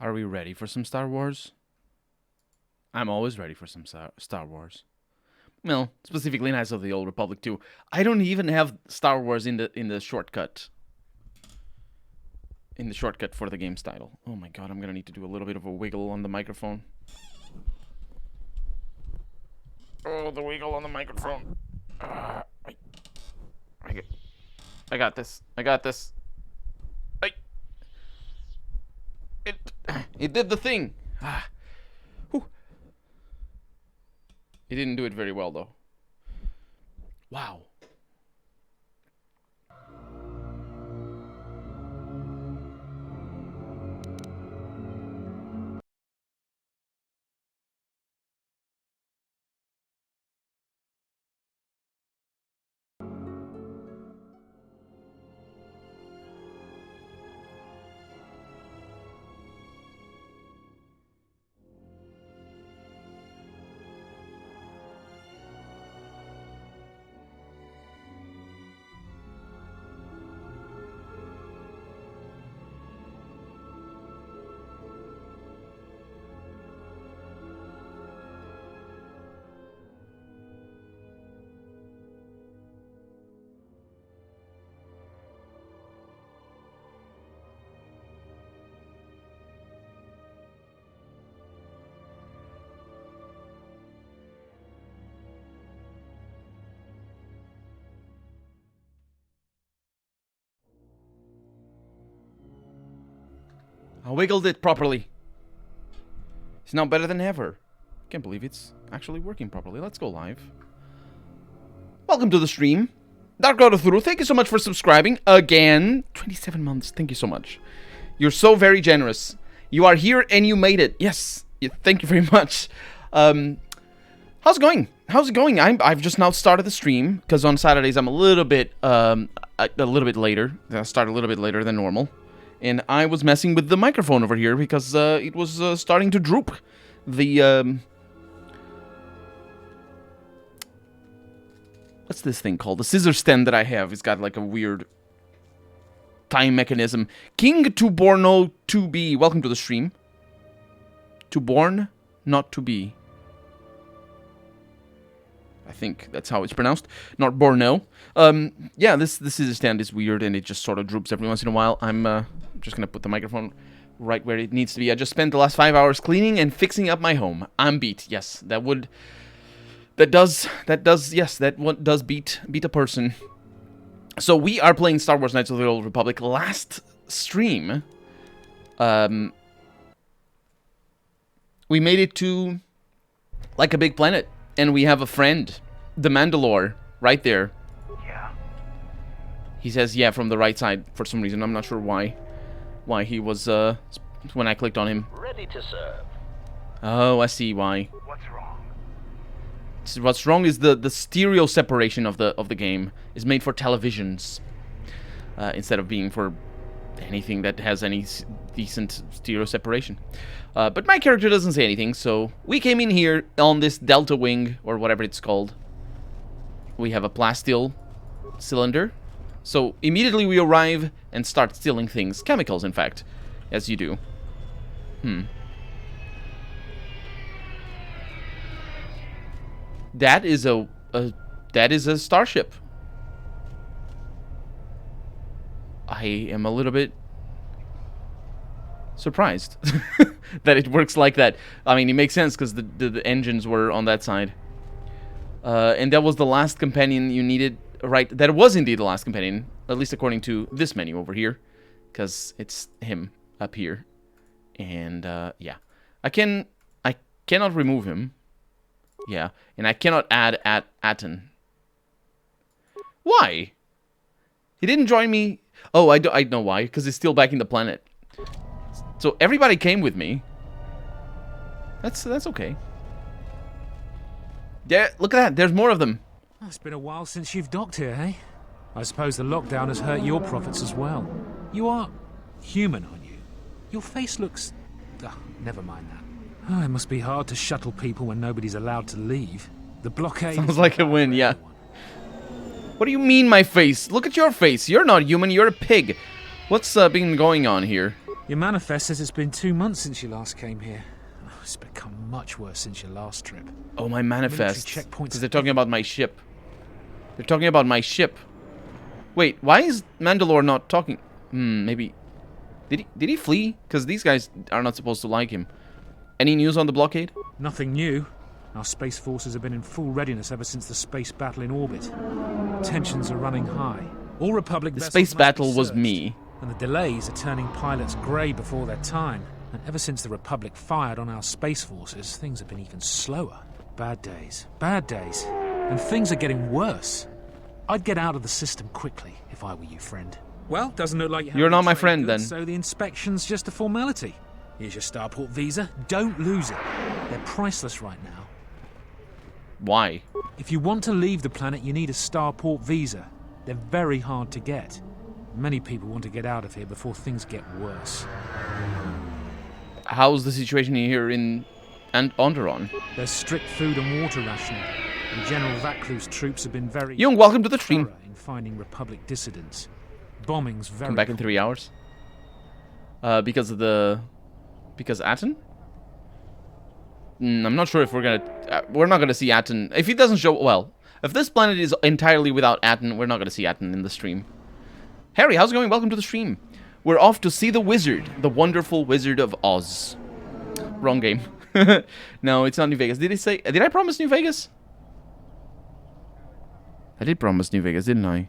Are we ready for some Star Wars? I'm always ready for some Star Wars. Well, specifically Knights of the Old Republic 2. I don't even have Star Wars in the shortcut. In the shortcut for the game's title. Oh my god, I'm gonna need to do a little bit of a wiggle on the microphone. Oh, the wiggle on the microphone. I got this. I got this. It did the thing. Whew. It didn't do it very well, though. Wow. I wiggled it properly. It's now better than ever. Can't believe it's actually working properly. Let's go live. Welcome to the stream. Dark God of Through, thank you so much for subscribing again. 27 months, thank you so much. You're so very generous. You are here and you made it. Yes, thank you very much. How's it going? How's it going? I've just now started the stream because on Saturdays I'm a little bit later. I start a little bit later than normal. And I was messing with the microphone over here because it was starting to droop. The, what's this thing called? The scissor stand that I have. It's got like a weird time mechanism. King to Borno 2B. Welcome to the stream. To born, not to be. I think that's how it's pronounced. Not Borno. Yeah, this scissor stand is weird and it just sort of droops every once in a while. I'm just gonna put the microphone right where it needs to be. I just spent the last 5 hours cleaning and fixing up my home. I'm beat. Yes, that does beat a person. So we are playing Star Wars Knights of the Old Republic. Last stream, we made it to like a big planet, and we have a friend, the Mandalore, right there. Yeah. He says yeah from the right side for some reason. I'm not sure why he was when I clicked on him. Ready to serve. Oh, I see why. What's wrong? What's wrong is the stereo separation of the game is made for televisions instead of being for anything that has any decent stereo separation. But my character doesn't say anything, so we came in here on this Delta Wing, or whatever it's called. We have a plasteel cylinder. So immediately we arrive and start stealing things. Chemicals, in fact, as you do. That is a starship. I am a little bit surprised that it works like that. I mean, it makes sense because the engines were on that side. And that was the last companion you needed, right? That was indeed the last companion, at least according to this menu over here, because it's him up here. And yeah, I cannot remove him. Yeah, and I cannot add Aten. Why? He didn't join me. Oh, I know why, because he's still back in the planet. So everybody came with me. That's okay. There, look at that. There's more of them. It's been a while since you've docked here, eh? I suppose the lockdown has hurt your profits as well. You are human, aren't you? Your face looks... never mind that. Oh, it must be hard to shuttle people when nobody's allowed to leave. The blockade... Sounds like a win, yeah. What do you mean, my face? Look at your face. You're not human, you're a pig. What's been going on here? Your manifest says it's been 2 months since you last came here. Oh, it's become much worse since your last trip. Oh, my manifest. Military checkpoints. Because they're talking about my ship. They're talking about my ship. Wait, why is Mandalore not talking? Maybe... Did he flee? Because these guys are not supposed to like him. Any news on the blockade? Nothing new. Our space forces have been in full readiness ever since the space battle in orbit. Tensions are running high. All Republic The vessels space must battle be was searched, me. and the delays are turning pilots grey before their time. And ever since the Republic fired on our space forces, things have been even slower. Bad days. Bad days. And things are getting worse. I'd get out of the system quickly if I were you, friend. Well, doesn't look like You're not my friend, then. So the inspection's just a formality. Here's your starport visa. Don't lose it. They're priceless right now. Why? If you want to leave the planet, you need a starport visa. They're very hard to get. Many people want to get out of here before things get worse. How's the situation here in Onderon? There's strict food and water rationing, and General Vaclu's troops have been very Young, welcome to the stream. thorough in finding Republic dissidents. Bombing's very Come back in 3 hours. Because Atten? I'm not sure if we're gonna... we're not gonna see Atten. If he doesn't show... Well, if this planet is entirely without Atten, we're not gonna see Atten in the stream. Harry, how's it going? Welcome to the stream. We're off to see the wizard. The wonderful Wizard of Oz. Wrong game. No, it's not New Vegas. Did I promise New Vegas? I did promise New Vegas, didn't I?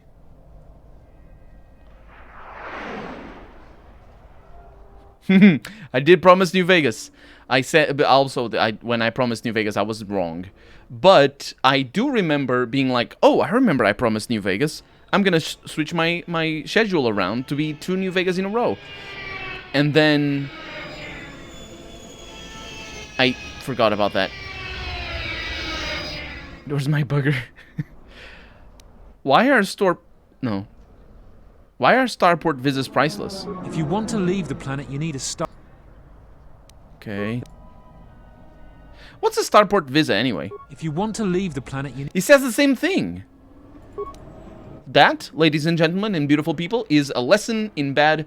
I did promise New Vegas. I said, but also, when I promised New Vegas, I was wrong. But I do remember being like, oh, I remember I promised New Vegas. I'm gonna switch my schedule around to be 2 New Vegas in a row. And then I forgot about that. Where's my bugger? Why are starport visas priceless? If you want to leave the planet, you need a star. Okay. What's a starport visa anyway? If you want to leave the planet, you He says the same thing. That, ladies and gentlemen and beautiful people, is a lesson in bad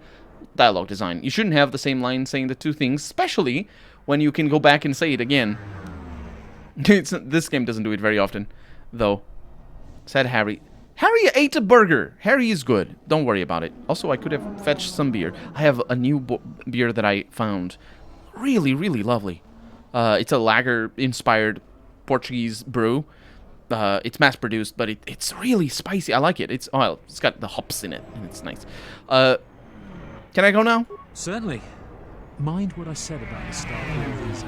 dialogue design. You shouldn't have the same line saying the two things, especially when you can go back and say it again. This game doesn't do it very often, though. Said Harry. Harry ate a burger. Harry is good. Don't worry about it. Also, I could have fetched some beer. I have a new beer that I found. Really, really lovely. It's a lager-inspired Portuguese brew. It's mass-produced, but it's really spicy. I like it. It's got the hops in it, and it's nice. Can I go now? Certainly. Mind what I said about the starport visa.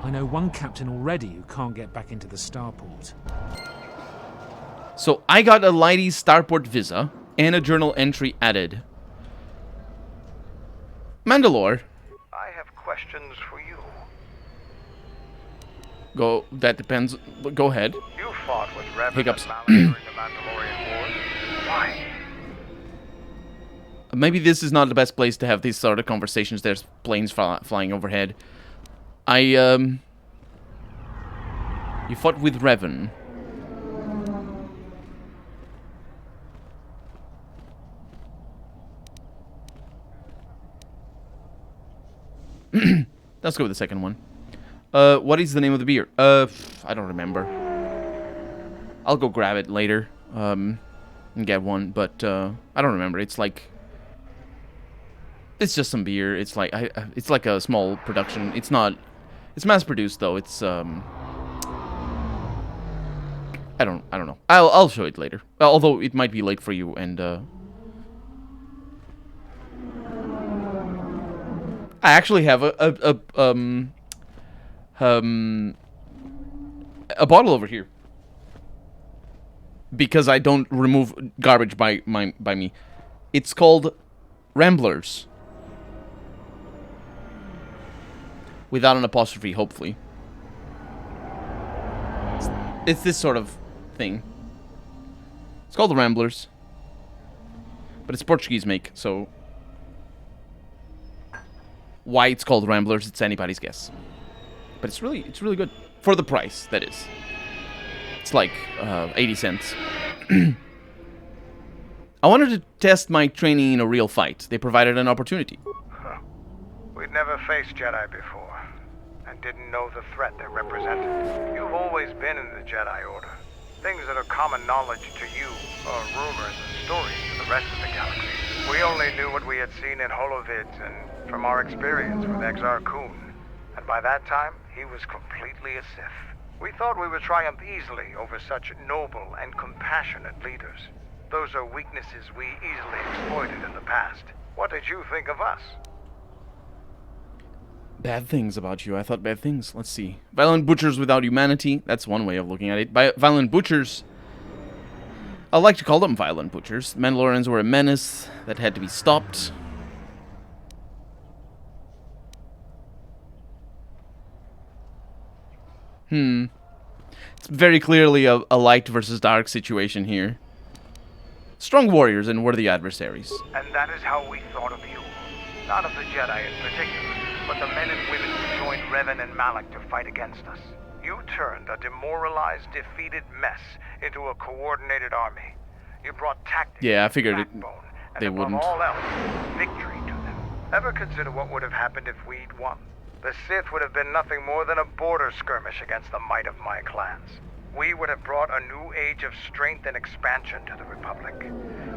I know one captain already who can't get back into the starport. So I got a Lighty starport visa and a journal entry added. Mandalore. I have questions for you. Go. That depends. Go ahead. You fought with Revan Hiccups. and Malak during the Mandalorian Wars. Why? Maybe this is not the best place to have these sort of conversations. There's planes flying overhead. You fought with Revan. Let's go with the second one. What is the name of the beer? I don't remember. I'll go grab it later, and get one, but, I don't remember. It's like... It's just some beer. It's like, it's like a small production. It's not... It's mass-produced, though. It's, I don't know. I'll show it later. Although, it might be late for you, and, I actually have a bottle over here because I don't remove garbage by me. It's called Ramblers, without an apostrophe, hopefully. It's this sort of thing. It's called the Ramblers, but it's Portuguese make, so. Why it's called Ramblers, it's anybody's guess. But it's really good. For the price, that is. It's like 80 cents. I wanted to test my training in a real fight. They provided an opportunity. Huh. We'd never faced Jedi before, and didn't know the threat they represented. You've always been in the Jedi Order. Things that are common knowledge to you are rumors and stories to the rest of the galaxy. We only knew what we had seen in holovids and from our experience with Exar Kun. And by that time, he was completely a Sith. We thought we would triumph easily over such noble and compassionate leaders. Those are weaknesses we easily exploited in the past. What did you think of us? Bad things about you. I thought bad things. Let's see. Violent butchers without humanity. That's one way of looking at it. Violent butchers. I like to call them violent butchers. Mandalorians were a menace that had to be stopped. It's very clearly a light versus dark situation here. Strong warriors and worthy adversaries. And that is how we thought of you. Not of the Jedi in particular, but the men and women who joined Revan and Malak to fight against us. You turned a demoralized, defeated mess into a coordinated army. You brought tactics, yeah, I figured backbone, they and above wouldn't. all else, victory to them. Ever consider what would have happened if we'd won? The Sith would have been nothing more than a border skirmish against the might of my clans. We would have brought a new age of strength and expansion to the Republic,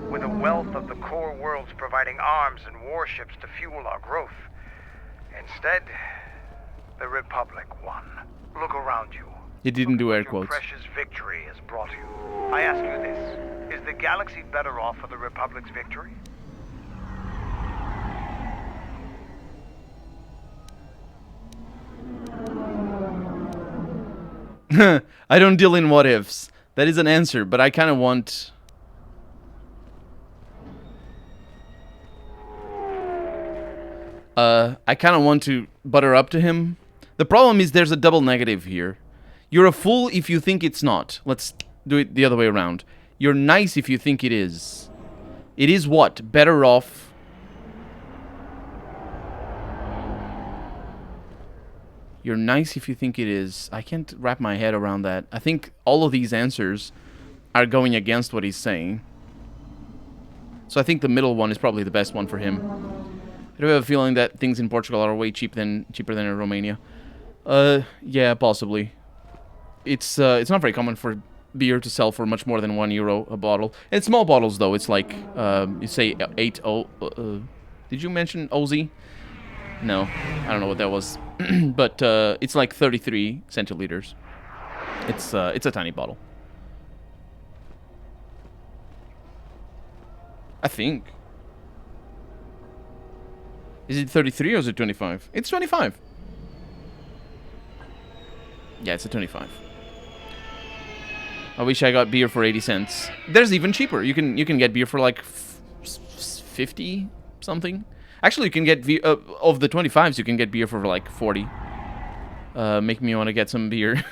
with a wealth of the core worlds providing arms and warships to fuel our growth. Instead, the Republic won. Look around you. He didn't do air Your quotes. precious victory has brought you. I ask you this: is the galaxy better off for the Republic's victory? I don't deal in what ifs. That is an answer, but I kind of want... I kind of want to butter up to him. The problem is there's a double negative here. You're a fool if you think it's not. Let's do it the other way around. You're nice if you think it is. It is what? Better off... You're nice if you think it is. I can't wrap my head around that. I think all of these answers are going against what he's saying. So I think the middle one is probably the best one for him. I do have a feeling that things in Portugal are way cheaper than in Romania. Yeah, possibly. It's not very common for beer to sell for much more than €1 a bottle. And small bottles though, it's like you say 8 did you mention OZ? No, I don't know what that was. But it's like 33 centiliters. It's a tiny bottle. I think. Is it 33 or is it 25? It's 25. Yeah, it's a 25. I wish I got beer for 80 cents. There's even cheaper. You can get beer for like 50 something. Actually, you can get of the 25s. You can get beer for like 40. Make me want to get some beer.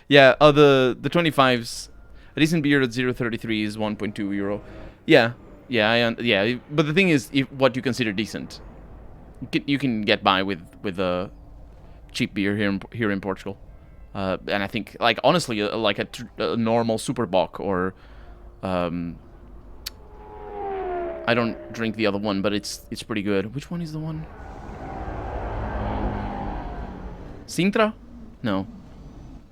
Yeah, the 25s. A decent beer at 0.33 is €1.2. Yeah, yeah. But the thing is, what you consider decent. You can get by with a cheap beer here in Portugal. And I think, like, honestly, like a normal Super Bock or I don't drink the other one, but it's pretty good. Which one is the one? Sintra? No.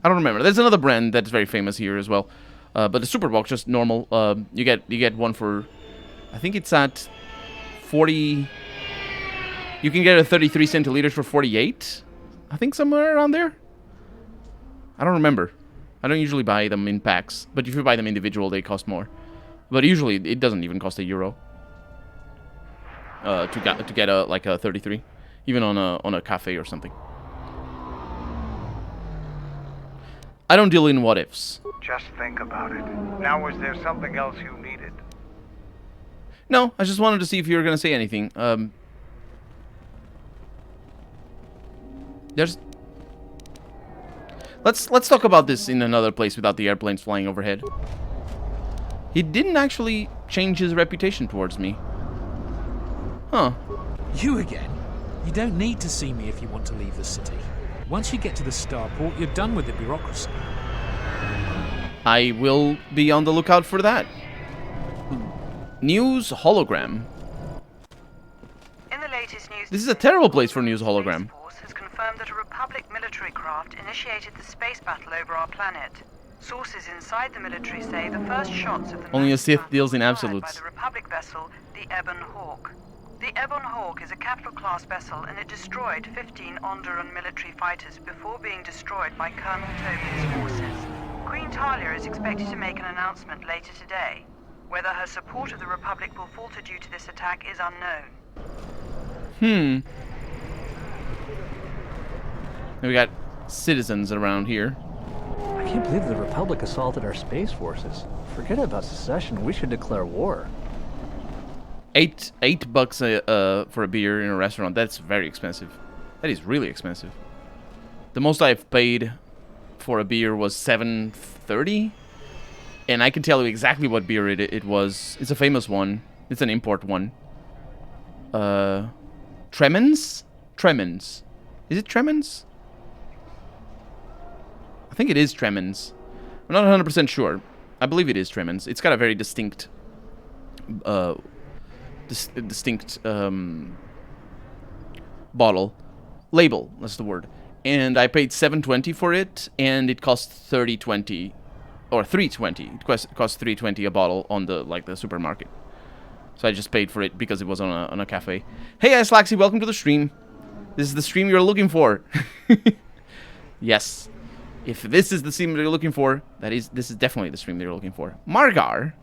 I don't remember. There's another brand that's very famous here as well. But the Super Bock, just normal. You get one for, I think it's at 40. You can get a 33 centiliters for 48. I think somewhere around there. I don't remember. I don't usually buy them in packs, but if you buy them individual, they cost more. But usually it doesn't even cost €1 to get a 33, even on a cafe or something. I don't deal in what ifs. Just think about it. Now, was there something else you needed? No, I just wanted to see if you were gonna say anything. Let's talk about this in another place without the airplanes flying overhead. He didn't actually change his reputation towards me. Huh. You again? You don't need to see me if you want to leave the city. Once you get to the starport, you're done with the bureaucracy. I will be on the lookout for that. News hologram. In the late latest news. This is a terrible place for news hologram. Space Force has confirmed that a Republic military craft initiated the space battle over our planet. Sources inside the military say the first shots of the Only a massive Sith battle deals in were fired absolutes. by the Republic vessel, the Ebon Hawk. The Ebon Hawk is a capital-class vessel, and it destroyed 15 Onderan military fighters before being destroyed by Colonel Tobin's forces. Queen Talia is expected to make an announcement later today. Whether her support of the Republic will falter due to this attack is unknown. We got citizens around here. I can't believe the Republic assaulted our space forces. Forget about secession. We should declare war. $8 for a beer in a restaurant. That's very expensive. That is really expensive. The most I've paid for a beer was $7.30, and I can tell you exactly what beer it was. It's a famous one. It's an import one. Tremens? Tremens. Is it Tremens? I think it is Tremens. I'm not 100% sure. I believe it is Tremens. It's got a very distinct bottle label, that's the word, and I paid $7.20 for it, and it cost $30.20 or $3.20. It cost $3.20 a bottle on the supermarket. So I just paid for it because it was on a cafe. Hey, Slaxy, welcome to the stream. This is the stream you're looking for. Yes, if this is the stream you're looking for, this is definitely the stream that you're looking for. Margar.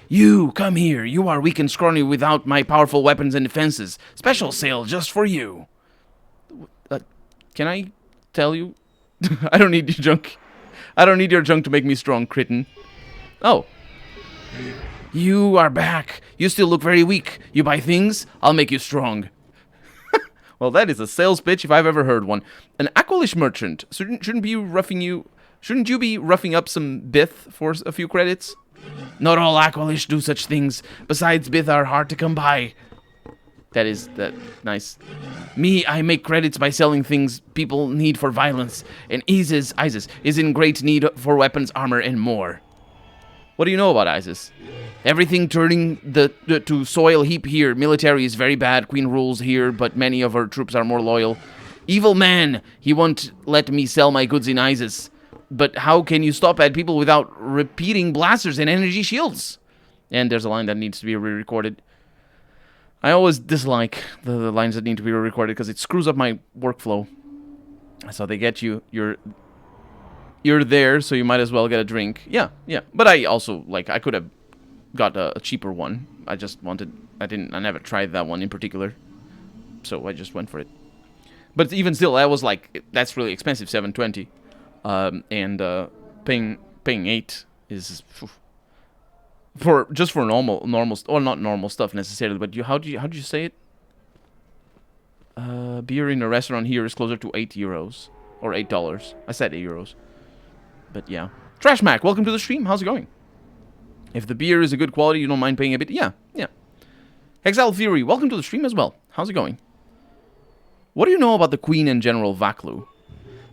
You, come here. You are weak and scrawny without my powerful weapons and defenses. Special sale just for you. Can I tell you? I don't need your junk. I don't need your junk to make me strong, Kritten. Oh. You are back. You still look very weak. You buy things, I'll make you strong. Well, that is a sales pitch if I've ever heard one. An Aqualish merchant. Shouldn't you be roughing up some Bith for a few credits? Not all Aqualish do such things. Besides, Bith are hard to come by. That nice. Me, I make credits by selling things people need for violence. And Isis is in great need for weapons, armor, and more. What do you know about Isis? Everything turning to soil heap here. Military is very bad. Queen rules here, but many of her troops are more loyal. Evil man, he won't let me sell my goods in Isis. But how can you stop bad people without repeating blasters and energy shields? And there's a line that needs to be re-recorded. I always dislike the lines that need to be re-recorded because it screws up my workflow. So they get you. You're there, so you might as well get a drink. Yeah. But I also, I could have got a cheaper one. I never tried that one in particular. So I just went for it. But even still, I was that's really expensive, $7.20. And paying $8 is for normal, or not normal stuff necessarily. But how do you say it? Beer in a restaurant here is closer to €8 or $8. I said €8. But yeah. Trash Mac, welcome to the stream. How's it going? If the beer is a good quality, you don't mind paying a bit. Yeah. Hexal Fury, welcome to the stream as well. How's it going? What do you know about the Queen and General Vaklu?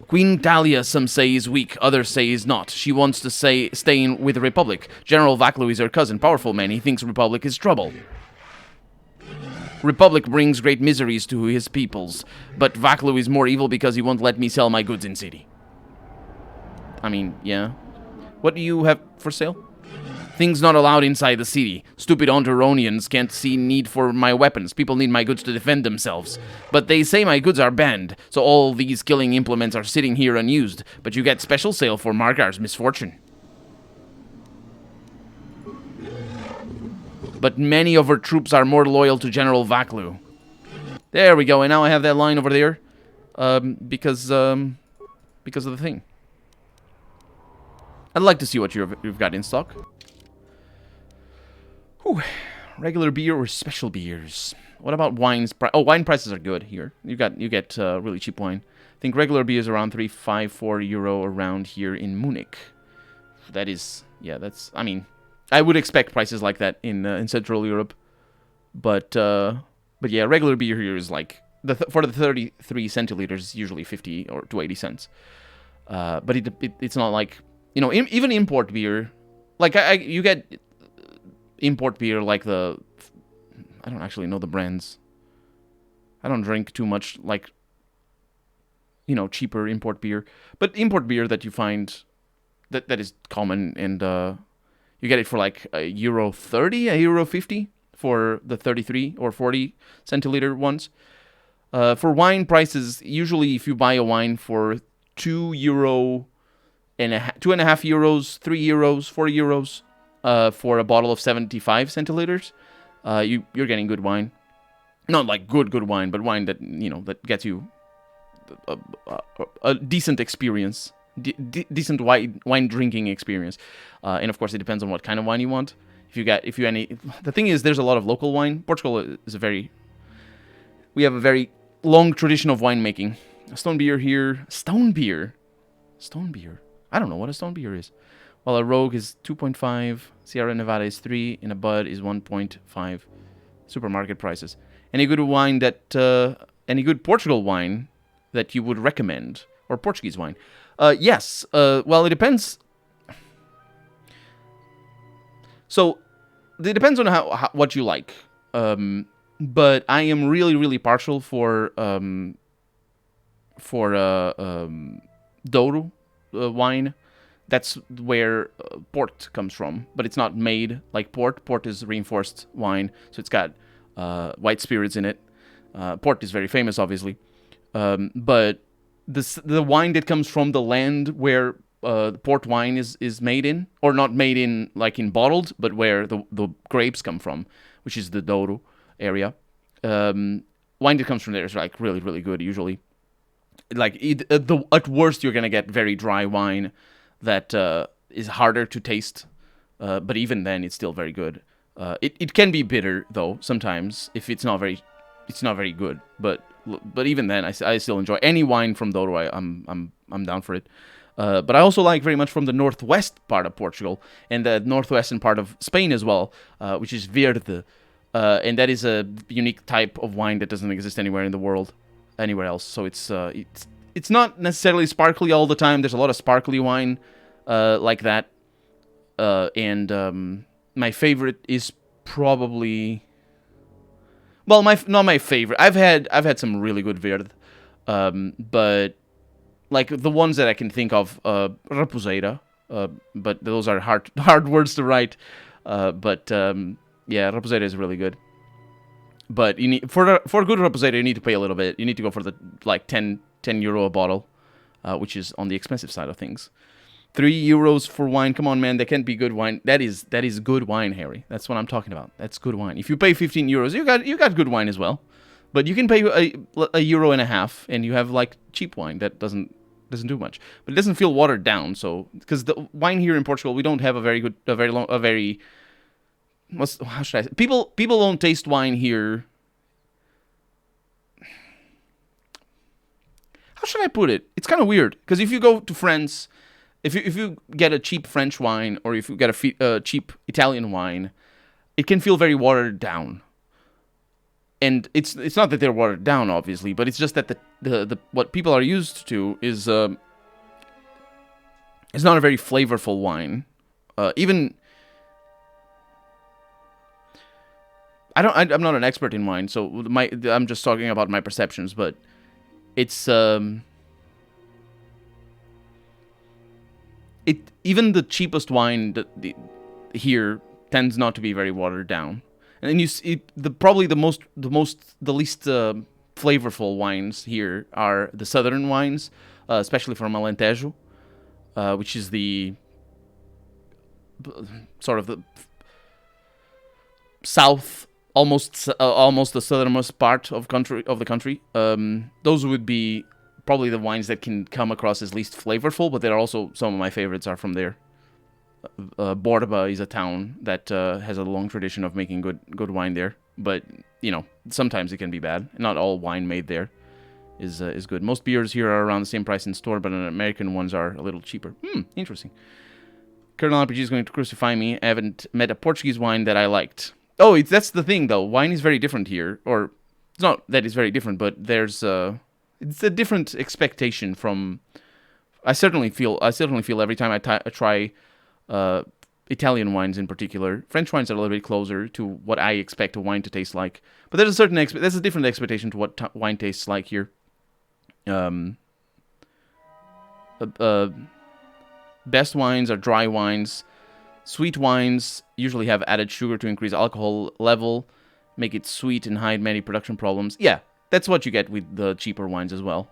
Queen Talia, some say, is weak, others say is not. She wants to stay in with the Republic. General Vaklu is her cousin, powerful man. He thinks Republic is trouble. Republic brings great miseries to his peoples, but Vaklu is more evil because he won't let me sell my goods in city. I mean, yeah. What do you have for sale? Things not allowed inside the city. Stupid Onderonians can't see need for my weapons. People need my goods to defend themselves. But they say my goods are banned, so all these killing implements are sitting here unused. But you get special sale for Margar's misfortune. But many of her troops are more loyal to General Vaklu. There we go, and now I have that line over there. Because of the thing. I'd like to see what you've got in stock. Whew. Regular beer or special beers? What about wines? Wine prices are good here. You get really cheap wine. I think regular beer is around €3.54 around here in Munich. That is, yeah. I mean, I would expect prices like that in Central Europe, but yeah, regular beer here is for the 33 centiliters, usually 50 or to 80 cents. But it's not like, even import beer, you get import beer I don't actually know the brands. I don't drink too much, like, cheaper import beer. But import beer that you find that is common, and you get it for like €1.30, €1.50 for the 33 or 40 centiliter ones. For wine prices, usually if you buy a wine for €2 and €2.5, €3, €4 for a bottle of 75 centiliters, you're getting good wine. Not like good wine, but wine that that gets you a decent experience, decent wine drinking experience. And of course, it depends on what kind of wine you want. The thing is, there's a lot of local wine. Portugal is we have a very long tradition of winemaking. A stone beer here. Stone beer. I don't know what a stone beer is. Well, a Rogue is 2.5, Sierra Nevada is 3, and a Bud is 1.5. Supermarket prices. Any good Portugal wine that you would recommend, or Portuguese wine? Yes. Well, it depends. So it depends on what you like. But I am really, really partial for Douro wine. That's where port comes from, but it's not made like port. Port is reinforced wine, so it's got white spirits in it. Port is very famous, obviously, but the wine that comes from the land where port wine is made in, or not made in like in bottled, but where the grapes come from, which is the Douro area. Wine that comes from there is like really, really good usually. Like at worst, you're gonna get very dry wine that is harder to taste, but even then, it's still very good. It can be bitter though sometimes if it's not very good. But even then, I still enjoy any wine from Douro. I'm down for it. But I also like very much from the northwest part of Portugal and the northwestern part of Spain as well, which is Verde, and that is a unique type of wine that doesn't exist anywhere in the world, anywhere else. So it's not necessarily sparkly all the time. There's a lot of sparkly wine like that, and my favorite is probably, well, not my favorite. I've had some really good Verde, but like the ones that I can think of, Raposeira, but those are hard words to write. But yeah, Raposeira is really good. But you need for good Raposeira, you need to pay a little bit. You need to go for the like 10 euro a bottle, which is on the expensive side of things. €3 for wine. Come on, man, that can't be good wine. That is good wine, Harry. That's what I'm talking about. That's good wine. If you pay €15, you got good wine as well. But you can pay €1.50, and you have like cheap wine that doesn't do much. But it doesn't feel watered down. So because the wine here in Portugal, we don't have how should I say? People don't taste wine here. How should I put it? It's kind of weird because if you go to France, if you get a cheap French wine, or if you get a cheap Italian wine, it can feel very watered down. And it's not that they're watered down, obviously, but it's just that the what people are used to is it's not a very flavorful wine. I'm not an expert in wine, so I'm just talking about my perceptions, but it's even the cheapest wine here tends not to be very watered down. And then you see probably the least flavorful wines here are the southern wines, especially from Alentejo, which is the sort of the south, almost the southernmost part of the country. Those would be probably the wines that can come across as least flavorful, but they're also some of my favorites are from there. Borba is a town that has a long tradition of making good wine there, but sometimes it can be bad. Not all wine made there is good. Most beers here are around the same price in store, but American ones are a little cheaper. Interesting. Colonel RPG is going to crucify me. I haven't met a Portuguese wine that I liked. Oh, that's the thing though. Wine is very different here, or it's not that it's very different, but there's it's a different expectation from. I certainly feel every time I try Italian wines in particular. French wines are a little bit closer to what I expect a wine to taste like. But there's a certain there's a different expectation to what wine tastes like here. Best wines are dry wines. Sweet wines usually have added sugar to increase alcohol level, make it sweet and hide many production problems. Yeah, that's what you get with the cheaper wines as well.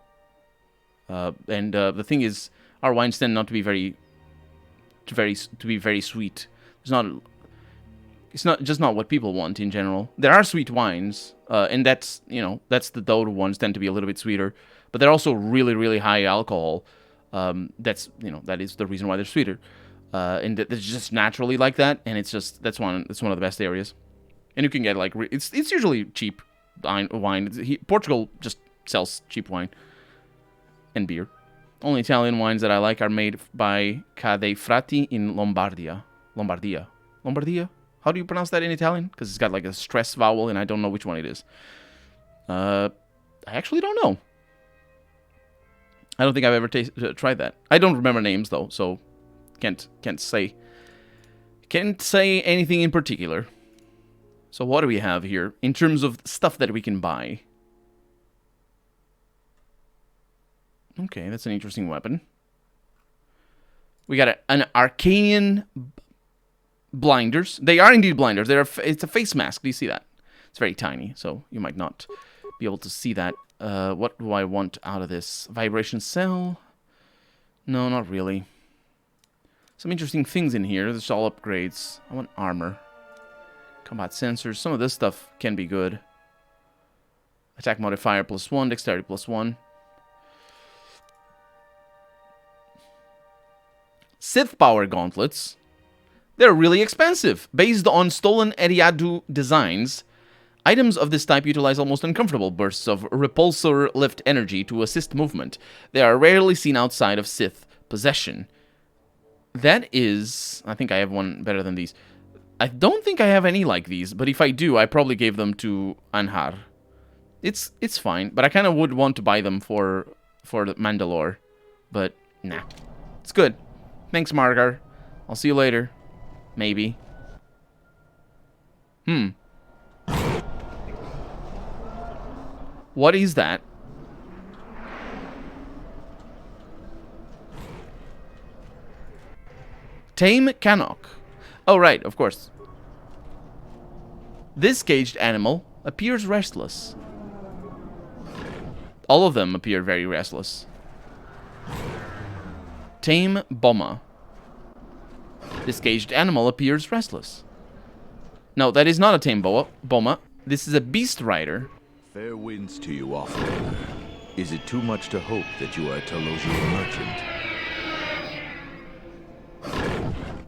And the thing is, our wines tend not to be very sweet. It's not just not what people want in general. There are sweet wines, and that's the Dodo ones tend to be a little bit sweeter, but they're also really, really high alcohol. That is the reason why they're sweeter, and it's just naturally like that. And that's one of the best areas, and you can get like it's usually cheap wine. Portugal just sells cheap wine and beer. Only Italian wines that I like are made by Cadefrati in Lombardia. How do you pronounce that in Italian? Because it's got like a stress vowel, and I don't know which one it is. I actually don't know. I don't think I've ever tried that. I don't remember names though, so can't say anything in particular. So what do we have here in terms of stuff that we can buy? Okay, that's an interesting weapon. We got an Arcanian blinders. They are indeed blinders. It's a face mask. Do you see that? It's very tiny, so you might not be able to see that. What do I want out of this? Vibration cell? No, not really. Some interesting things in here. This is all upgrades. I want armor. Combat sensors. Some of this stuff can be good. Attack modifier +1, dexterity +1. Sith power gauntlets. They're really expensive. Based on stolen Eriadu designs, items of this type utilize almost uncomfortable bursts of repulsor lift energy to assist movement. They are rarely seen outside of Sith possession. That is... I think I have one better than these. I don't think I have any like these, but if I do, I probably gave them to Anhar. It's fine, but I kind of would want to buy them for the Mandalore. But, nah. It's good. Thanks, Margar. I'll see you later. Maybe. What is that? Tame Cannock. Oh, right, of course. This caged animal appears restless. All of them appear very restless. Tame Bomma. This caged animal appears restless. No, that is not a tame Bomma. This is a beast rider. Fair winds to you, offloader. Is it too much to hope that you are a Telosian merchant?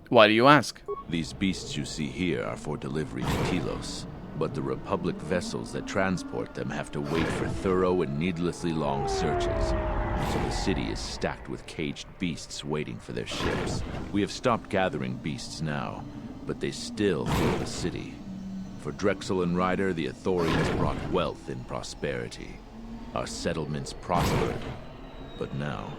Why do you ask? These beasts you see here are for delivery to Telos, but the Republic vessels that transport them have to wait for thorough and needlessly long searches. So the city is stacked with caged beasts waiting for their ships. We have stopped gathering beasts now, but they still fill the city. For Drexel and Ryder, the Ithorians brought wealth and prosperity. Our settlements prospered, but now...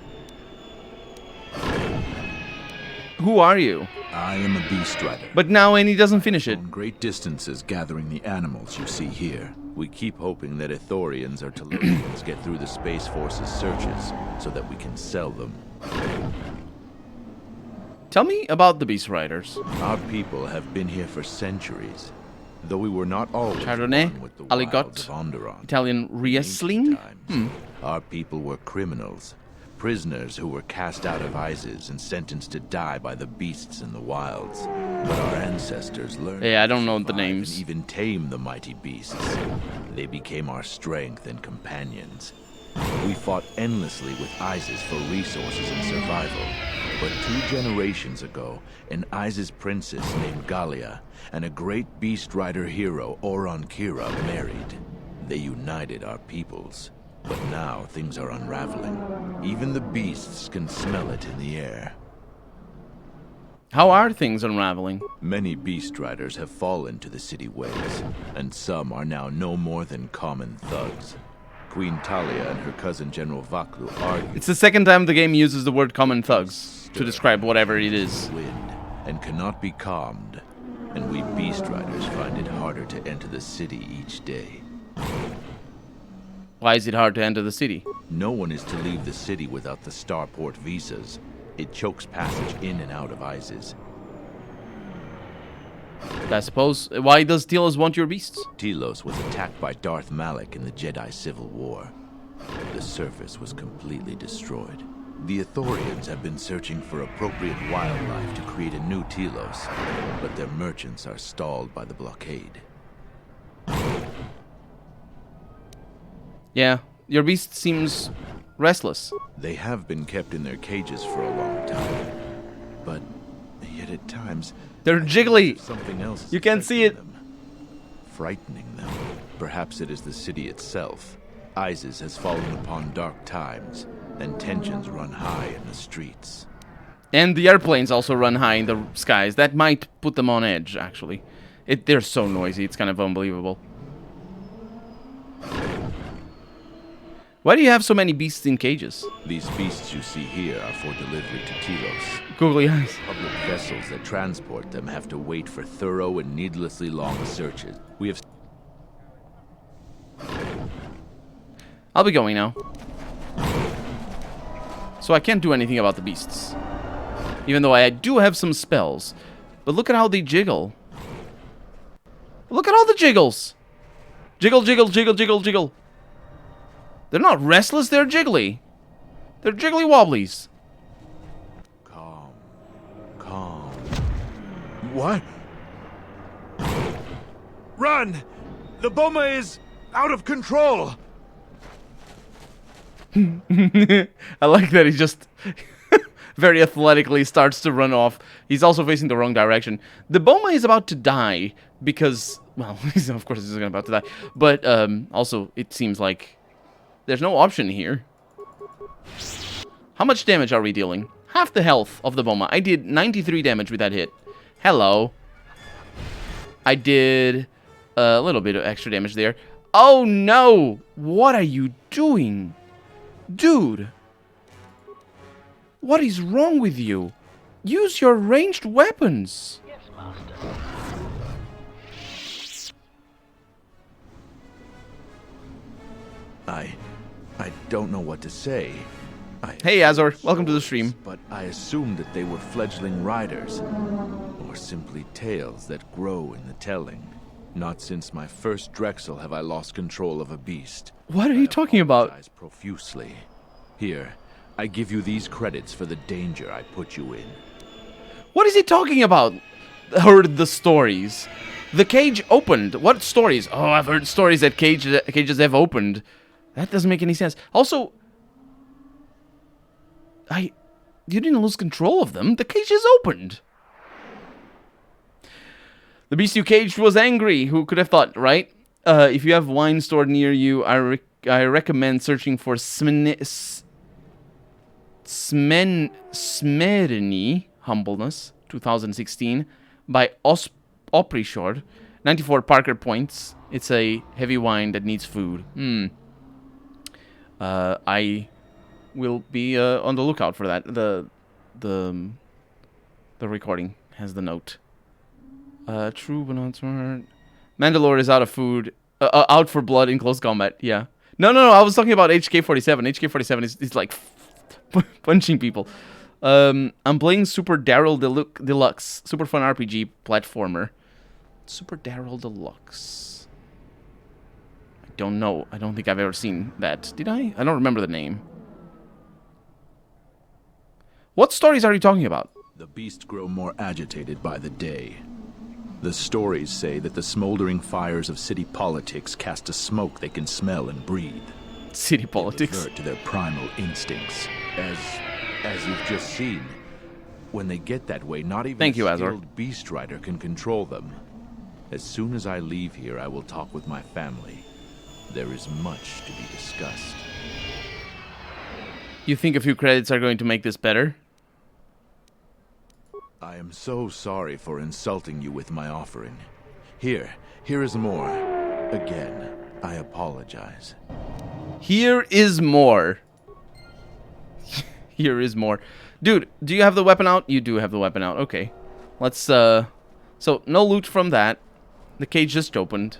Who are you? I am a beast rider. But now and he doesn't finish it. On great distances gathering the animals you see here. We keep hoping that Ithorians or Telosians get through the Space Force's searches so that we can sell them. Tell me about the Beast Riders. Our people have been here for centuries. Though we were not always Chardonnay, one with the Aligot, wilds of Onderon. Italian Riesling. Our people were criminals. Prisoners who were cast out of Isis and sentenced to die by the beasts in the wilds. But our ancestors learned Yeah, I don't to know the survive names. and even tame the mighty beasts. They became our strength and companions. We fought endlessly with Isis for resources and survival. But 2 generations ago, an Isis princess named Gallia and a great beast rider hero, Oron Kira, married. They united our peoples. But now things are unraveling. Even the beasts can smell it in the air. How are things unraveling? Many beast riders have fallen to the city ways, and some are now no more than common thugs. Queen Talia and her cousin General Vaklu argue. It's the second time the game uses the word common thugs to describe whatever it is. Wind, and cannot be calmed, and we Beast Riders find it harder to enter the city each day. Why is it hard to enter the city? No one is to leave the city without the starport visas. It chokes passage in and out of ISIS. I suppose. Why does Telos want your beasts? Telos was attacked by Darth Malak in the Jedi Civil War. The surface was completely destroyed. The Ithorians have been searching for appropriate wildlife to create a new Telos, but their merchants are stalled by the blockade. Yeah, your beast seems restless. They have been kept in their cages for a long time, but yet at times They're jiggly. something else is You can't see it. affecting them, frightening them. Perhaps it is the city itself. ISIS has fallen upon dark times, and tensions run high in the streets. And the airplanes also run high in the skies. That might put them on edge, actually. They're so noisy, it's kind of unbelievable. Why do you have so many beasts in cages? These beasts you see here are for delivery to Telos. Googly eyes. Public vessels that transport them have to wait for thorough and needlessly long searches. We have... I'll be going now. So I can't do anything about the beasts. Even though I do have some spells. But look at how they jiggle. Look at all the jiggles. Jiggle, jiggle, jiggle, jiggle, jiggle. They're not restless, they're jiggly. They're jiggly wobblies. Calm. Calm. What? Run! The bomber is out of control! I like that he just very athletically starts to run off. He's also facing the wrong direction. The Boma is about to die because, well, of course he's about to die. But also, it seems like there's no option here. How much damage are we dealing? Half the health of the Boma. I did 93 damage with that hit. Hello. I did a little bit of extra damage there. Oh no! What are you doing? Dude! What is wrong with you? Use your ranged weapons! Yes, master. I don't know what to say. Hey Azor, welcome to the stream. But I assumed that they were fledgling riders, or simply tales that grow in the telling. Not since my first Drexel have I lost control of a beast. What are you talking about? I apologize profusely. Here, I give you these credits for the danger I put you in. What is he talking about? Heard the stories. The cage opened. What stories? Oh, I've heard stories that cages have opened. That doesn't make any sense. Also, you didn't lose control of them. The cage is opened. The beast you caged was angry. Who could have thought, right? If you have wine stored near you, I recommend searching for Smerny Humbleness 2016 by Opry Short. 94 Parker points. It's a heavy wine that needs food. I will be on the lookout for that. The recording has the note. True, but not smart. Mandalore is out of food. Out for blood in close combat. Yeah. No. I was talking about HK-47. HK-47 is like punching people. I'm playing Super Daryl Deluxe. Super fun RPG platformer. Super Daryl Deluxe. I don't know. I don't think I've ever seen that. Did I? I don't remember the name. What stories are you talking about? The beasts grow more agitated by the day. The stories say that the smoldering fires of city politics cast a smoke they can smell and breathe. City politics. They revert to their primal instincts. As you've just seen, when they get that way, not even Thank you, a Azor. skilled beast rider can control them. As soon as I leave here, I will talk with my family. There is much to be discussed. You think a few credits are going to make this better? I am so sorry for insulting you with my offering. Here is more. Again, I apologize. Here is more. Here is more. Dude, do you have the weapon out? You do have the weapon out. Okay. Let's, so, no loot from that. The cage just opened.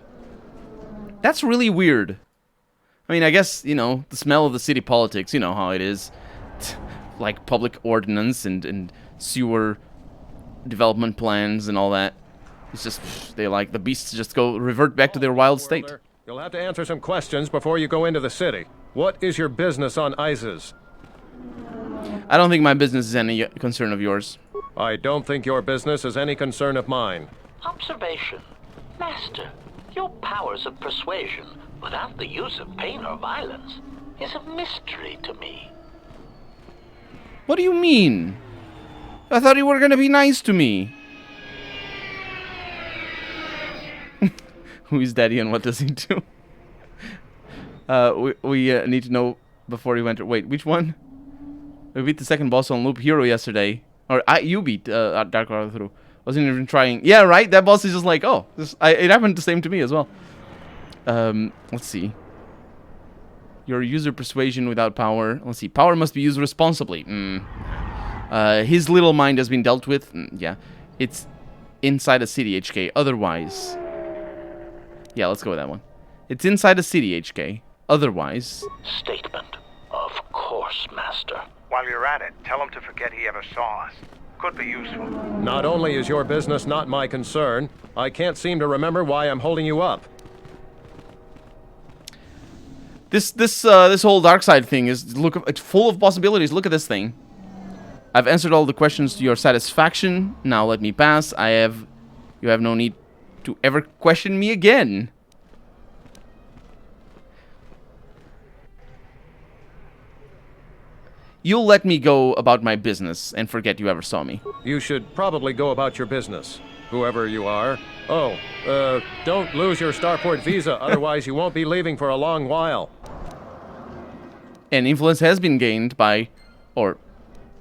That's really weird. I mean, I guess, you know, the smell of the city politics, you know how it is. Like public ordinance and sewer development plans and all that. It's just, they like, the beasts just revert back to their wild state. You'll have to answer some questions before you go into the city. What is your business on Isis? I don't think my business is any concern of yours. I don't think your business is any concern of mine. Observation. Master, your powers of persuasion, without the use of pain or violence, is a mystery to me. What do you mean? I thought you were gonna be nice to me. Who is Daddy and what does he do? We need to know before he went. Wait, which one? We beat the second boss on Loop Hero yesterday. Or you beat Dark Order through. Wasn't even trying. Yeah, right? That boss is just like, oh. It happened the same to me as well. Let's see. Your user persuasion without power. Let's see. Power must be used responsibly. His little mind has been dealt with. Yeah. It's inside a city, HK. Otherwise. Yeah, let's go with that one. It's inside a city, HK. Otherwise. Statement. Of course, Master. While you're at it, tell him to forget he ever saw us. Could be useful. Not only is your business not my concern, I can't seem to remember why I'm holding you up. This whole dark side thing is it's full of possibilities. Look at this thing. I've answered all the questions to your satisfaction. Now let me pass. You have no need to ever question me again. You'll let me go about my business and forget you ever saw me. You should probably go about your business, whoever you are. Oh, don't lose your Starport visa, otherwise you won't be leaving for a long while. And influence has been gained by, or,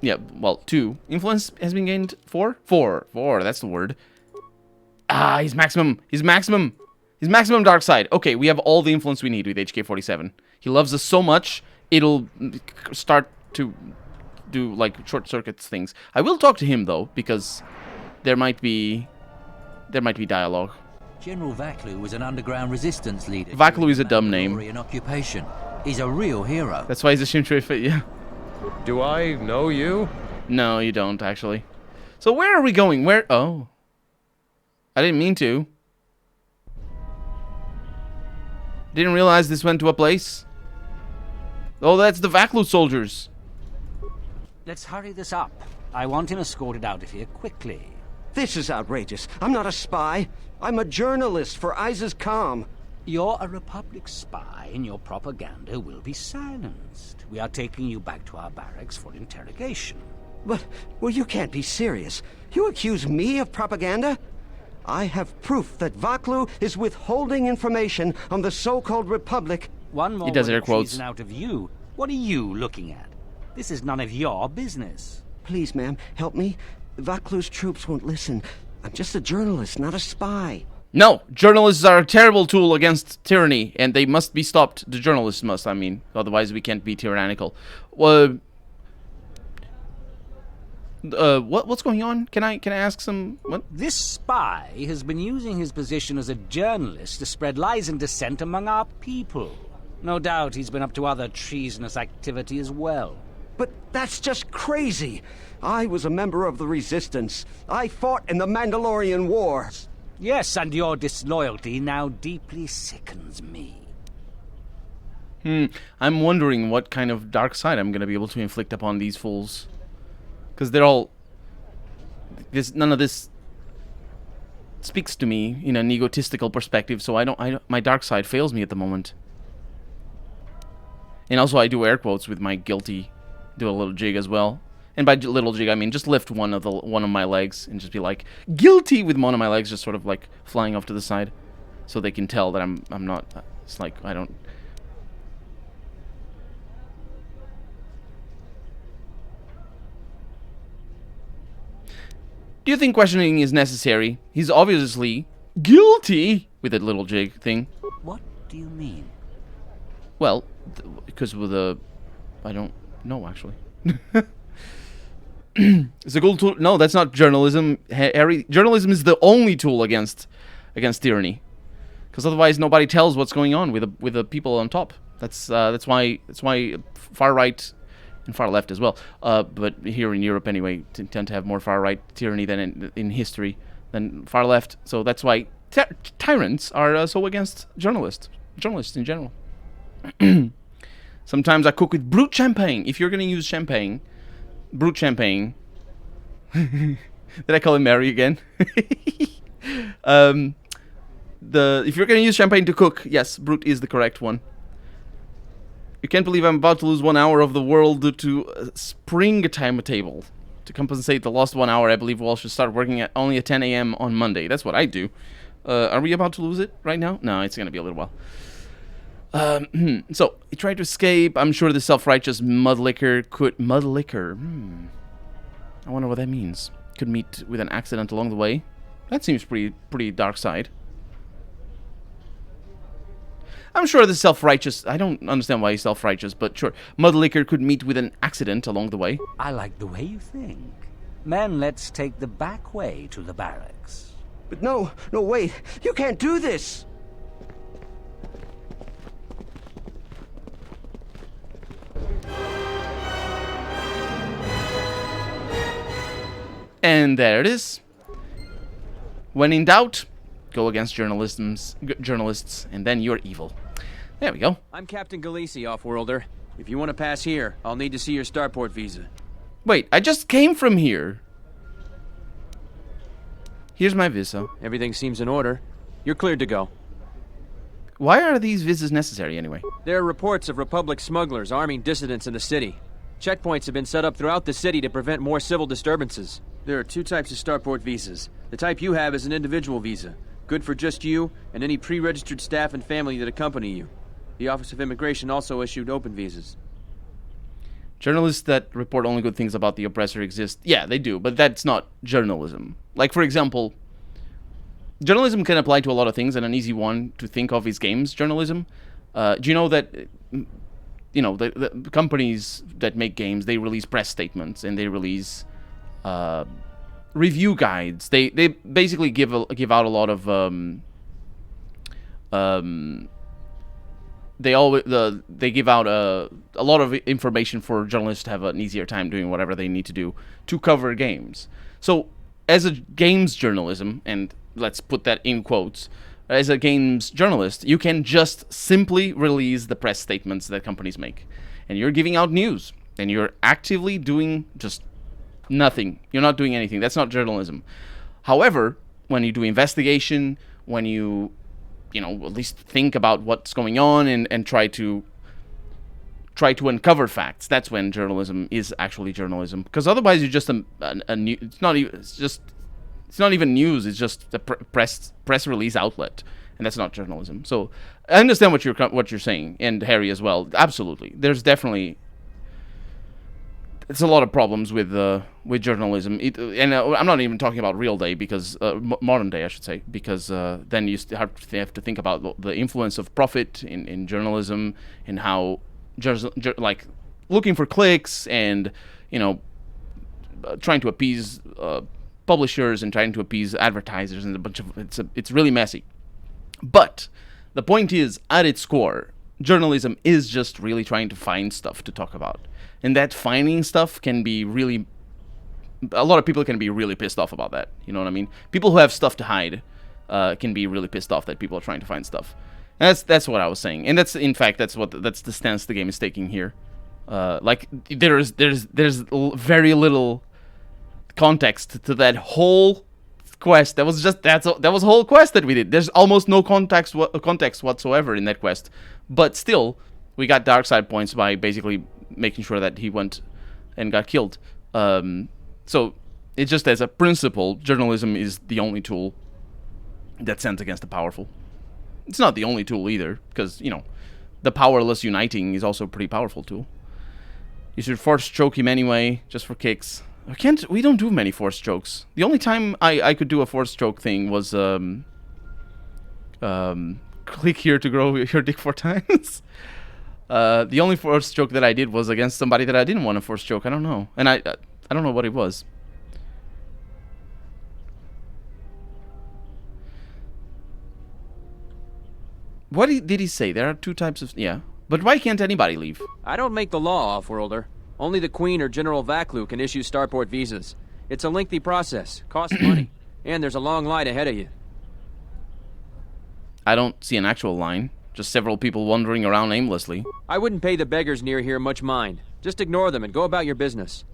yeah, well, 2. Influence has been gained 4? 4, that's the word. Ah, he's maximum dark side. Okay, we have all the influence we need with HK-47. He loves us so much, it'll start to do, like, short circuits things. I will talk to him, though, because there might be dialogue. General Vaklu was an underground resistance leader. Vaklu is a dumb name. An occupation. He's a real hero. That's why he's a Shimtrei, yeah. Do I know you? No, you don't, actually. So where are we going? Where? Oh. I didn't mean to. Didn't realize this went to a place. Oh, that's the Vaklu soldiers. Let's hurry this up. I want him escorted out of here quickly. This is outrageous. I'm not a spy. I'm a journalist for ISIS-Com. You're a Republic spy, and your propaganda will be silenced. We are taking you back to our barracks for interrogation. But, well, you can't be serious. You accuse me of propaganda? I have proof that Vaklu is withholding information on the so-called Republic. One more word of treason out of you. What are you looking at? This is none of your business. Please, ma'am, help me. Vaklu's troops won't listen. I'm just a journalist, not a spy. No, journalists are a terrible tool against tyranny, and they must be stopped. The journalists must, I mean. Otherwise, we can't be tyrannical. What's going on? Can I ask some... What? This spy has been using his position as a journalist to spread lies and dissent among our people. No doubt he's been up to other treasonous activity as well. But that's just crazy. I was a member of the Resistance. I fought in the Mandalorian Wars. Yes, and your disloyalty now deeply sickens me. I'm wondering what kind of dark side I'm going to be able to inflict upon these fools. Because they're all... None of this speaks to me in an egotistical perspective, so I don't my dark side fails me at the moment. And also I do air quotes with my guilty, do a little jig as well. And by little jig I mean just lift one of my legs and just be like guilty with one of my legs just sort of like flying off to the side, so they can tell that I'm not. It's like I don't. Do you think questioning is necessary? He's obviously guilty with that little jig thing. What do you mean? Well, because with a... I don't know, actually. It's a cool tool. No, that's not journalism, Harry. Journalism is the only tool against tyranny, because otherwise nobody tells what's going on with the people on top. That's why far right and far left as well. But here in Europe anyway, tend to have more far right tyranny than in history than far left. So that's why tyrants are so against journalists in general. Sometimes I cook with brut champagne. If you're gonna use champagne, brut champagne. Did I call him Mary again? If you're gonna use champagne to cook, yes, brut is the correct one. You can't believe I'm about to lose 1 hour of the world due to a spring timetable. To compensate the lost 1 hour, I believe Walsh should start working only at 10 a.m. on Monday. That's what I do. Are we about to lose it right now? No, it's gonna be a little while. So, he tried to escape. I'm sure the self-righteous mudlicker could... Mudlicker? I wonder what that means. Could meet with an accident along the way. That seems pretty dark side. I'm sure the self-righteous... I don't understand why he's self-righteous, but sure. Mudlicker could meet with an accident along the way. I like the way you think. Men, let's take the back way to the barracks. But no, wait. You can't do this. And there it is. When in doubt, go against journalists, and then you're evil. There we go. I'm Captain Galisi, Off-Worlder. If you want to pass here, I'll need to see your starport visa. Wait, I just came from here. Here's my visa. Everything seems in order. You're cleared to go. Why are these visas necessary anyway? There are reports of Republic smugglers arming dissidents in the city. Checkpoints have been set up throughout the city to prevent more civil disturbances. There are two types of starport visas. The type you have is an individual visa, good for just you and any pre-registered staff and family that accompany you. The Office of Immigration also issued open visas. Journalists that report only good things about the oppressor exist. Yeah, they do, but that's not journalism. Like, for example, journalism can apply to a lot of things, and an easy one to think of is games journalism. Do you know that, the companies that make games, they release press statements, and they release review guides. They basically give out a lot of they give out a lot of information for journalists to have an easier time doing whatever they need to do to cover games. So, as a games journalism, and let's put that in quotes, as a games journalist, you can just simply release the press statements that companies make. And you're giving out news, and you're actively doing just nothing. You're not doing anything. That's not journalism. However, when you do investigation, when you at least think about what's going on and try to uncover facts, that's when journalism is actually journalism. Because otherwise, you're just it's not even news. It's just a press release outlet, and that's not journalism. So I understand what you're saying, and Harry as well. Absolutely, there's definitely it's a lot of problems with journalism. I'm not even talking about real day, because modern day, I should say, because then you have to think about the influence of profit in journalism, and how like looking for clicks and trying to appease publishers and trying to appease advertisers, and it's really messy. But the point is, at its core, journalism is just really trying to find stuff to talk about. And that finding stuff can be really... A lot of people can be really pissed off about that. You know what I mean? People who have stuff to hide can be really pissed off that people are trying to find stuff. And that's what I was saying. And that's the stance the game is taking here. Like, there's very little context to that whole quest. That was a whole quest that we did. There's almost no context whatsoever in that quest. But still, we got dark side points by basically making sure that he went and got killed. So it's just, as a principle, journalism is the only tool that stands against the powerful. It's not the only tool either, because the powerless uniting is also a pretty powerful tool. You should force choke him anyway, just for kicks. We don't do many force chokes. The only time I could do a force choke thing was click here to grow your dick 4 times. The only force choke that I did was against somebody that I didn't want to force choke. I don't know. And I don't know what it was. What did he say? There are two types of... Yeah. But why can't anybody leave? I don't make the law, Offworlder. Only the Queen or General Vaklu can issue starport visas. It's a lengthy process, costs money, and there's a long line ahead of you. I don't see an actual line. Just several people wandering around aimlessly. I wouldn't pay the beggars near here much mind. Just ignore them and go about your business.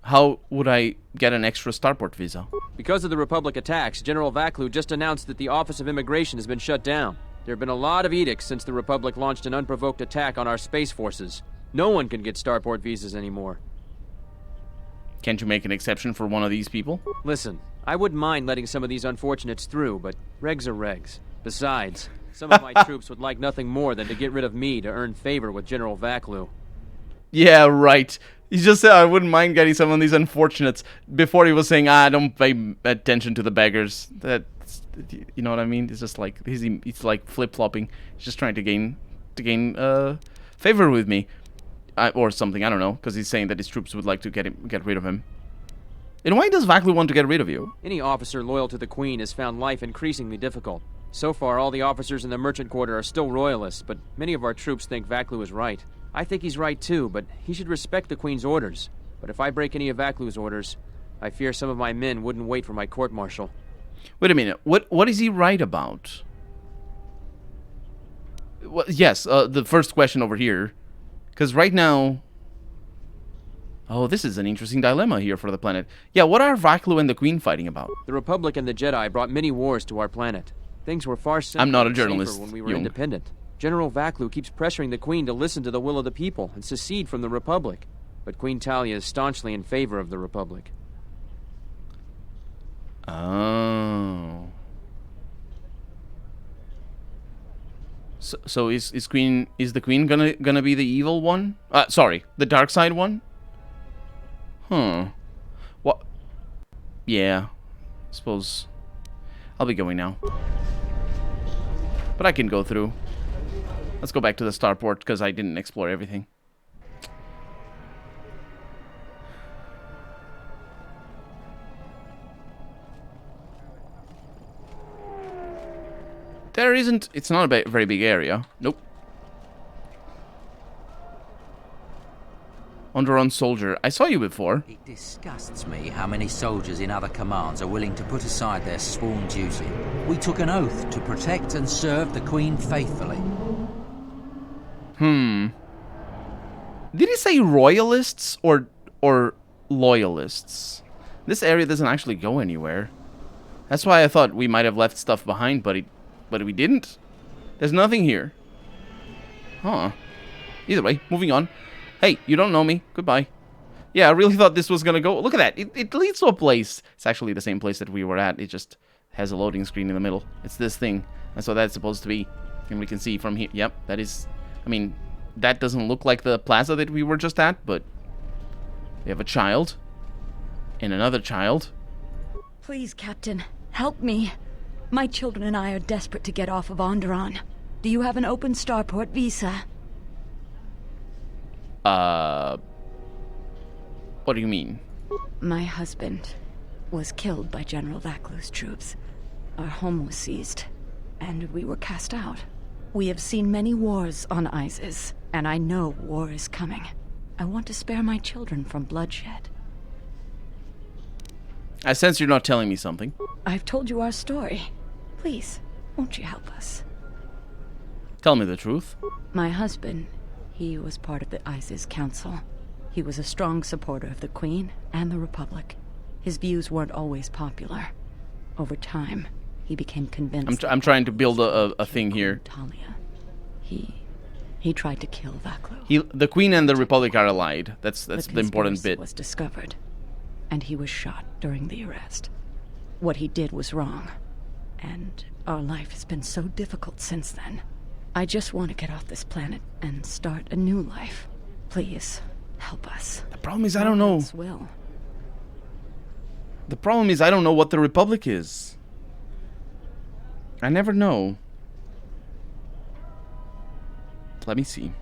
How would I get an extra starport visa? Because of the Republic attacks, General Vaklu just announced that the Office of Immigration has been shut down. There have been a lot of edicts since the Republic launched an unprovoked attack on our space forces. No one can get starport visas anymore. Can't you make an exception for one of these people? Listen, I wouldn't mind letting some of these unfortunates through, but regs are regs. Besides, some of my troops would like nothing more than to get rid of me to earn favor with General Vaklu. Yeah, right. He just said I wouldn't mind getting some of these unfortunates. Before he was saying, don't pay attention to the beggars. That's, you know what I mean? It's just like he's like flip-flopping. He's just trying to gain favor with me, or something. I don't know, because he's saying that his troops would like to get rid of him. And why does Vaklu want to get rid of you? Any officer loyal to the Queen has found life increasingly difficult. So far, all the officers in the merchant quarter are still royalists, but many of our troops think Vaklu is right. I think he's right too, but he should respect the Queen's orders. But if I break any of Vaklu's orders, I fear some of my men wouldn't wait for my court-martial. Wait a minute. What is he right about? Well, yes, the first question over here. Because right now... Oh, this is an interesting dilemma here for the planet. Yeah, what are Vaklu and the Queen fighting about? The Republic and the Jedi brought many wars to our planet. Things were far simpler I'm not a and safer journalist, when we were Jung. independent. General Vaklu keeps pressuring the Queen to listen to the will of the people and secede from the Republic. But Queen Talia is staunchly in favor of the Republic. Oh. So is the Queen gonna be the evil one? Sorry, the dark side one? Huh. What? Yeah. Suppose I'll be going now. But I can go through. Let's go back to the starport because I didn't explore everything. There isn't... It's not a very big area. Nope. Onderon soldier. I saw you before. It disgusts me how many soldiers in other commands are willing to put aside their sworn duty. We took an oath to protect and serve the Queen faithfully. Did he say royalists or loyalists? This area doesn't actually go anywhere. That's why I thought we might have left stuff behind, but we didn't. There's nothing here. Huh. Either way, moving on. Hey, you don't know me. Goodbye. Yeah, I really thought this was gonna go... Look at that. It leads to a place. It's actually the same place that we were at. It just has a loading screen in the middle. It's this thing. That's what that's supposed to be. And we can see from here. Yep, that is... I mean, that doesn't look like the plaza that we were just at, but... We have a child. And another child. Please, Captain, help me. My children and I are desperate to get off of Onderon. Do you have an open starport visa? What do you mean? My husband was killed by General Vaklu's troops. Our home was seized, and we were cast out. We have seen many wars on Isis, and I know war is coming. I want to spare my children from bloodshed. I sense you're not telling me something. I've told you our story. Please, won't you help us? Tell me the truth. My husband, he was part of the ISIS Council. He was a strong supporter of the Queen and the Republic. His views weren't always popular. Over time, he became convinced... I'm trying to build a thing here. Talia. He tried to kill Vaklu. The Queen and the Republic are allied. That's the important bit. Was discovered, and he was shot during the arrest. What he did was wrong, and our life has been so difficult since then. I just want to get off this planet and start a new life. Please, help us. The problem is I don't know. Will. The problem is I don't know what the Republic is. I never know. Let me see.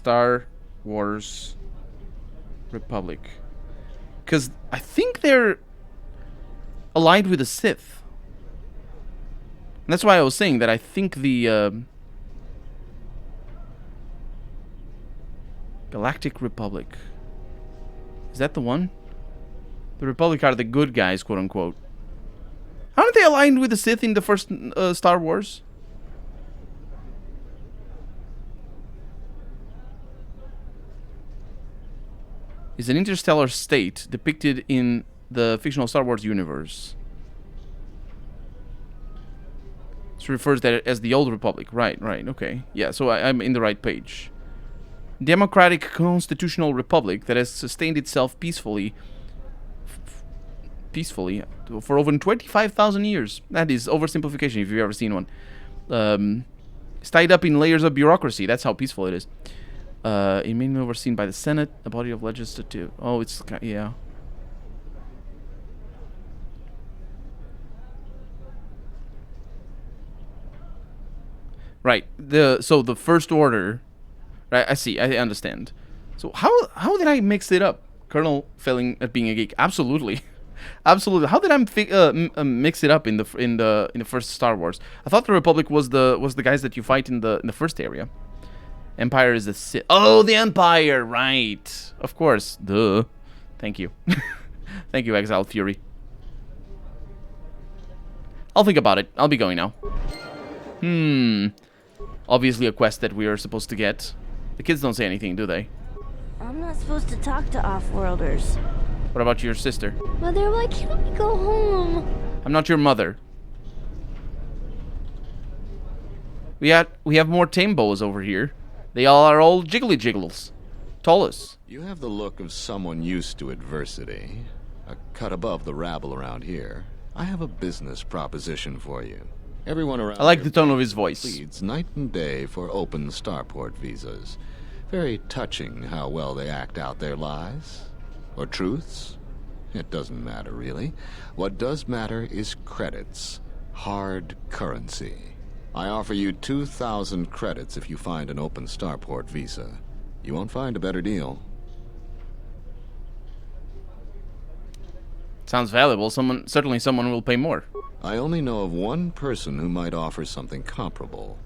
Star Wars Republic. Because I think they're allied with the Sith. And that's why I was saying that I think the Galactic Republic. Is that the one? The Republic are the good guys, quote unquote. Aren't they aligned with the Sith in the first Star Wars? Is an interstellar state depicted in the fictional Star Wars universe. This refers to it as the Old Republic. Right, okay. Yeah, so I'm in the right page. Democratic constitutional republic that has sustained itself peacefully for over 25,000 years. That is oversimplification if you've ever seen one. It's tied up in layers of bureaucracy. That's how peaceful it is. It may be overseen by the Senate, a body of legislative. Oh, it's yeah. Right. So the First Order. Right. I see. I understand. So how did I mix it up? Colonel failing at being a geek. Absolutely. Absolutely. How did I mix it up in the first Star Wars? I thought the Republic was the guys that you fight in the first area. Empire is the Sith. Oh, the Empire, right? Of course. Duh. Thank you. Thank you, Exiled Fury. I'll think about it. I'll be going now. Obviously a quest that we are supposed to get. The kids don't say anything, do they? I'm not supposed to talk to off-worlders. What about your sister? Mother, why can't we go home? I'm not your mother. We have more tame boas over here. They all are old jiggly jiggles. Tollus. You have the look of someone used to adversity. A cut above the rabble around here. I have a business proposition for you. Everyone around I like the tone of his voice. Leads night and day for open starport visas. Very touching how well they act out their lies. Or truths. It doesn't matter, really. What does matter is credits. Hard currency. I offer you 2,000 credits if you find an open starport visa. You won't find a better deal. Sounds valuable. Certainly someone will pay more. I only know of one person who might offer something comparable.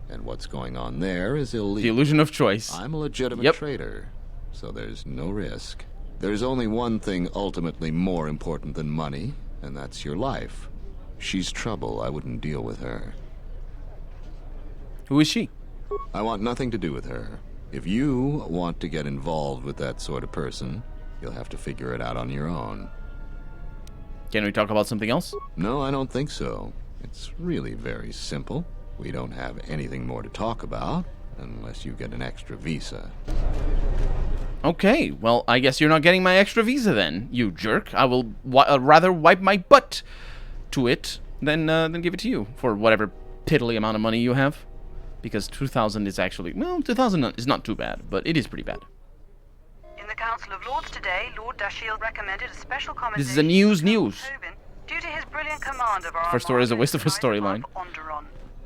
And what's going on there is illegal. The illusion of choice. I'm a legitimate trader, so there's no risk. There's only one thing ultimately more important than money, and that's your life. She's trouble. I wouldn't deal with her. Who is she? I want nothing to do with her. If you want to get involved with that sort of person, you'll have to figure it out on your own. Can we talk about something else? No, I don't think so. It's really very simple. We don't have anything more to talk about, unless you get an extra visa. Okay, well, I guess you're not getting my extra visa then, you jerk. I will rather wipe my butt to it than give it to you for whatever piddly amount of money you have. Because 2,000 is actually... Well, 2,000 is not too bad, but it is pretty bad. In the Council of Lords today, Lord Dashiell recommended a special commendation... This is a news. Due to his brilliant command of our... First story is a waste of a storyline.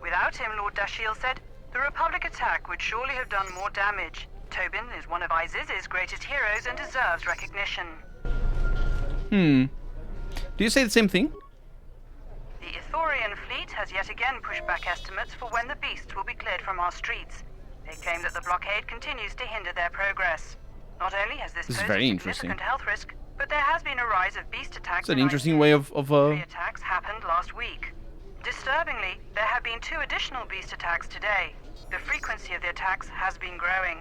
Without him, Lord Dashiell said, the Republic attack would surely have done more damage. Tobin is one of Iziz's greatest heroes and deserves recognition. Do you say the same thing? The Ithorian fleet has yet again pushed back estimates for when the beasts will be cleared from our streets. They claim that the blockade continues to hinder their progress. Not only has this posed a significant health risk, but there has been a rise of beast attacks. It's an interesting way of 3 attacks happened last week. Disturbingly, there have been 2 additional beast attacks today. The frequency of the attacks has been growing.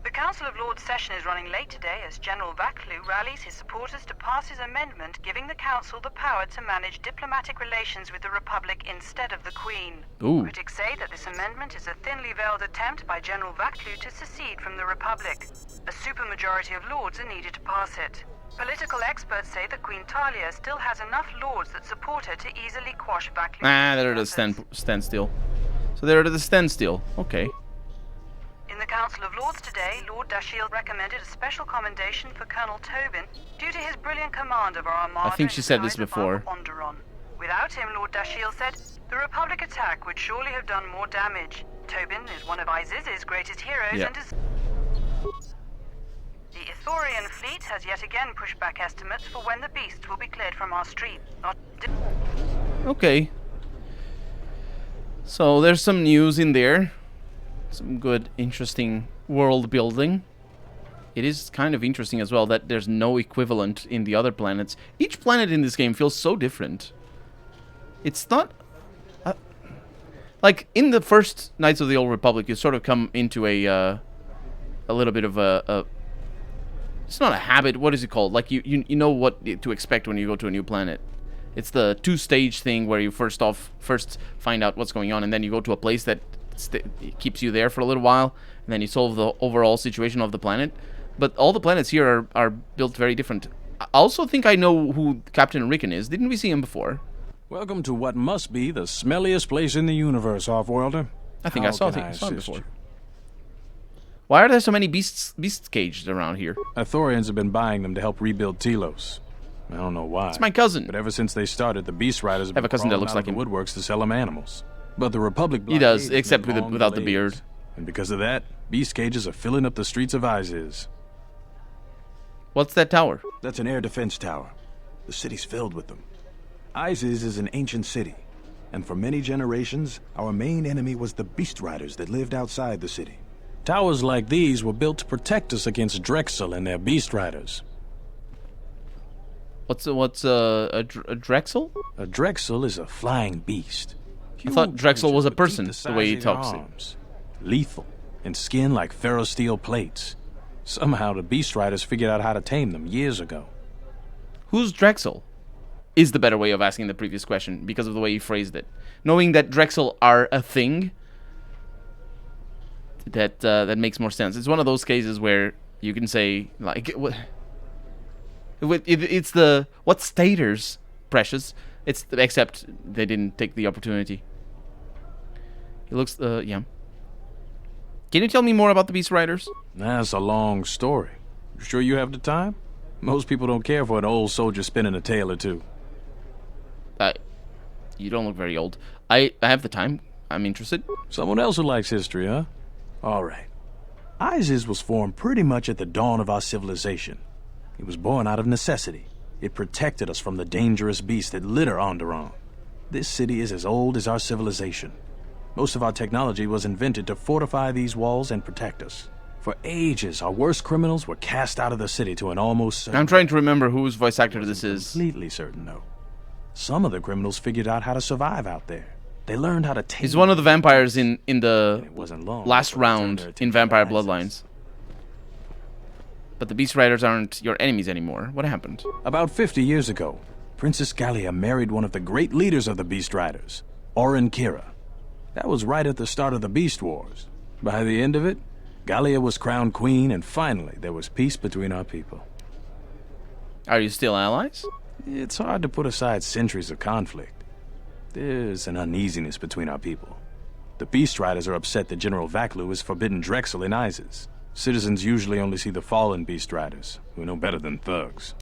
The Council of Lords session is running late today as General Vaklu rallies his supporters to pass his amendment giving the Council the power to manage diplomatic relations with the Republic instead of the Queen. Ooh. Critics say that this amendment is a thinly veiled attempt by General Vaklu to secede from the Republic. A supermajority of Lords are needed to pass it. Political experts say that Queen Talia still has enough Lords that support her to easily quash Vaklu's... they're at a standstill. So they're at a standstill. Okay. In the Council of Lords today, Lord Dashiell recommended a special commendation for Colonel Tobin due to his brilliant command of our armada. I think she said this before. Without him, Lord Dashiell said, the Republic attack would surely have done more damage. Tobin is one of Iziz's greatest heroes Yeah. and is... The Ithorian fleet has yet again pushed back estimates for when the beasts will be cleared from our street. Okay. So there's some news in there. Some good, interesting world building. It is kind of interesting as well that there's no equivalent in the other planets. Each planet in this game feels so different. It's not... like, in the first Knights of the Old Republic, you sort of come into a little bit of a... It's not a habit. What is it called? Like, you know what to expect when you go to a new planet. It's the two-stage thing where you first find out what's going on, and then you go to a place that keeps you there for a little while, and then you solve the overall situation of the planet. But all the planets here are built very different. I also think I know who Captain Rickon is. Didn't we see him before? Welcome to what must be the smelliest place in the universe, Offworlder. I think I saw him before. Why are there so many beast caged around here? Ithorians have been buying them to help rebuild Telos. I don't know why. It's my cousin. But ever since they started, the Beast Riders have I have a cousin that looks like him. Woodworks to sell them animals. But the Republic he does, except without the beard. And because of that, beast cages are filling up the streets of Iziz. What's that tower? That's an air defense tower. The city's filled with them. Iziz is an ancient city, and for many generations, our main enemy was the Beast Riders that lived outside the city. Towers like these were built to protect us against Drexel and their Beast Riders. What's a Drexel? A Drexel is a flying beast. I thought Drexel was a person, the way he talks. Lethal, and skin like ferrosteel plates. Somehow the Beast Riders figured out how to tame them years ago. Who's Drexel? Is the better way of asking the previous question, because of the way you phrased it. Knowing that Drexel are a thing, that makes more sense. It's one of those cases where you can say, like, it's the... What's Staters, Precious? It's except they didn't take the opportunity. It looks, yeah. Can you tell me more about the Beast Riders? That's a long story. You sure you have the time? Most people don't care for an old soldier spinning a tale or two. You don't look very old. I have the time. I'm interested. Someone else who likes history, huh? All right. Iziz was formed pretty much at the dawn of our civilization. It was born out of necessity. It protected us from the dangerous beasts that litter Onderon. This city is as old as our civilization. Most of our technology was invented to fortify these walls and protect us. For ages, our worst criminals were cast out of the city to an almost certain... I'm trying to remember whose voice actor this is. Completely certain, though. Some of the criminals figured out how to survive out there. They learned how to tame... He's one of the vampires in the last round in Vampire Bloodlines. But the Beast Riders aren't your enemies anymore. What happened? About 50 years ago, Princess Gallia married one of the great leaders of the Beast Riders, Orin Kira. That was right at the start of the Beast Wars. By the end of it, Gallia was crowned queen, and finally there was peace between our people. Are you still allies? It's hard to put aside centuries of conflict. There's an uneasiness between our people. The Beast Riders are upset that General Vaklu has forbidden Drexel in Iziz. Citizens usually only see the fallen Beast Riders, who know better than thugs.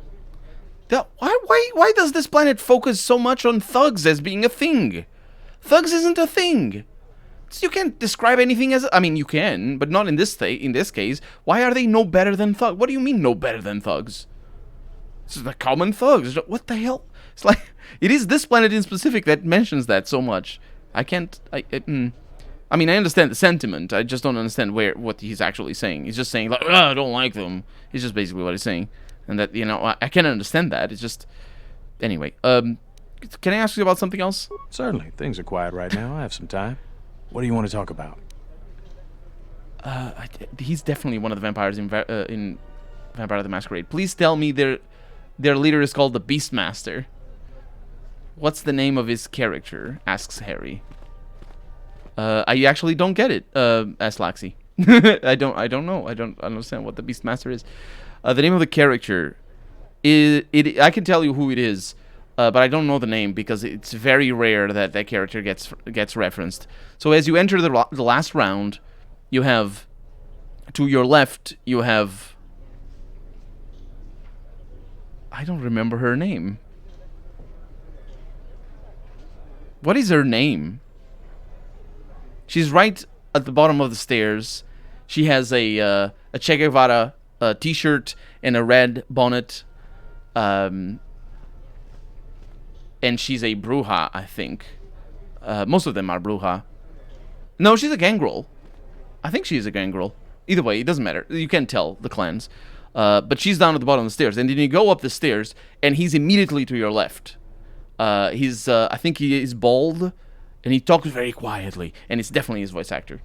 Why does this planet focus so much on thugs as being a thing? Thugs isn't a thing. You can't describe anything as... I mean, you can, but not in this case. Why are they no better than thugs? What do you mean no better than thugs? This is the common thugs. What the hell? It's like... It is this planet in specific that mentions that so much. I can't... I mean, I understand the sentiment. I just don't understand what he's actually saying. He's just saying, like, I don't like them. It's just basically what he's saying. And that, you know, I can understand that. It's just... Anyway, can I ask you about something else? Certainly. Things are quiet right now. I have some time. What do you want to talk about? He's definitely one of the vampires in Vampire the Masquerade. Please tell me their leader is called the Beastmaster. What's the name of his character? Asks Harry. I actually don't get it. Asks Laxi. I don't know. I don't understand what the Beastmaster is. The name of the character is I can tell you who it is. But I don't know the name because it's very rare that that character gets referenced. So as you enter the last round, you have, to your left, you have... I don't remember her name. What is her name? She's right at the bottom of the stairs. She has a Che Guevara t-shirt and a red bonnet. And she's a bruja, I think. Most of them are bruja. No, she's a gangrel. I think she's a gangrel. Either way, it doesn't matter. You can't tell the clans. But she's down at the bottom of the stairs. And then you go up the stairs, and he's immediately to your left. I think he is bald, and he talks very quietly. And it's definitely his voice actor.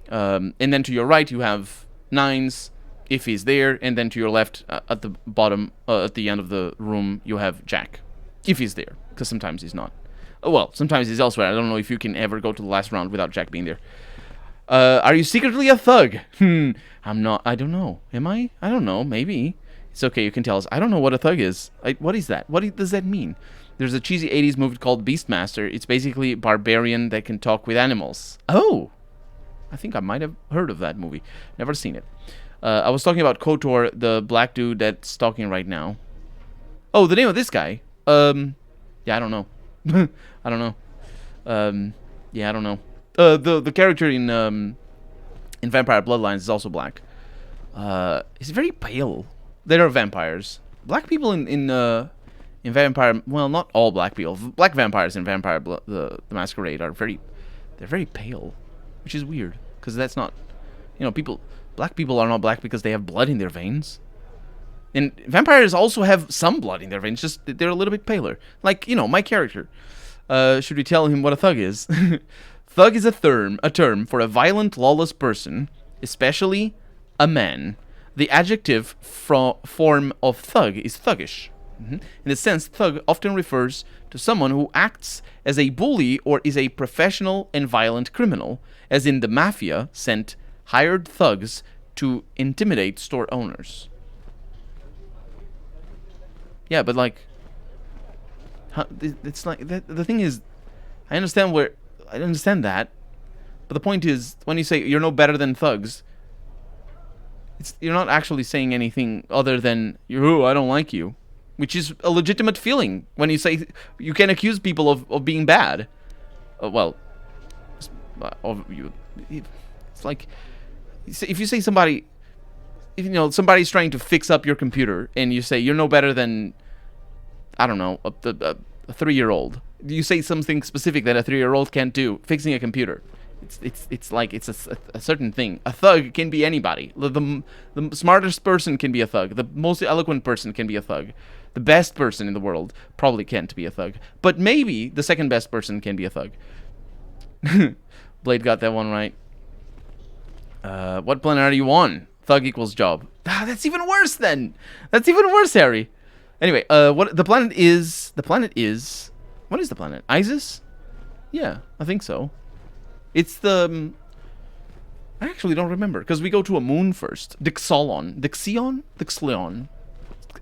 And then to your right, you have Nines, if he's there. And then to your left, at the bottom, at the end of the room, you have Jack. If he's there, because sometimes he's not. Well, sometimes he's elsewhere. I don't know if you can ever go to the last round without Jack being there. Are you secretly a thug? I'm not. I don't know. Am I? I don't know. Maybe. It's okay. You can tell us. I don't know what a thug is. What is that? What does that mean? There's a cheesy 80s movie called Beastmaster. It's basically a barbarian that can talk with animals. Oh! I think I might have heard of that movie. Never seen it. I was talking about KOTOR, the black dude that's talking right now. Oh, the name of this guy. Yeah, I don't know. I don't know. Yeah, I don't know. The character in Vampire Bloodlines is also black. He's very pale. There are vampires. Black people in Vampire. Well, not all black people. Black vampires in Vampire the Masquerade are they're very pale, which is weird because that's not, black people are not black because they have blood in their veins. And vampires also have some blood in their veins, just they're a little bit paler. Like, my character. Should we tell him what a thug is? Thug is a term for a violent, lawless person, especially a man. The adjective form of thug is thuggish. In this sense, thug often refers to someone who acts as a bully or is a professional and violent criminal, as in the mafia sent hired thugs to intimidate store owners. Yeah, but it's like the thing is, I understand that, but the point is, when you say you're no better than thugs, you're not actually saying anything other than I don't like you, which is a legitimate feeling when you say you can accuse people of being bad. It's like if you say somebody. If somebody's trying to fix up your computer and you say you're no better than, I don't know, a 3-year-old. You say something specific that a 3-year-old can't do, fixing a computer. It's like it's a certain thing. A thug can be anybody. The smartest person can be a thug. The most eloquent person can be a thug. The best person in the world probably can't be a thug. But maybe the second best person can be a thug. Blade got that one right. What planet are you on? Thug equals job. That's even worse then. That's even worse, Harry. Anyway, what the planet is? What is the planet? Isis? Yeah, I think so. It's the. I actually don't remember because we go to a moon first. Dixion.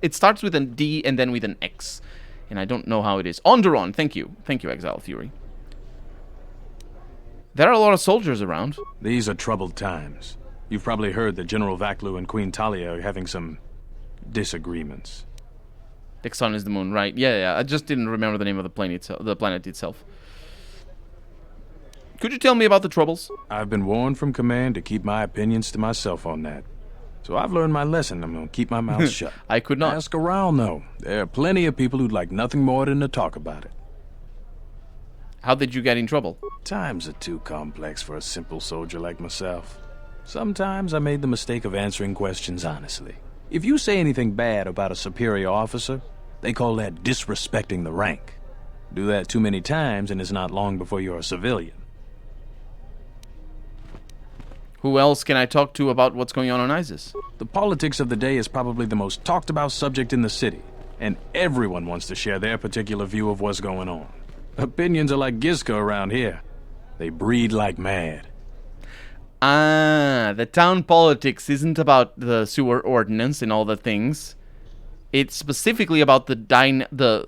It starts with a D and then with an X, and I don't know how it is. Onderon. Thank you, Exile Fury. There are a lot of soldiers around. These are troubled times. You've probably heard that General Vaklu and Queen Talia are having some disagreements. Dixon is the moon, right? Yeah. I just didn't remember the name of the planet itself. Could you tell me about the troubles? I've been warned from command to keep my opinions to myself on that. So I've learned my lesson. I'm going to keep my mouth shut. I could not. Ask around, though. There are plenty of people who'd like nothing more than to talk about it. How did you get in trouble? Times are too complex for a simple soldier like myself. Sometimes I made the mistake of answering questions honestly. If you say anything bad about a superior officer, they call that disrespecting the rank. Do that too many times and it's not long before you're a civilian. Who else can I talk to about what's going on Isis? The politics of the day is probably the most talked about subject in the city, and everyone wants to share their particular view of what's going on. Opinions are like Gizka around here. They breed like mad. The town politics isn't about the sewer ordinance and all the things. It's specifically about the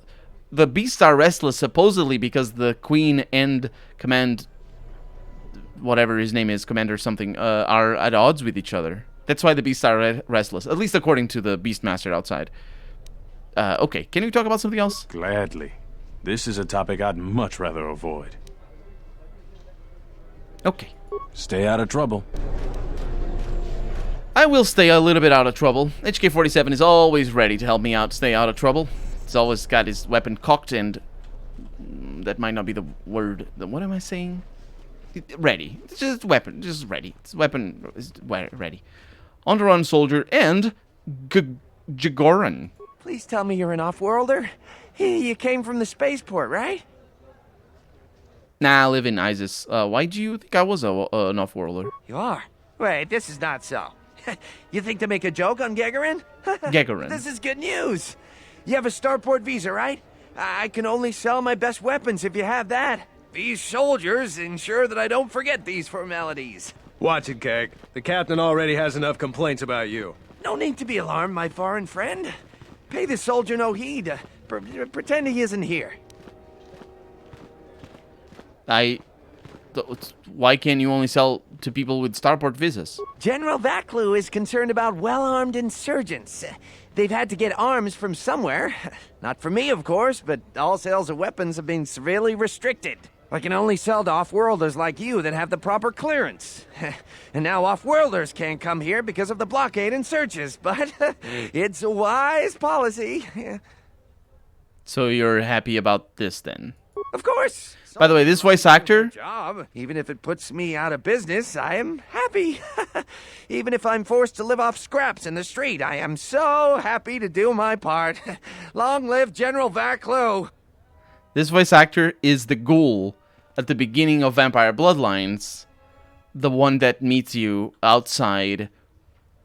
beasts are restless supposedly because the queen and whatever his name is, commander something, are at odds with each other. That's why the beasts are restless, at least according to the Beastmaster outside. Okay, can we talk about something else? Gladly. This is a topic I'd much rather avoid. Okay. Stay out of trouble. I will stay a little bit out of trouble. HK-47 is always ready to help me out stay out of trouble. He's always got his weapon cocked and... that might not be the word. What am I saying? Ready. It's just weapon. Just ready. It's weapon is ready. On the run soldier and... Jagoran. Please tell me you're an off-worlder. You came from the spaceport, right? Nah, I live in ISIS. Why do you think I was an off-worlder? You are? Wait, this is not so. You think to make a joke on Gagarin? Gagarin. This is good news. You have a starport visa, right? I can only sell my best weapons if you have that. These soldiers ensure that I don't forget these formalities. Watch it, Keg. The captain already has enough complaints about you. No need to be alarmed, my foreign friend. Pay the soldier no heed. Pretend he isn't here. Why can't you only sell to people with starport visas? General Vaklu is concerned about well-armed insurgents. They've had to get arms from somewhere. Not from me, of course, but all sales of weapons have been severely restricted. I can only sell to off-worlders like you that have the proper clearance. And now off-worlders can't come here because of the blockade and searches, but it's a wise policy. So you're happy about this, then? Of course. By the way, this voice actor... Job. Even if it puts me out of business, I am happy. Even if I'm forced to live off scraps in the street, I am so happy to do my part. Long live General Vaklu. This voice actor is the ghoul at the beginning of Vampire Bloodlines. The one that meets you outside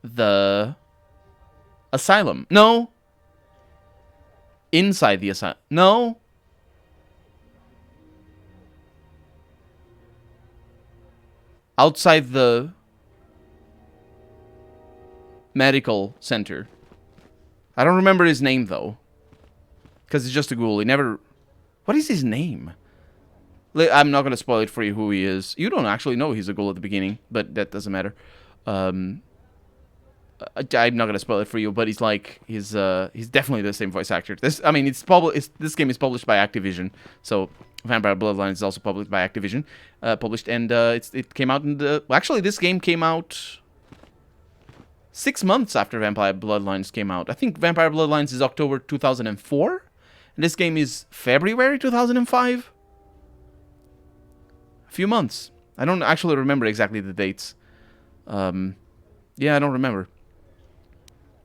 the asylum. No. Inside the asylum. No. Outside the medical center. I don't remember his name, though. Because it's just a ghoul. He never... What is his name? I'm not going to spoil it for you who he is. You don't actually know he's a ghoul at the beginning, but that doesn't matter. I'm not going to spoil it for you, but he's definitely the same voice actor. This game is published by Activision, so Vampire Bloodlines is also published by Activision. It came out in the... Actually, this game came out 6 months after Vampire Bloodlines came out. I think Vampire Bloodlines is October 2004, and this game is February 2005. A few months. I don't actually remember exactly the dates. Yeah, I don't remember.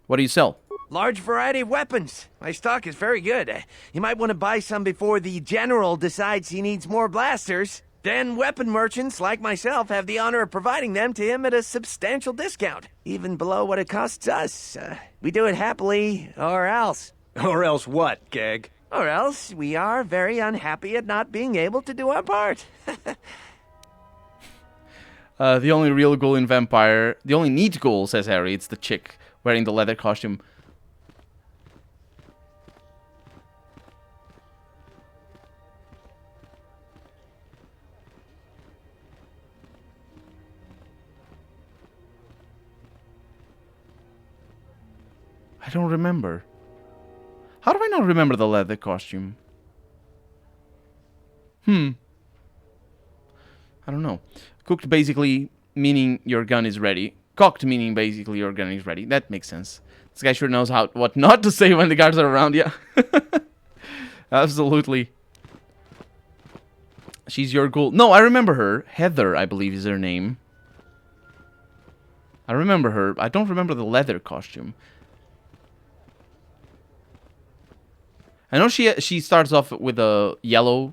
What do you sell? Large variety of weapons. My stock is very good. You might want to buy some before the general decides he needs more blasters. Then weapon merchants like myself have the honor of providing them to him at a substantial discount, even below what it costs us. We do it happily, or else. Or else what, Gag? Or else we are very unhappy at not being able to do our part. The only real ghoul in Vampire... The only neat ghoul, says Harry. It's the chick wearing the leather costume. I don't remember. How do I not remember the leather costume? I don't know. Cooked basically meaning your gun is ready. Cocked meaning basically your gun is ready. That makes sense. This guy sure knows what not to say when the guards are around. Yeah. Absolutely. She's your ghoul. No, I remember her. Heather, I believe, is her name. I remember her. I don't remember the leather costume. I know she starts off with a yellow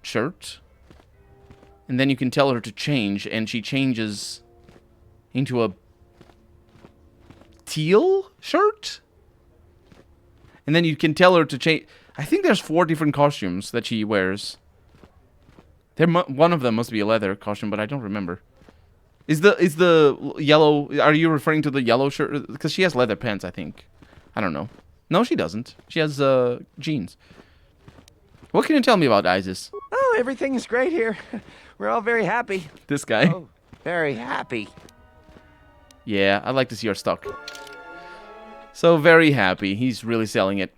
shirt, and then you can tell her to change, and she changes into a teal shirt, and then you can tell her to change. I think there's 4 different costumes that she wears. One of them must be a leather costume, but I don't remember. Is the yellow? Are you referring to the yellow shirt? Because she has leather pants, I think. I don't know. No, she doesn't. She has jeans. What can you tell me about ISIS? Oh, everything is great here. We're all very happy. This guy? Oh, very happy. Yeah, I'd like to see your stock. So, very happy. He's really selling it.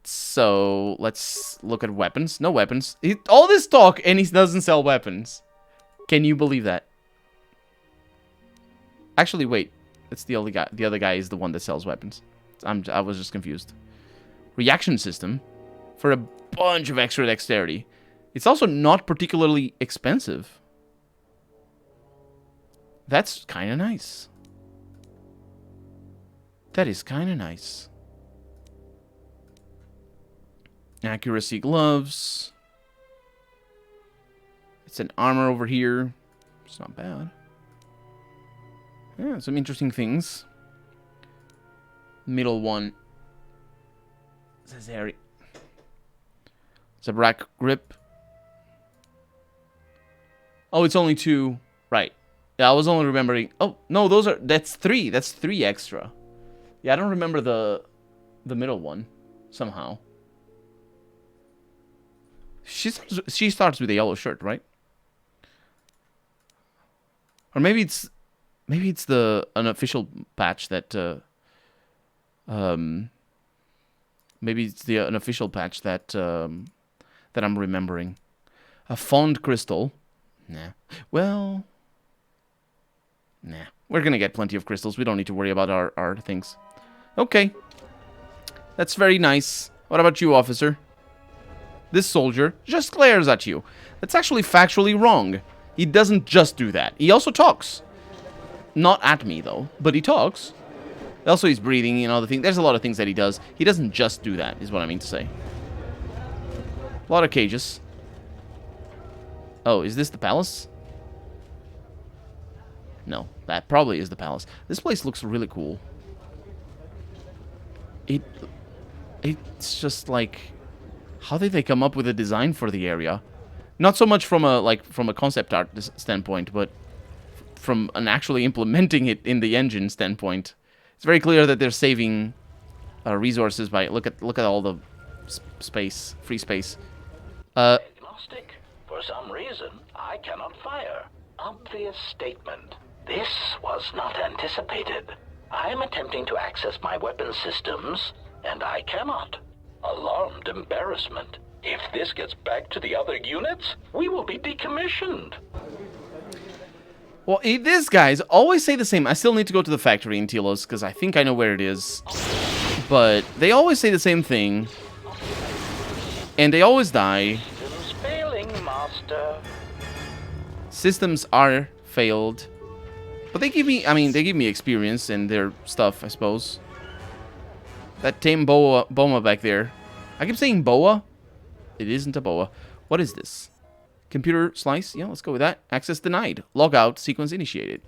So, let's look at weapons. No weapons. All this talk, and he doesn't sell weapons. Can you believe that? Actually, wait. It's the other guy. The other guy is the one that sells weapons. I was just confused. Reaction system for a bunch of extra dexterity. It's also not particularly expensive. That's kind of nice. That is kind of nice. Accuracy gloves. It's an armor over here. It's not bad. Yeah, some interesting things. Middle one. Says Harry. It's a rack grip. Oh, it's only 2. Right. Yeah, I was only remembering. Oh, no, that's 3. That's 3 extra. Yeah, I don't remember the middle one somehow. She starts with a yellow shirt, right? Or maybe it's the unofficial patch that maybe it's the unofficial patch that that I'm remembering. A fond crystal. Nah. Well, nah. We're gonna get plenty of crystals. We don't need to worry about our things. Okay. That's very nice. What about you, officer? This soldier just glares at you. That's actually factually wrong. He doesn't just do that. He also talks. Not at me, though, but he talks. Also, he's breathing, you know, there's a lot of things that he does. He doesn't just do that, is what I mean to say. A lot of cages. Oh, is this the palace? No, that probably is the palace. This place looks really cool. It's just like, how did they come up with a design for the area? Not so much from a concept art standpoint, but from an actually implementing it in the engine standpoint. It's very clear that they're saving resources by look at all the space, free space. Agnostic. For some reason, I cannot fire. Obvious statement. This was not anticipated. I am attempting to access my weapon systems, and I cannot. Alarmed embarrassment. If this gets back to the other units, we will be decommissioned. Well, these guys always say the same. I still need to go to the factory in Telos, because I think I know where it is. But they always say the same thing. And they always die. Systems failing, master. Systems are failed. But they give me experience and their stuff, I suppose. That tame Boma back there. I keep saying boa. It isn't a boa. What is this? Computer slice? Yeah, let's go with that. Access denied. Log out. Sequence initiated.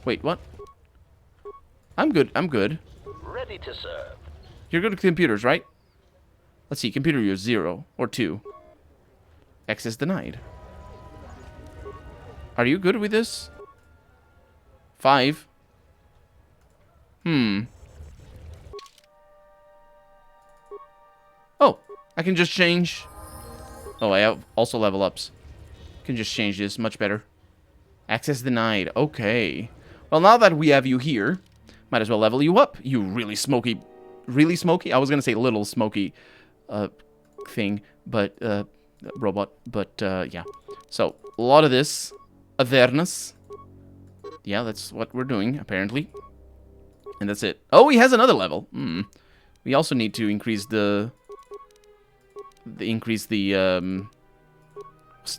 Wait, what? I'm good. I'm good. Ready to serve. You're good at computers, right? Let's see. Computer use 0 or 2. Access denied. Are you good with this? 5. Oh, I can just change. Oh, I have also level ups. Can just change this. Much better. Access denied. Okay. Well, now that we have you here, might as well level you up. You really smoky. Really smoky? I was going to say little smoky thing, but robot. But yeah. So, a lot of this. Awareness. Yeah, that's what we're doing, apparently. And that's it. Oh, he has another level. We also need to increase the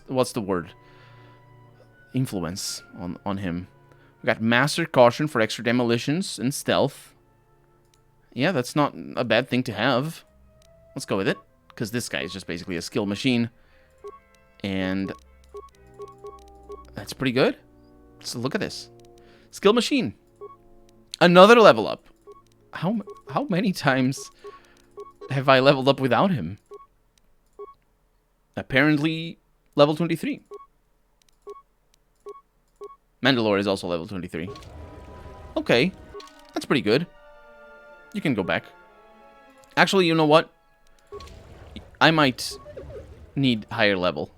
what's the word? Influence on him. We got Master Caution for extra demolitions and stealth. Yeah, that's not a bad thing to have. Let's go with it, because this guy is just basically a skill machine. And that's pretty good. So look at this. Skill machine. Another level up. How many times have I leveled up without him? Apparently, level 23. Mandalore is also level 23. Okay. That's pretty good. You can go back. Actually, you know what? I might need higher level.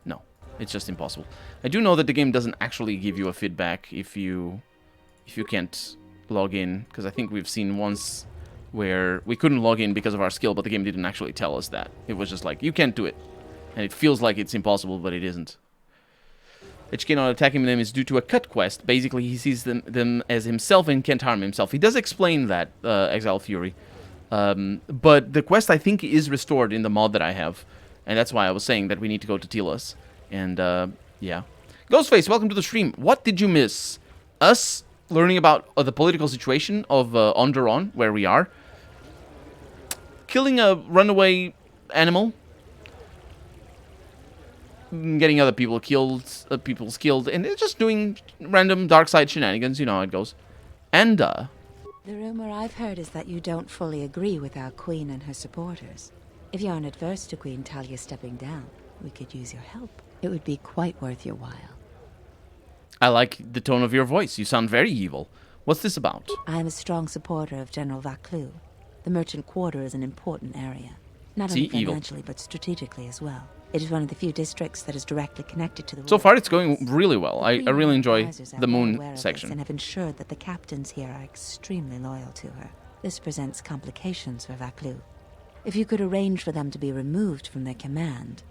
No, it's just impossible. I do know that the game doesn't actually give you a feedback if you can't log in, because I think we've seen once where we couldn't log in because of our skill, but the game didn't actually tell us that. It was just like, you can't do it. And it feels like it's impossible, but it isn't. HK not attacking them is due to a cut quest. Basically, he sees them as himself and can't harm himself. He does explain that, Exile Fury. But the quest, I think, is restored in the mod that I have. And that's why I was saying that we need to go to Telos. And, yeah. Ghostface, welcome to the stream. What did you miss? Us learning about the political situation of Onderon, where we are. Killing a runaway animal. Getting other people killed, and it's just doing random dark side shenanigans. You know how it goes. And, The rumor I've heard is that you don't fully agree with our queen and her supporters. If you aren't adverse to Queen Talia stepping down, we could use your help. It would be quite worth your while. I like the tone of your voice. You sound very evil. What's this about? I am a strong supporter of General Vaclu. The merchant quarter is an important area. Not See, only evil. financially, but strategically as well. It is one of the few districts that is directly connected to the So war. far, it's going really well. I really enjoy Advisors are the well moon aware of this section. and have ensured that the captains here are extremely loyal to her. This presents complications for Vaclu. If you could arrange for them to be removed from their command,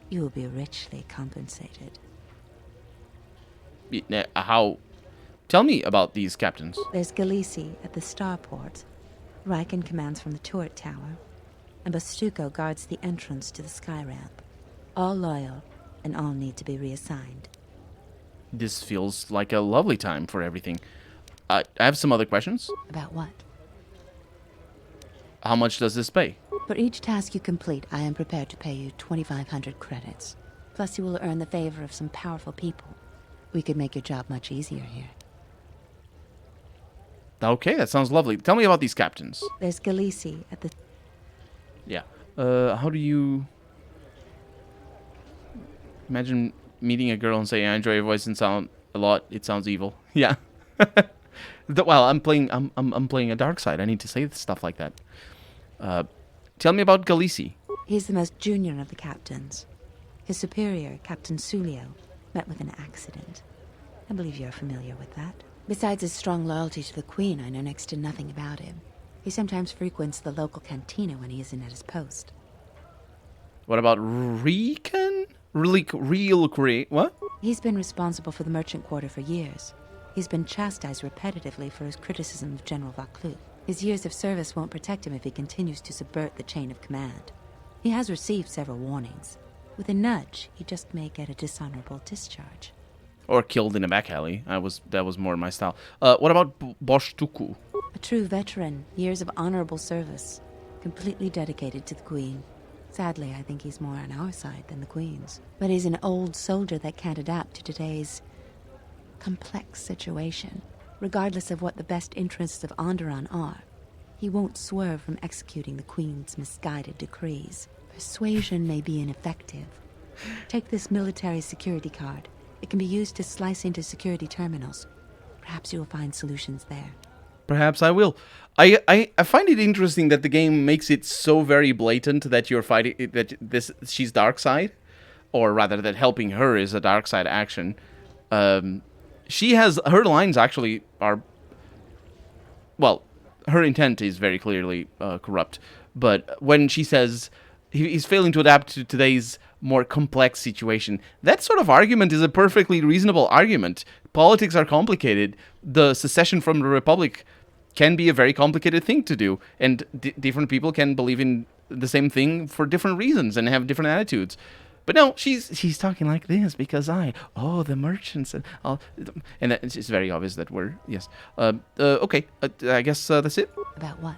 you will be richly compensated. How? Tell me about these captains. There's Galisi at the starport. Riken commands from the turret tower, and Bastuko guards the entrance to the sky ramp. All loyal, and all need to be reassigned. This feels like a lovely time for everything. I have some other questions. About what? How much does this pay? For each task you complete, I am prepared to pay you 2,500 credits. Plus you will earn the favor of some powerful people. We could make your job much easier here. Okay, that sounds lovely. Tell me about these captains. There's Galisi at the... Yeah. How do you... Imagine meeting a girl and saying, I enjoy your voice and sound a lot. It sounds evil. Yeah. Well, I'm playing a dark side. I need to say stuff like that. Tell me about Galisi. He's the most junior of the captains. His superior, Captain Sulio, met with an accident. I believe you're familiar with that. Besides his strong loyalty to the Queen, I know next to nothing about him. He sometimes frequents the local cantina when he isn't at his post. What about Riken? What? He's been responsible for the merchant quarter for years. He's been chastised repetitively for his criticism of General Vaclu. His years of service won't protect him if he continues to subvert the chain of command. He has received several warnings. With a nudge, he just may get a dishonorable discharge. Or killed in a back alley. That was more my style. What about Bastuko? A true veteran, years of honorable service, completely dedicated to the Queen. Sadly, I think he's more on our side than the Queen's. But he's an old soldier that can't adapt to today's complex situation. Regardless of what the best interests of Onderon are, he won't swerve from executing the Queen's misguided decrees. Persuasion may be ineffective. Take this military security card. It can be used to slice into security terminals. Perhaps you will find solutions there. Perhaps I will. I find it interesting that the game makes it so very blatant that you're fighting she's dark side, or rather that helping her is a dark side action. She has her lines actually are, well, her intent is very clearly corrupt. But when she says he's failing to adapt to today's more complex situation, that sort of argument is a perfectly reasonable argument. Politics are complicated. The secession from the Republic can be a very complicated thing to do, and different people can believe in the same thing for different reasons and have different attitudes. But no, she's talking like this because the merchants and all, and it's very obvious that we're yes. Okay, I guess that's it. About what?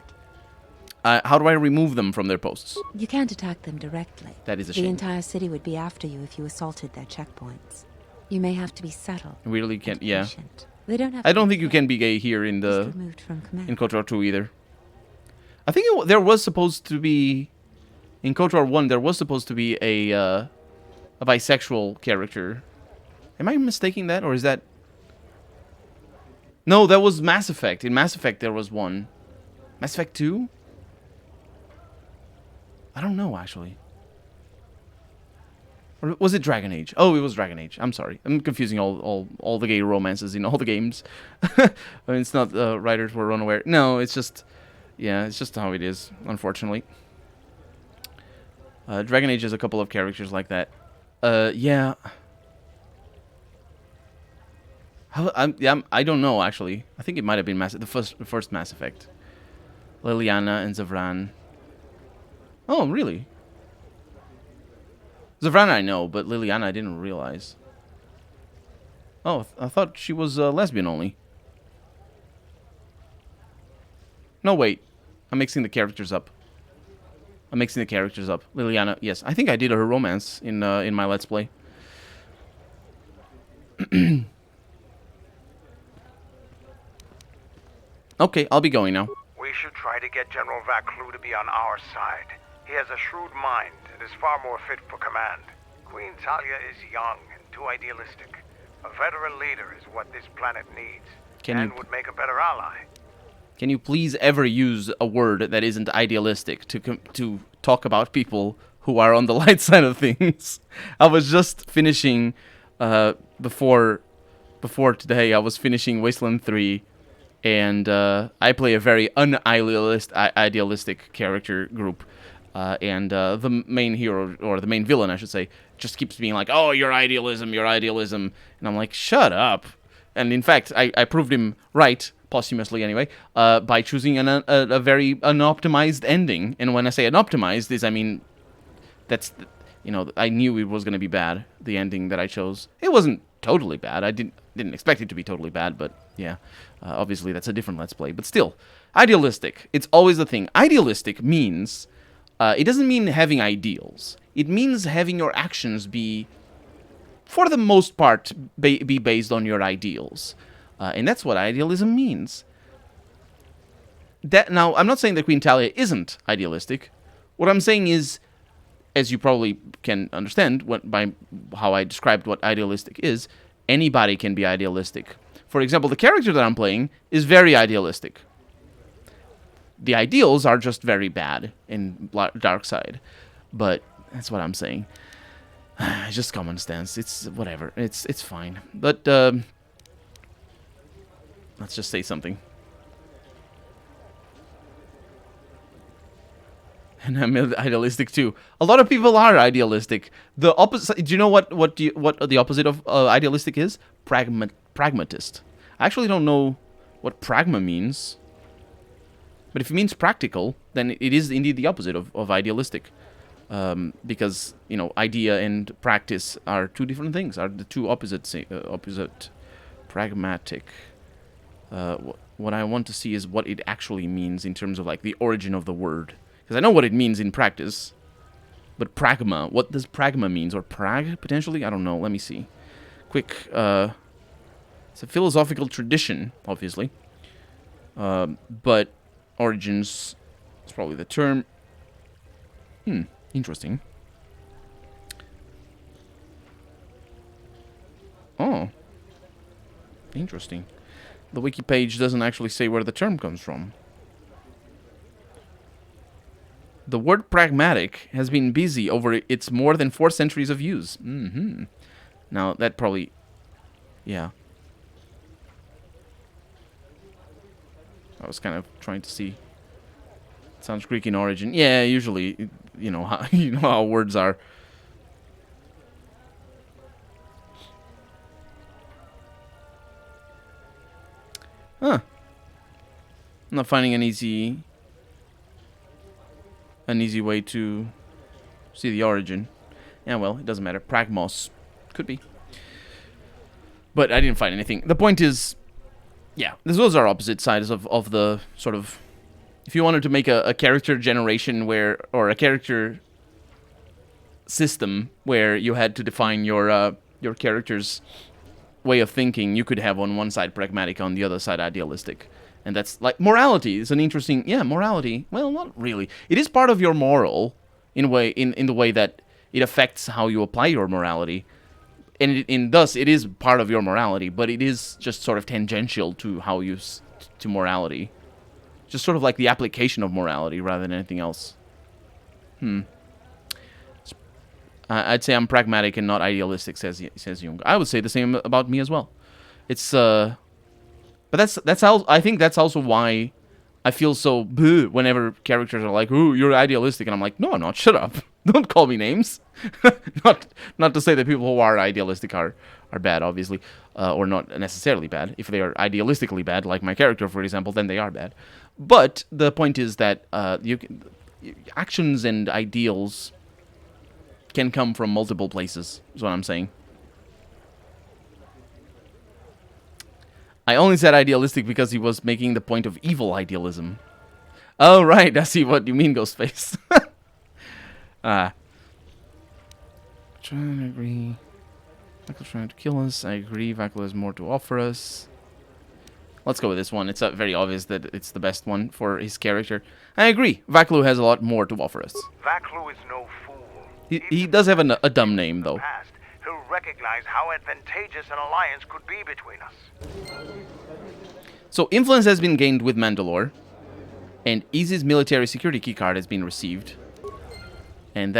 How do I remove them from their posts? You can't attack them directly. That is a The shame. entire city would be after you if you assaulted their checkpoints. You may have to be subtle. We really can't. Yeah. Patient. They don't have I to don't be think you can be gay here in just removed from command. in KOTOR 2 either. I think there was supposed to be in KOTOR 1. There was supposed to be a bisexual character. Am I mistaking that, or is that? No, that was Mass Effect. In Mass Effect, there was one. Mass Effect 2. I don't know actually. Or was it Dragon Age? Oh, it was Dragon Age. I'm sorry. I'm confusing all the gay romances in all the games. I mean, it's not writers were unaware. No, it's just Yeah, it's just how it is, unfortunately. Dragon Age has a couple of characters like that. Yeah. I don't know, actually. I think it might have been the first Mass Effect. Liliana and Zavran. Oh, really? Zavran I know, but Liliana I didn't realize. Oh, I thought she was lesbian only. No, wait. I'm mixing the characters up. Liliana, yes. I think I did her romance in my Let's Play. Okay, I'll be going now. We should try to get General Vaclu to be on our side. He has a shrewd mind and is far more fit for command. Queen Talia is young and too idealistic. A veteran leader is what this planet needs, would make a better ally. Can you please ever use a word that isn't idealistic to talk about people who are on the light side of things? I was just finishing before today. I was finishing Wasteland 3, and I play a very unidealistic character group. And the main hero, or the main villain, I should say, just keeps being like, "Oh, your idealism," and I'm like, "Shut up!" And in fact, I proved him right, posthumously anyway, by choosing a very unoptimized ending. And when I say unoptimized, I mean that's, I knew it was going to be bad. The ending that I chose, it wasn't totally bad. I didn't expect it to be totally bad, but yeah, obviously that's a different Let's Play. But still, idealistic. It's always the thing. Idealistic means. It doesn't mean having ideals. It means having your actions be, for the most part, be based on your ideals. And that's what idealism means. Now, I'm not saying that Queen Talia isn't idealistic. What I'm saying is, as you probably can understand by how I described what idealistic is, anybody can be idealistic. For example, the character that I'm playing is very idealistic. The ideals are just very bad in dark side, but that's what I'm saying. It's just common sense. It's whatever. It's fine. But let's just say something. And I'm idealistic too. A lot of people are idealistic. The opposite. Do you know what the opposite of idealistic is? Pragmatist. I actually don't know what pragma means. But if it means practical, then it is indeed the opposite of idealistic. Because, idea and practice are two different things, are the two opposite. Pragmatic. What I want to see is what it actually means in terms of, like, the origin of the word. Because I know what it means in practice. But pragma, what does pragma mean? Or prag, potentially? I don't know. Let me see. Quick. It's a philosophical tradition, obviously. But origins is probably the term. Interesting. Oh. Interesting. The wiki page doesn't actually say where the term comes from. The word pragmatic has been busy over its more than 4 centuries of use. Now, that probably... Yeah. I was kind of trying to see. It sounds Greek in origin. Yeah, usually, you know how words are. Huh. I'm not finding an easy way to see the origin. Yeah, well, it doesn't matter. Pragmos. Could be. But I didn't find anything. The point is, yeah, those are opposite sides of the sort of... If you wanted to make a character generation or a character system where you had to define your character's way of thinking, you could have on one side pragmatic, on the other side idealistic. And that's like morality is an interesting... Yeah, morality. Well, not really. It is part of your moral in the way that it affects how you apply your morality. And thus, it is part of your morality, but it is just sort of tangential to how you... to morality. Just sort of like the application of morality rather than anything else. I'd say I'm pragmatic and not idealistic, says Jung. I would say the same about me as well. It's... But that's how... I think that's also why I feel so bleh whenever characters are like, "Ooh, you're idealistic," and I'm like, "No, I'm not. Shut up. Don't call me names." not to say that people who are idealistic are bad, obviously, or not necessarily bad. If they are idealistically bad, like my character, for example, then they are bad. But the point is that actions and ideals can come from multiple places. Is what I'm saying. I only said idealistic because he was making the point of evil idealism. Oh, right. I see what you mean, Ghostface. Trying to agree. Vaklu's trying to kill us. I agree. Vaklu has more to offer us. Let's go with this one. It's very obvious that it's the best one for his character. I agree. Vaklu has a lot more to offer us. Vaklu is no fool. He does have a dumb name, though. He'll recognize how advantageous an alliance could be between us. So influence has been gained with Mandalore, and Easy's military security keycard has been received, and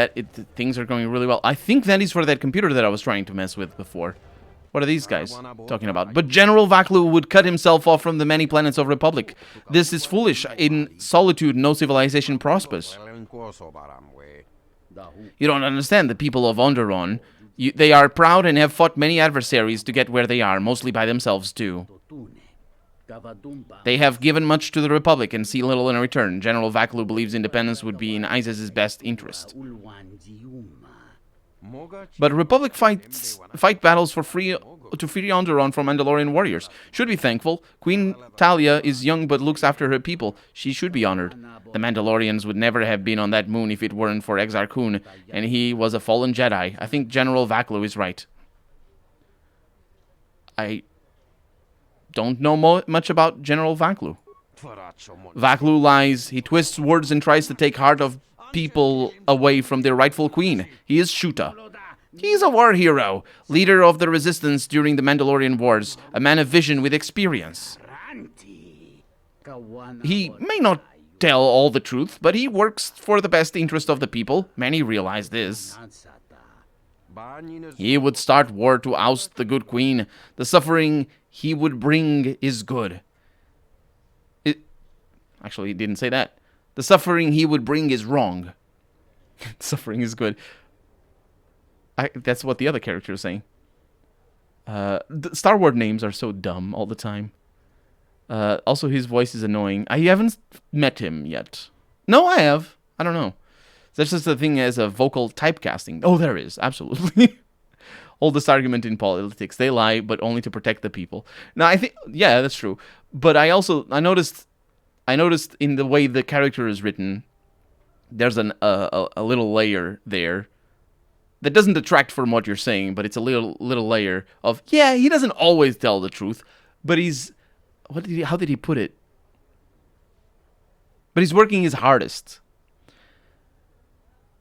things are going really well. I think that is for that computer that I was trying to mess with before. What are these guys talking about? But General Vaklu would cut himself off from the many planets of Republic. This is foolish. In solitude, no civilization prospers. You don't understand the people of Onderon. They are proud and have fought many adversaries to get where they are, mostly by themselves, too. They have given much to the Republic and see little in return. General Vaklu believes independence would be in Isis's best interest. But Republic fight battles to free Onderon from Mandalorian warriors. Should be thankful. Queen Talia is young but looks after her people. She should be honored. The Mandalorians would never have been on that moon if it weren't for Exar Kun, and he was a fallen Jedi. I think General Vaklu is right. I don't know much about General Vaklu. Vaklu lies. He twists words and tries to take heart of people away from their rightful queen. He is Shuta. He's a war hero, leader of the resistance during the Mandalorian Wars, a man of vision with experience. He may not tell all the truth, but he works for the best interest of the people. Many realize this. He would start war to oust the good queen. The suffering he would bring is good. Actually, he didn't say that. The suffering he would bring is wrong. Suffering is good. That's what the other character is saying. The Star Wars names are so dumb all the time. Also, his voice is annoying. I haven't met him yet. No, I have. I don't know. There's such a thing as a vocal typecasting. Oh, there is. Absolutely. Oldest argument in politics. They lie, but only to protect the people. Now, I think... Yeah, that's true. But I noticed in the way the character is written, there's a little layer there that doesn't detract from what you're saying, but it's a little layer of, yeah, he doesn't always tell the truth, but he's... How did he put it? But he's working his hardest.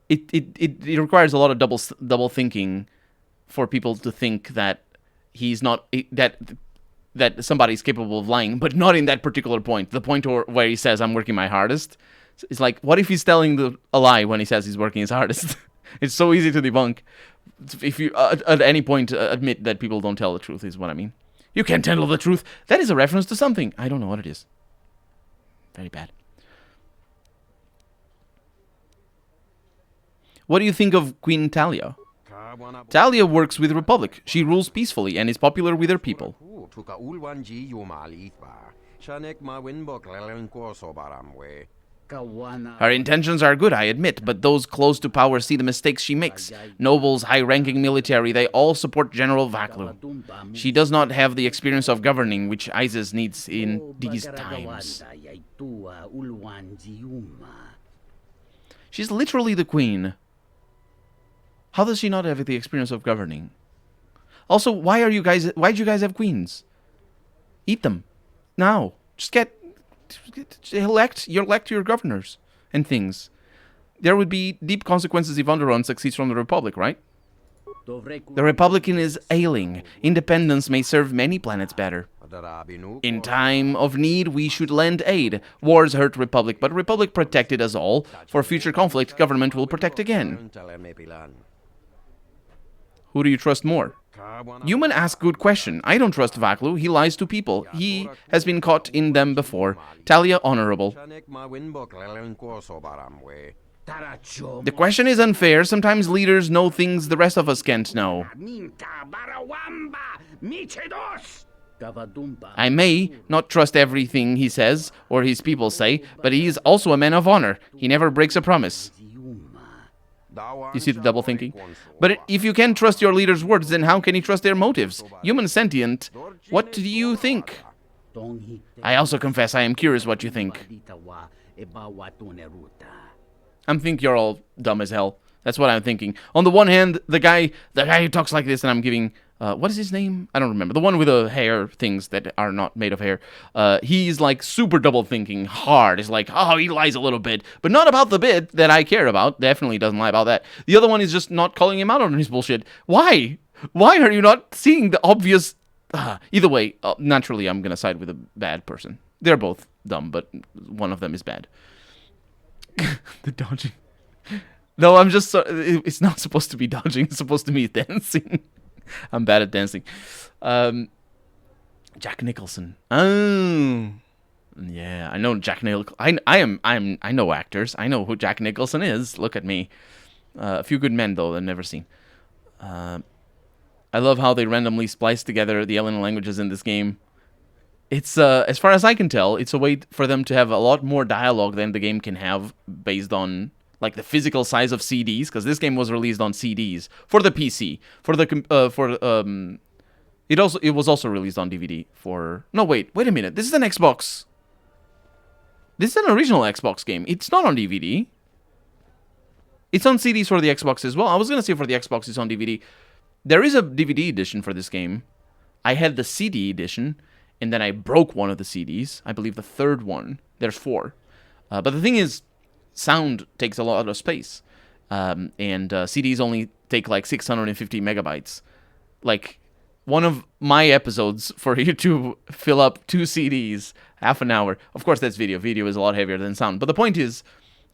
It requires a lot of double thinking for people to think that he's not that somebody's capable of lying, but not in that particular point. The point where he says, "I'm working my hardest." It's like, what if he's telling a lie when he says he's working his hardest? It's so easy to debunk. If you at any point admit that people don't tell the truth, is what I mean. You can't handle the truth. That is a reference to something. I don't know what it is. Very bad. What do you think of Queen Talia? Talia works with the Republic. She rules peacefully and is popular with her people. Her intentions are good, I admit, but those close to power see the mistakes she makes. Nobles, high-ranking military, they all support General Vaklu. She does not have the experience of governing, which Isis needs in these times. She's literally the queen. How does she not have the experience of governing? Also, why do you guys have queens? Eat them. Now. Just elect your governors and things. There would be deep consequences if Onderon succeeds from the Republic, right? The Republican is ailing. Independence may serve many planets better. In time of need, we should lend aid. Wars hurt Republic, but Republic protected us all. For future conflict, government will protect again. Who do you trust more? Human asks good question. I don't trust Vaklu. He lies to people. He has been caught in them before. Talia honorable. The question is unfair. Sometimes leaders know things the rest of us can't know. I may not trust everything he says or his people say, but he is also a man of honor. He never breaks a promise. You see the double thinking? But if you can't trust your leader's words, then how can you trust their motives? Human sentient, what do you think? I also confess I am curious what you think. I think you're all dumb as hell. That's what I'm thinking. On the one hand, the guy who talks like this, and I'm giving... what is his name? I don't remember. The one with the hair things that are not made of hair. He's like super double thinking hard. It's like, oh, he lies a little bit. But not about the bit that I care about. Definitely doesn't lie about that. The other one is just not calling him out on his bullshit. Why? Why are you not seeing the obvious... either way, naturally, I'm going to side with a bad person. They're both dumb, but one of them is bad. The dodging. No, I'm just... it's not supposed to be dodging. It's supposed to be dancing. I'm bad at dancing. Jack Nicholson. Oh, yeah. I know Jack Nicholson. I know actors. I know who Jack Nicholson is. Look at me. A Few Good Men, though, I've never seen. I love how they randomly splice together the alien languages in this game. It's as far as I can tell, it's a way for them to have a lot more dialogue than the game can have based on like the physical size of CDs, because this game was released on CDs for the PC. It was also released on DVD for... No, wait a minute. This is an Xbox. This is an original Xbox game. It's not on DVD. It's on CDs for the Xbox as well. I was gonna say for the Xbox it's on DVD. There is a DVD edition for this game. I had the CD edition, and then I broke one of the CDs. I believe the third one. There's 4. But the thing is, sound takes a lot of space. And CDs only take like 650 megabytes. Like, one of my episodes for YouTube fill up 2 CDs, half an hour. Of course, that's video. Video is a lot heavier than sound. But the point is,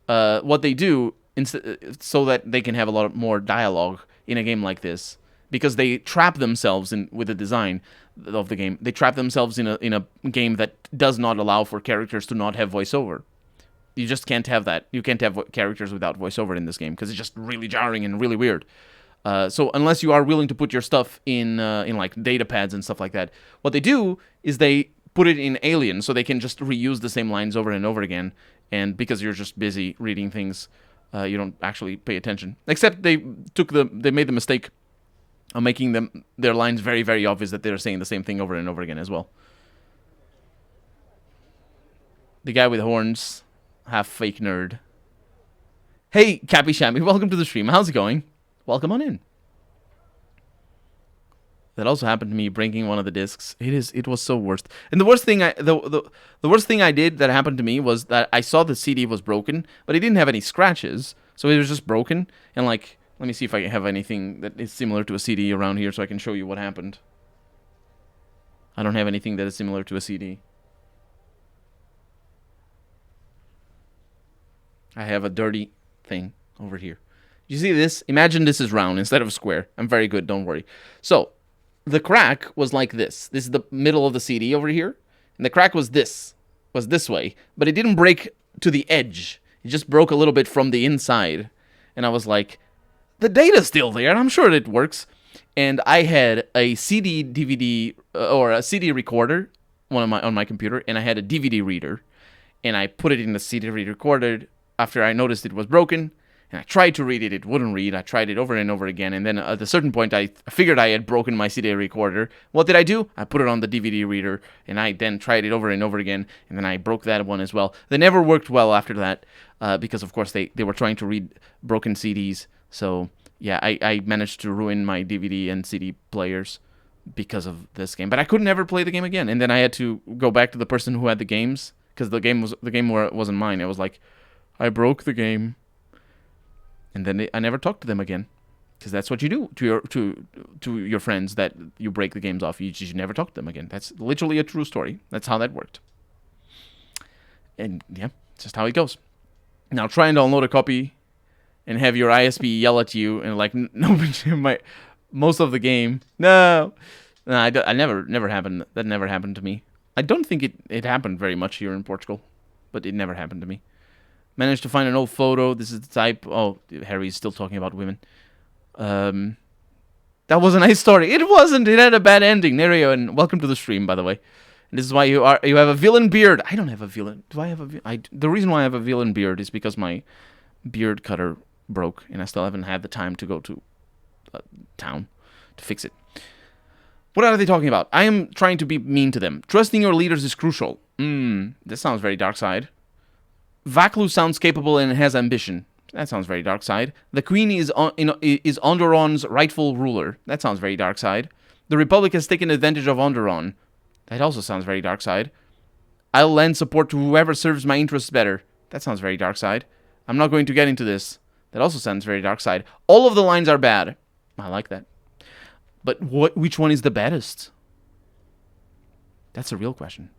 what they do, so that they can have a lot more dialogue in a game like this, because they trap themselves with the design of the game. They trap themselves in a game that does not allow for characters to not have voiceover. You just can't have that. You can't have characters without voiceover in this game because it's just really jarring and really weird. So unless you are willing to put your stuff in like data pads and stuff like that, what they do is they put it in Alien so they can just reuse the same lines over and over again. And because you're just busy reading things, you don't actually pay attention. Except they made the mistake of making their lines very, very obvious that they're saying the same thing over and over again as well. The guy with horns, half fake nerd. Hey, Cappy Shammy, welcome to the stream. How's it going? Welcome on in. That also happened to me breaking one of the discs. It was so worst. And the worst thing the worst thing I did that happened to me was that I saw the CD was broken, but it didn't have any scratches, so it was just broken. And like, let me see if I have anything that is similar to a CD around here so I can show you what happened. I don't have anything that is similar to a CD. I have a dirty thing over here. You see this? Imagine this is round instead of square. I'm very good, don't worry. So, the crack was like this. This is the middle of the CD over here. And the crack was this way. But it didn't break to the edge. It just broke a little bit from the inside. And I was like, the data's still there, and I'm sure it works. And I had a CD DVD, or a CD recorder on my computer, and I had a DVD reader. And I put it in the CD recorder after I noticed it was broken. And I tried to read it, it wouldn't read. I tried it over and over again, and then at a certain point, I figured I had broken my CD recorder. What did I do? I put it on the DVD reader, and I then tried it over and over again, and then I broke that one as well. They never worked well after that, because of course they were trying to read broken CDs. So yeah, I managed to ruin my DVD and CD players because of this game. But I could never play the game again, and then I had to go back to the person who had the games, because the game wasn't mine. It was like, I broke the game. And then I never talked to them again, because that's what you do to your friends that you break the games off. You never talk to them again. That's literally a true story. That's how that worked. And yeah, it's just how it goes. Now try and download a copy, and have your ISP yell at you and like, no, most of the game. No, I never happened. That never happened to me. I don't think it happened very much here in Portugal, but it never happened to me. Managed to find an old photo. This is the type. Oh, Harry's still talking about women. That was a nice story. It wasn't. It had a bad ending. Nerio, and welcome to the stream, by the way. And this is why you have a villain beard. I don't have a villain. Do I have a? The reason why I have a villain beard is because my beard cutter broke, and I still haven't had the time to go to town to fix it. What are they talking about? I am trying to be mean to them. Trusting your leaders is crucial. That sounds very dark side. Vaklu sounds capable and has ambition. That sounds very dark side. The Queen is Onderon's rightful ruler. That sounds very dark side. The Republic has taken advantage of Onderon. That also sounds very dark side. I'll lend support to whoever serves my interests better. That sounds very dark side. I'm not going to get into this. That also sounds very dark side. All of the lines are bad. I like that. But which one is the baddest? That's a real question.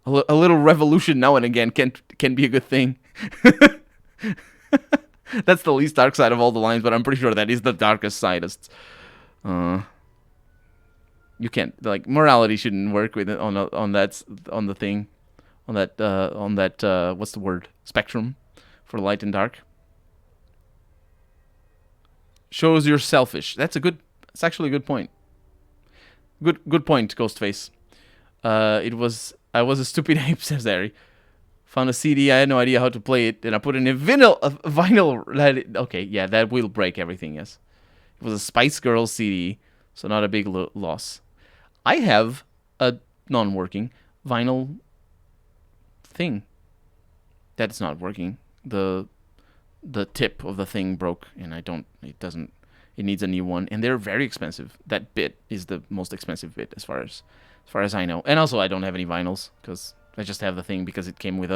A little revolution now and again can be a good thing. That's the least dark side of all the lines, but I'm pretty sure that is the darkest sidest. You can't, like, morality shouldn't work with it on the thing, on that what's the word, spectrum for light and dark. Shows you're selfish. It's actually a good point. Good point, Ghostface. I was a stupid ape, says Harry. Found a CD, I had no idea how to play it, and I put in a vinyl. Okay, yeah, that will break everything, yes. It was a Spice Girls CD, so not a big loss. I have a non-working vinyl thing. That's not working. The tip of the thing broke, and it needs a new one, and they're very expensive. That bit is the most expensive bit as far as I know. And also I don't have any vinyls, because I just have the thing because it came with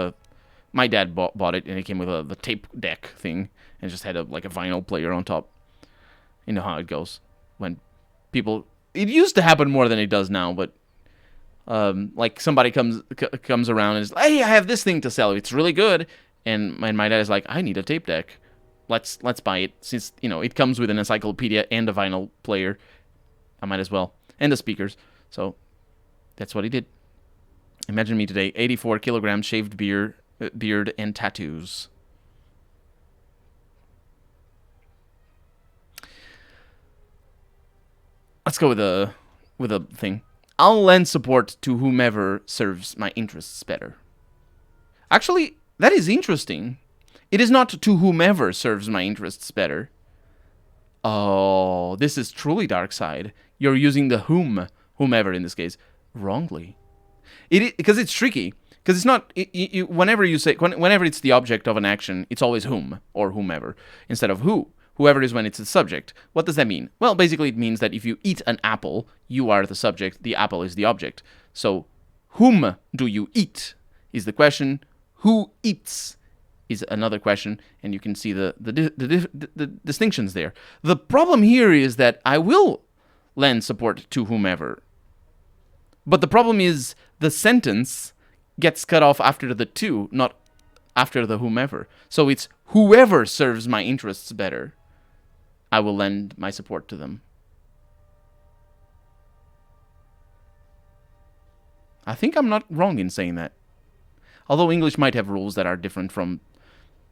my dad bought it, and it came with the tape deck thing, and just had a vinyl player on top. You know how it goes when people. It used to happen more than it does now, but like somebody comes around and is like, hey, I have this thing to sell. It's really good, and my dad is like, I need a tape deck. Let's buy it, since it comes with an encyclopedia and a vinyl player. I might as well, and the speakers. So that's what he did. Imagine me today, 84 kilograms, shaved beard, and tattoos. Let's go with a thing. I'll lend support to whomever serves my interests better. Actually, that is interesting. It is not to whomever serves my interests better. Oh, this is truly dark side. You're using the whomever in this case, wrongly. Because it's tricky. Because it's not, whenever it's the object of an action, it's always whom or whomever instead of who. Whoever is when it's the subject. What does that mean? Well, basically it means that if you eat an apple, you are the subject, the apple is the object. So, whom do you eat is the question. Who eats is another question, and you can see the distinctions there. The problem here is that I will lend support to whomever. But the problem is the sentence gets cut off after the to, not after the whomever. So it's whoever serves my interests better, I will lend my support to them. I think I'm not wrong in saying that. Although English might have rules that are different from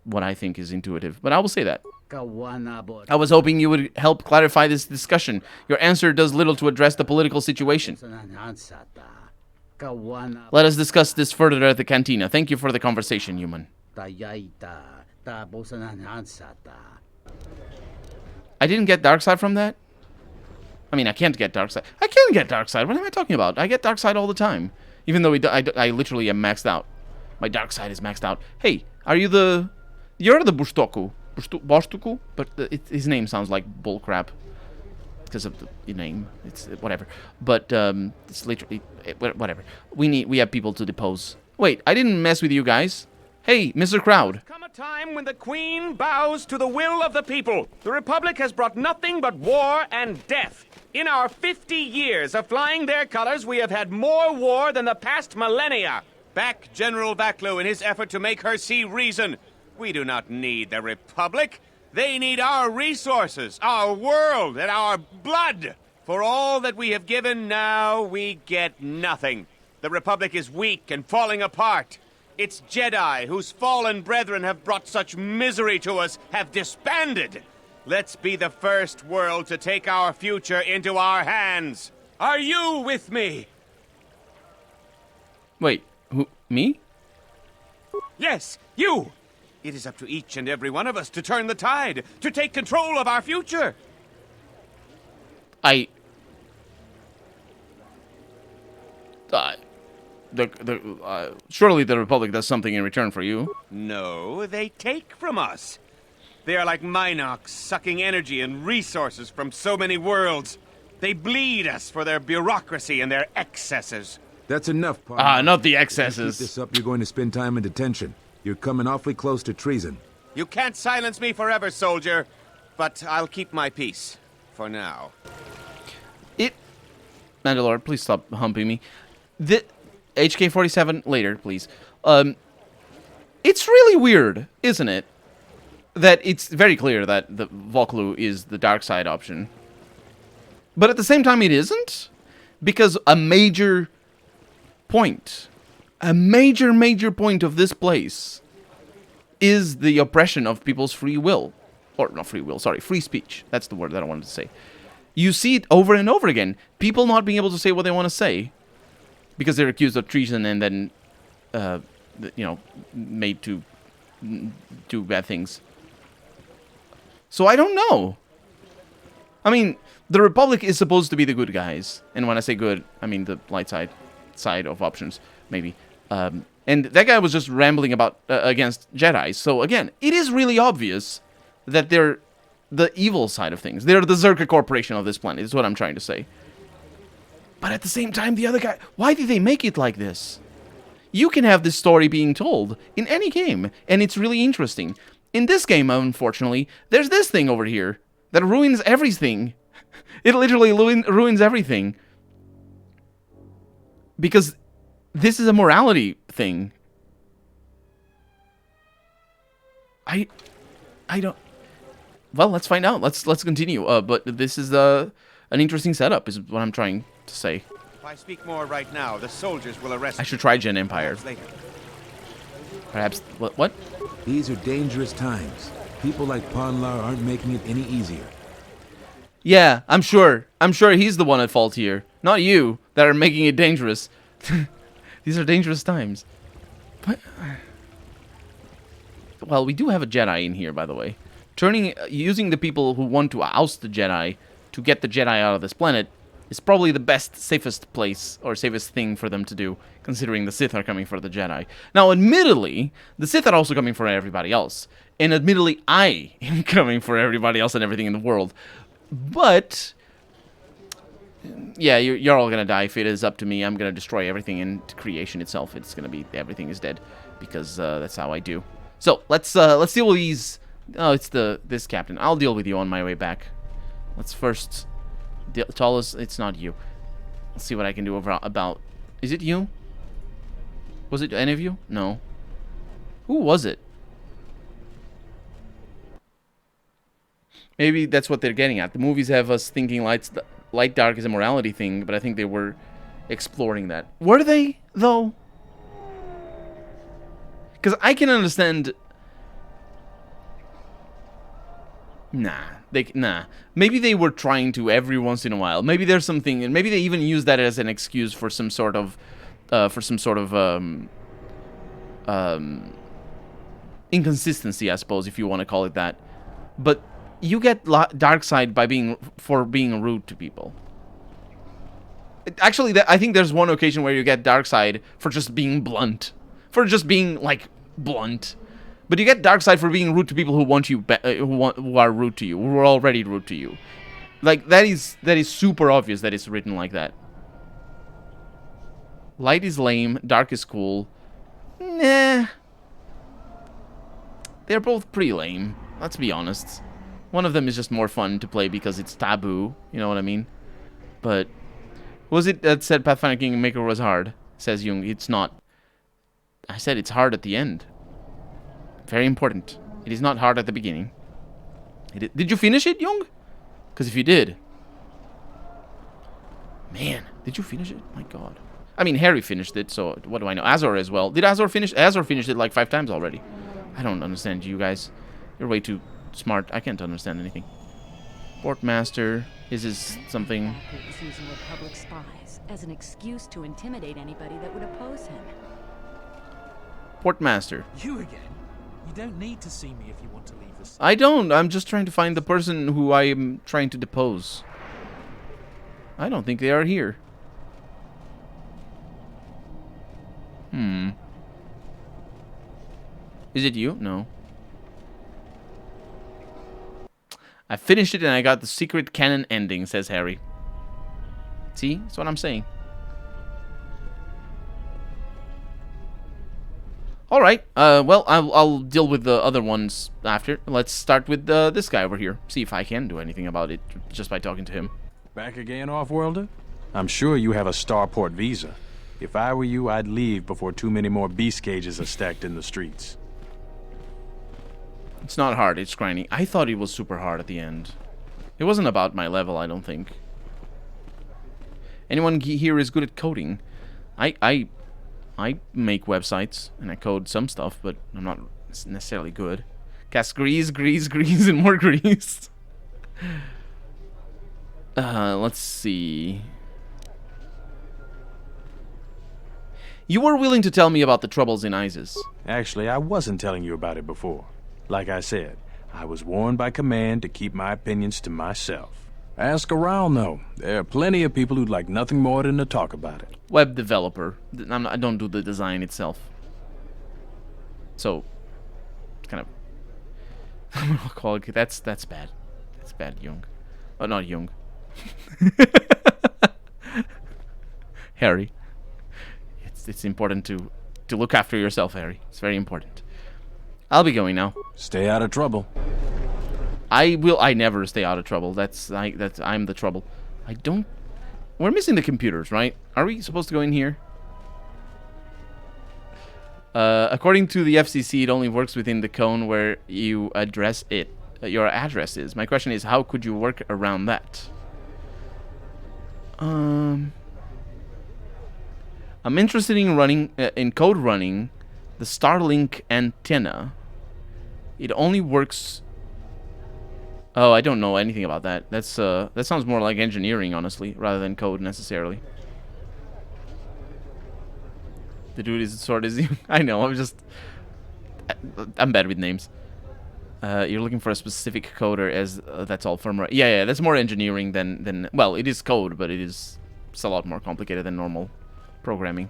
what I think is intuitive, but I will say that. I was hoping you would help clarify this discussion. Your answer does little to address the political situation. Let us discuss this further at the cantina. Thank you for the conversation, human. I didn't get Darkseid from that? I mean, I can't get Darkseid. I can get Darkseid. What am I talking about? I get Darkseid all the time. Even though I literally am maxed out. My Darkseid is maxed out. Hey, are you the... You're the Bastuko. Bastuko? But his name sounds like bullcrap. Because of the name. It's whatever. But it's literally... Whatever. We have people to depose. Wait, I didn't mess with you guys. Hey, Mr. Crowd. Come a time when the Queen bows to the will of the people. The Republic has brought nothing but war and death. In our 50 years of flying their colors, we have had more war than the past millennia. Back General Vaklu in his effort to make her see reason. We do not need the Republic. They need our resources, our world, and our blood. For all that we have given, now we get nothing. The Republic is weak and falling apart. Its Jedi, whose fallen brethren have brought such misery to us, have disbanded. Let's be the first world to take our future into our hands. Are you with me? Wait, who? Me? Yes, you! It is up to each and every one of us to turn the tide, to take control of our future. Surely the Republic does something in return for you. No, they take from us. They are like Minox, sucking energy and resources from so many worlds. They bleed us for their bureaucracy and their excesses. That's enough, partner. Not the If you excesses. keep this up, you're going to spend time in detention. You're coming awfully close to treason. You can't silence me forever, soldier. But I'll keep my peace. For now. Mandalore, please stop humping me. The HK-47 later, please. It's really weird, isn't it? That it's very clear that the Voklu is the dark side option. But at the same time, it isn't. Because a major point, major point of this place is the oppression of people's free will. Or not free will, sorry, free speech. That's the word that I wanted to say. You see it over and over again. People not being able to say what they want to say because they're accused of treason and then, made to do bad things. So I don't know. I mean, the Republic is supposed to be the good guys. And when I say good, I mean the light side of options, maybe. And that guy was just rambling about against Jedi. So again, it is really obvious that they're the evil side of things. They're the Zerka Corporation of this planet, is what I'm trying to say. But at the same time, the other guy... Why did they make it like this? You can have this story being told in any game, and it's really interesting. In this game, unfortunately, there's this thing over here that ruins everything. It literally ruins everything. Because this is a morality thing. I don't... Well, let's find out. Let's continue. But this is an interesting setup, is what I'm trying to say. If I speak more right now, the soldiers will arrest I should try Gen Empire. Perhaps... What? These are dangerous times. People like Ponlar aren't making it any easier. Yeah, I'm sure. I'm sure he's the one at fault here. Not you, that are making it dangerous. These are dangerous times. But... Well, we do have a Jedi in here, by the way. Using the people who want to oust the Jedi to get the Jedi out of this planet is probably the best, safest place, or safest thing for them to do, considering the Sith are coming for the Jedi. Now, admittedly, the Sith are also coming for everybody else. And admittedly, I am coming for everybody else and everything in the world. But... yeah, you're all gonna die if it is up to me. I'm gonna destroy everything in creation itself. It's gonna be... everything is dead. Because that's how I do. So, let's deal with these... Oh, it's this captain. I'll deal with you on my way back. Let's first... Tallest, it's not you. Let's see what I can do about... Is it you? Was it any of you? No. Who was it? Maybe that's what they're getting at. The movies have us thinking light dark is a morality thing, but I think they were exploring that. Were they, though? Because I can understand... Nah. Maybe they were trying to every once in a while. Maybe there's something, and maybe they even use that as an excuse for some sort of, inconsistency, I suppose, if you want to call it that. But you get dark side by being rude to people. Actually, I think there's one occasion where you get dark side for just being blunt, blunt. But you get dark side for being rude to people who want you, who are rude to you, who are already rude to you. Like that is super obvious that it's written like that. Light is lame, dark is cool. Nah. They're both pretty lame. Let's be honest. One of them is just more fun to play because it's taboo. You know what I mean? But was it that said Pathfinder Kingmaker was hard? Says Jung. It's not. I said it's hard at the end. Very important. It is not hard at the beginning. Did you finish it, Young? Because if you did... Man, did you finish it? My god. I mean, Harry finished it, so what do I know? Azor as well. Did Azor finish? Azor finished it like 5 times already. I don't understand you guys. You're way too smart. I can't understand anything. Portmaster. Is this something... He's using Republic spies as an excuse to intimidate anybody that would oppose him. Portmaster. You again? You don't need to see me if you want to leave the city. I don't. I'm just trying to find the person who I am trying to depose. I don't think they are here. Is it you? No. I finished it and I got the secret canon ending, says Harry. See? That's what I'm saying. Alright, well, I'll deal with the other ones after. Let's start with this guy over here. See if I can do anything about it just by talking to him. Back again, Off-Worlder? I'm sure you have a starport visa. If I were you, I'd leave before too many more beast cages are stacked in the streets. It's not hard, it's grinding. I thought it was super hard at the end. It wasn't about my level, I don't think. Anyone here is good at coding? I make websites, and I code some stuff, but I'm not necessarily good. Cast grease, and more grease. Let's see. You were willing to tell me about the troubles in ISIS. Actually, I wasn't telling you about it before. Like I said, I was warned by command to keep my opinions to myself. Ask around, though. There are plenty of people who'd like nothing more than to talk about it. Web developer. I don't do the design itself. So, it's kind of... I'm gonna call it... That's bad. That's bad, Jung. Oh, not Jung. Harry. It's important to look after yourself, Harry. It's very important. I'll be going now. Stay out of trouble. I never stay out of trouble. I'm the trouble. I don't... We're missing the computers, right? Are we supposed to go in here? According to the FCC, it only works within the cone where you address it. Your address is. My question is, how could you work around that? I'm interested in running, in code running, the Starlink antenna. It only works... Oh, I don't know anything about that. That sounds more like engineering, honestly, rather than code necessarily. The dude is sort of... I know, I'm bad with names. You're looking for a specific coder as that's all firmware. Yeah, that's more engineering than... Well, it is code, but it's a lot more complicated than normal programming.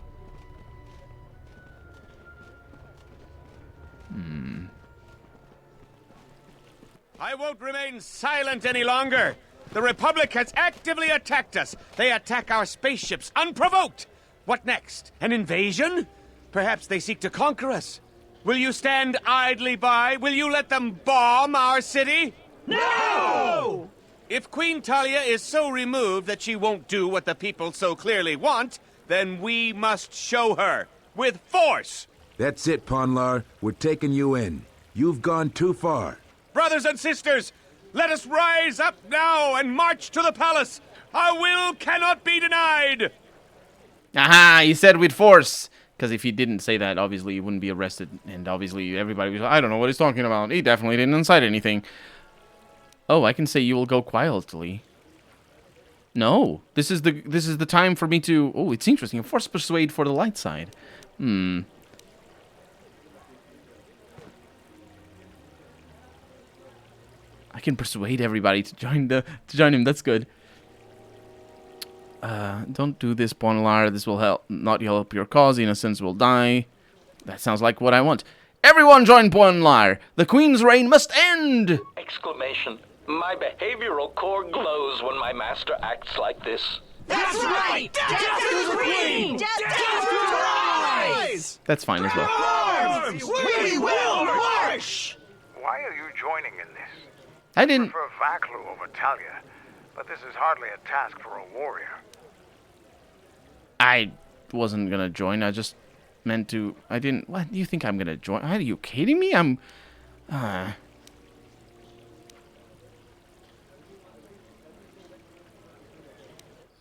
I won't remain silent any longer. The Republic has actively attacked us. They attack our spaceships unprovoked. What next? An invasion? Perhaps they seek to conquer us. Will you stand idly by? Will you let them bomb our city? No! If Queen Talia is so removed that she won't do what the people so clearly want, then we must show her. With force! That's it, Ponlar. We're taking you in. You've gone too far. Brothers and sisters, let us rise up now and march to the palace. Our will cannot be denied. Aha, he said with force. Because if he didn't say that, obviously he wouldn't be arrested. And obviously everybody was like, I don't know what he's talking about. He definitely didn't incite anything. Oh, I can say you will go quietly. No, this is the time for me to... Oh, it's interesting. Force persuade for the light side. I can persuade everybody to join him. That's good. Don't do this, Ponlar. This will not help your cause. Innocents will die. That sounds like what I want. Everyone join Ponlar. The Queen's reign must end! Exclamation. My behavioral core glows when my master acts like this. That's right! Death to the Queen! Death to rise! That's fine as well. Arms! We will march! Why are you joining in this? I didn't... For Vaklu over Talia, but this is hardly a task for a warrior. I wasn't gonna join. I just meant to... I didn't... What? Do you think I'm gonna join? Are you kidding me? I'm...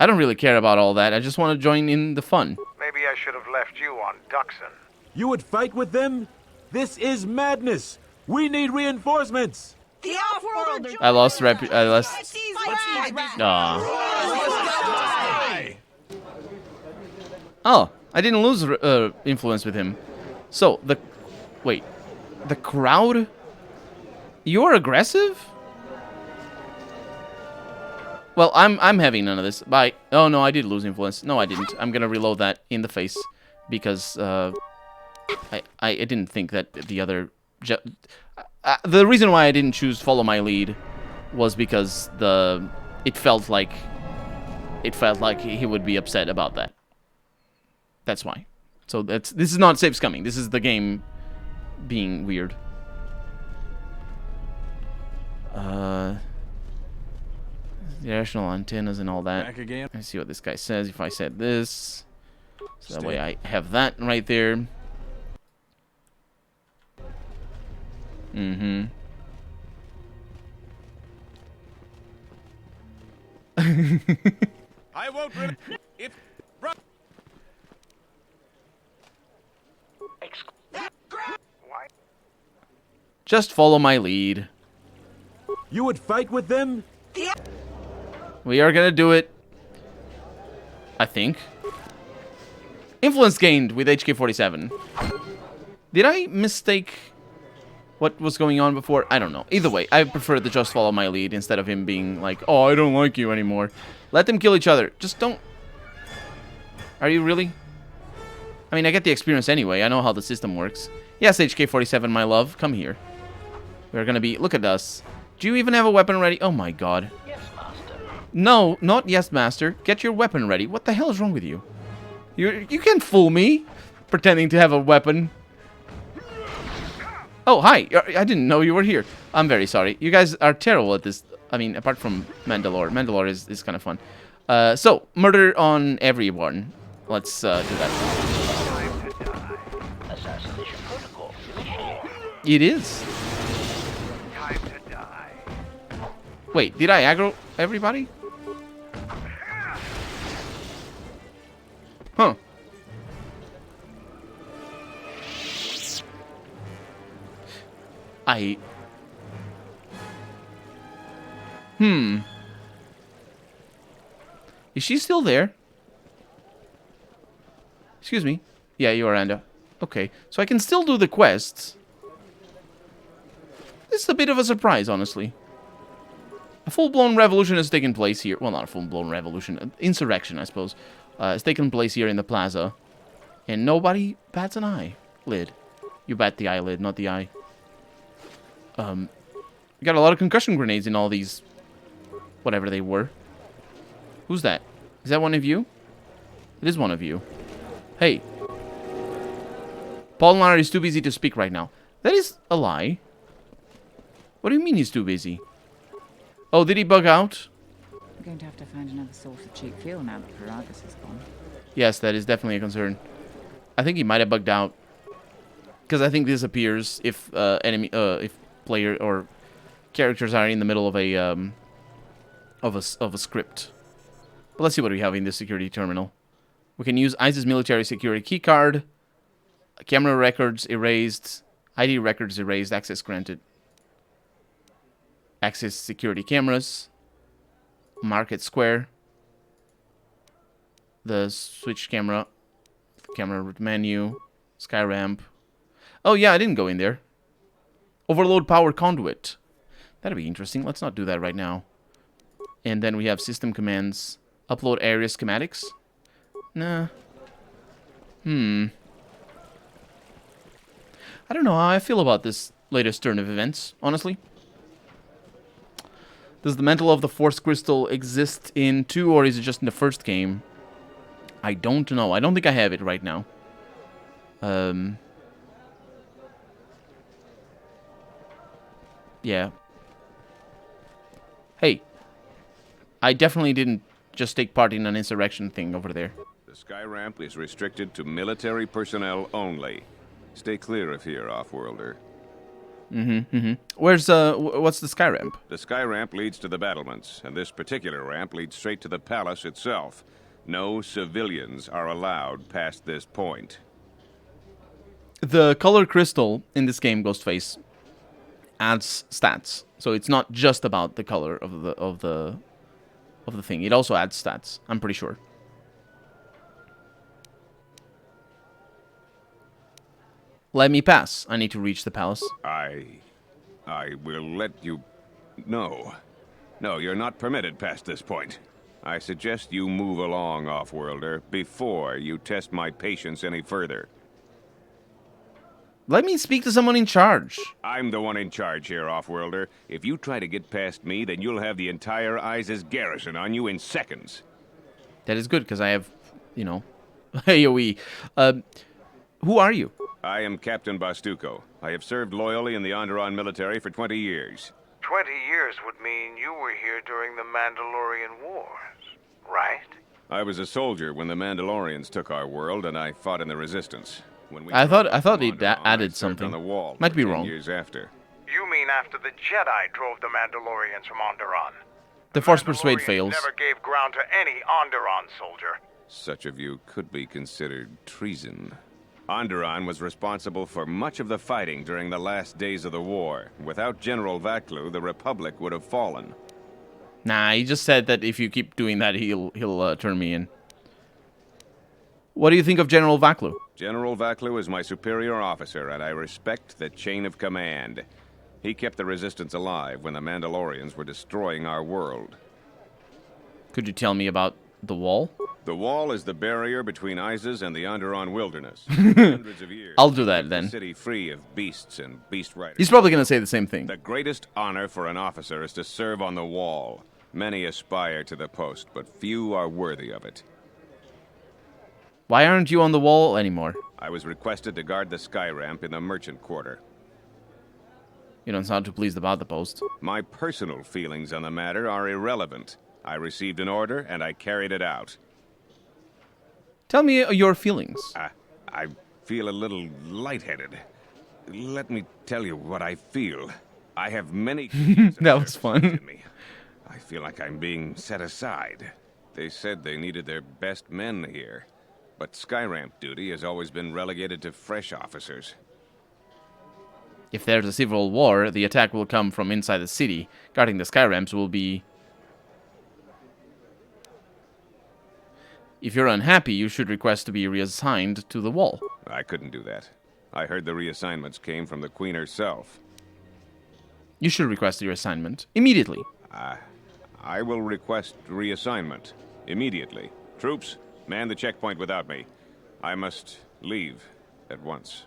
I don't really care about all that. I just want to join in the fun. Maybe I should have left you on Duxon. You would fight with them? This is madness. We need reinforcements. The Offworlder. I lost Oh, I didn't lose influence with him. So wait, the crowd. You're aggressive. Well, I'm having none of this. Bye. Oh no, I did lose influence. No, I didn't. I'm gonna reload that in the face because I didn't think that the other. The reason why I didn't choose follow my lead was because it felt like he would be upset about that. That's why. So this is not safe scumming. This is the game being weird. Directional antennas and all that. Back again. Let's see what this guy says. If I said this, so that way I have that right there. Mm-hmm. I won't if Just follow my lead. You would fight with them? We are gonna do it. I think. Influence gained with HK-47. Did I mistake what was going on before? I don't know. Either way, I prefer to just follow my lead instead of him being like, oh, I don't like you anymore. Let them kill each other. Just don't... Are you really? I mean, I get the experience anyway. I know how the system works. Yes, HK-47, my love. Come here. We're gonna be... Look at us. Do you even have a weapon ready? Oh my god. Yes, Master. No, not yes, Master. Get your weapon ready. What the hell is wrong with you? You can't fool me. Pretending to have a weapon. Oh, hi. I didn't know you were here. I'm very sorry. You guys are terrible at this. I mean, apart from Mandalore. Mandalore is kind of fun. So, murder on everyone. Let's do that. Assassination protocol initiated. It is. Time to die. Wait, did I aggro everybody? Huh. Is she still there? Excuse me. Yeah, you are, Anda. Okay, so I can still do the quests. This is a bit of a surprise, honestly. A full-blown revolution has taken place here. Well, not a full-blown revolution. An insurrection, I suppose. Has taken place here in the plaza. And nobody bats an eyelid. You bat the eyelid, not the eye. You got a lot of concussion grenades in all these... Whatever they were. Who's that? Is that one of you? It is one of you. Hey. Polnar is too busy to speak right now. That is a lie. What do you mean he's too busy? Oh, did he bug out? We're going to have to find another source of cheap fuel now that Paragus is gone. Yes, that is definitely a concern. I think he might have bugged out. Because I think this appears if if player or characters are in the middle of a script. But let's see what we have in the security terminal. We can use ISIS military security keycard. Camera records erased. ID records erased. Access granted. Access security cameras. Market Square. The switch camera. Camera menu. Sky ramp. Oh yeah, I didn't go in there. Overload power conduit. That'd be interesting. Let's not do that right now. And then we have system commands. Upload area schematics. Nah. I don't know how I feel about this latest turn of events, honestly. Does the mantle of the Force Crystal exist in 2, or is it just in the first game? I don't know. I don't think I have it right now. Yeah. Hey. I definitely didn't just take part in an insurrection thing over there. The sky ramp is restricted to military personnel only. Stay clear of here, Offworlder. Where's, what's the sky ramp? The sky ramp leads to the battlements, and this particular ramp leads straight to the palace itself. No civilians are allowed past this point. The color crystal in this game, Ghostface, adds stats. So it's not just about the color of the thing. It also adds stats, I'm pretty sure. Let me pass. I need to reach the palace. I will let you... No. No, you're not permitted past this point. I suggest you move along, Off-Worlder, before you test my patience any further. Let me speak to someone in charge. I'm the one in charge here, Off-Worlder. If you try to get past me, then you'll have the entire ISIS garrison on you in seconds. That is good, because I have, you know, AoE. Who are you? I am Captain Bastuko. I have served loyally in the Onderon military for 20 years. 20 years would mean you were here during the Mandalorian Wars, right? I was a soldier when the Mandalorians took our world, and I fought in the Resistance. When we I thought it added something. on the wall Might be 10 wrong. years after. You mean after the Jedi drove the Mandalorians from Onderon? The Force Persuade fails. Never gave ground to any Onderon soldier. Such a view could be considered treason. Onderon was responsible for much of the fighting during the last days of the war. Without General Vaklu, the Republic would have fallen. Nah, he just said that if you keep doing that, he'll turn me in. What do you think of General Vaklu? General Vaklu is my superior officer, and I respect the chain of command. He kept the Resistance alive when the Mandalorians were destroying our world. Could you tell me about the wall? The wall is the barrier between ISIS and the Onderon wilderness. Hundreds of years. I'll do that then. The city free of beasts and beast riders. He's probably going to say the same thing. The greatest honor for an officer is to serve on the wall. Many aspire to the post, but few are worthy of it. Why aren't you on the wall anymore? I was requested to guard the sky ramp in the merchant quarter. You don't sound too pleased about the post. My personal feelings on the matter are irrelevant. I received an order, and I carried it out. Tell me your feelings. I feel a little lightheaded. Let me tell you what I feel. I have many... That was fun. I feel like I'm being set aside. They said they needed their best men here. But Skyramp duty has always been relegated to fresh officers. If there's a civil war, the attack will come from inside the city. Guarding the Skyramps will be... If you're unhappy, you should request to be reassigned to the wall. I couldn't do that. I heard the reassignments came from the Queen herself. You should request your assignment immediately. I will request reassignment immediately. Troops, man the checkpoint without me. I must leave at once.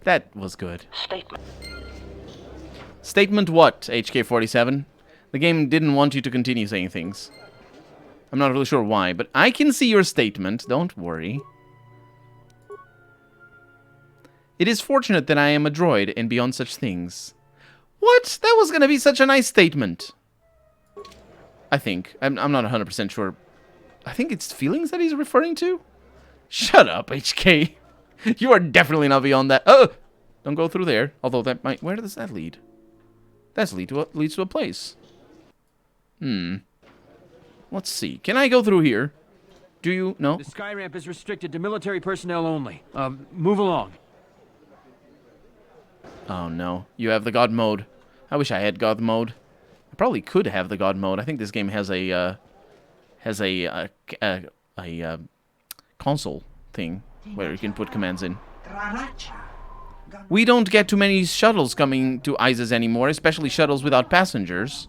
That was good. Statement. Statement what, HK-47? The game didn't want you to continue saying things. I'm not really sure why, but I can see your statement, don't worry. It is fortunate that I am a droid and beyond such things. What? That was gonna be such a nice statement. I think. I'm not 100% sure. I think it's feelings that he's referring to? Shut up, HK. You are definitely not beyond that. Oh! Don't go through there. Although that might... Where does that lead? That leads to a place. Let's see. Can I go through here? Do you? No? The sky ramp is restricted to military personnel only. Move along. Oh no. You have the God mode. I wish I had God mode. I probably could have the God mode. I think this game has a console thing where you can put commands in. We don't get too many shuttles coming to ISIS anymore, especially shuttles without passengers.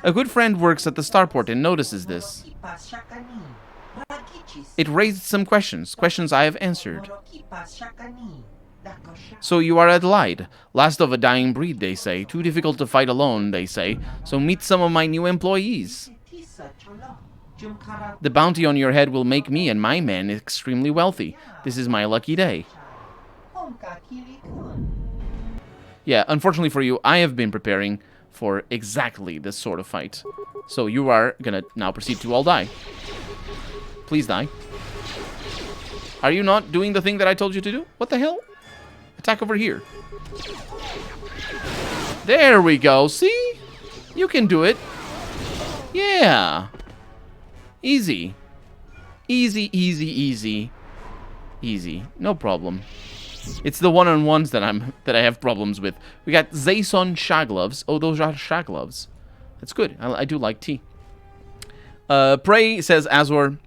A good friend works at the starport and notices this. It raised some questions I have answered. So you are Adelaide, last of a dying breed, they say. Too difficult to fight alone, they say. So meet some of my new employees. The bounty on your head will make me and my men extremely wealthy. This is my lucky day. Yeah, unfortunately for you, I have been preparing for exactly this sort of fight. So you are gonna now proceed to all die. Please die. Are you not doing the thing that I told you to do? What the hell? Attack over here. There we go. See? You can do it. Yeah. Easy. Easy, easy, easy. Easy. No problem. It's the one-on-ones that I have problems with. We got Zaison Shagloves. Oh, those are Shagloves. That's good. I do like tea. Prey, says Azor.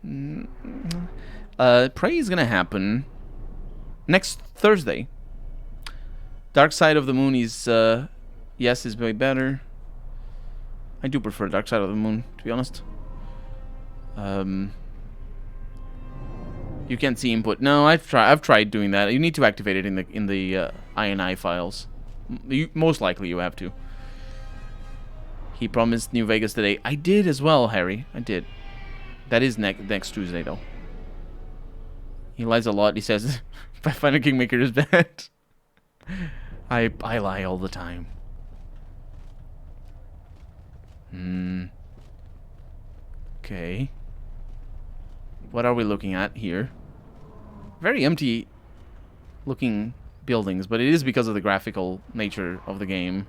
Prey is gonna happen next Thursday. Dark Side of the Moon is, yes, is way better. I do prefer Dark Side of the Moon, to be honest. You can't see input. No, I've tried doing that. You need to activate it in the INI files. Most likely you have to. He promised New Vegas today. I did as well, Harry. I did. That is next Tuesday, though. He lies a lot. He says, Pathfinder Kingmaker is bad. I lie all the time. Okay. What are we looking at here? Very empty looking buildings, but it is because of the graphical nature of the game.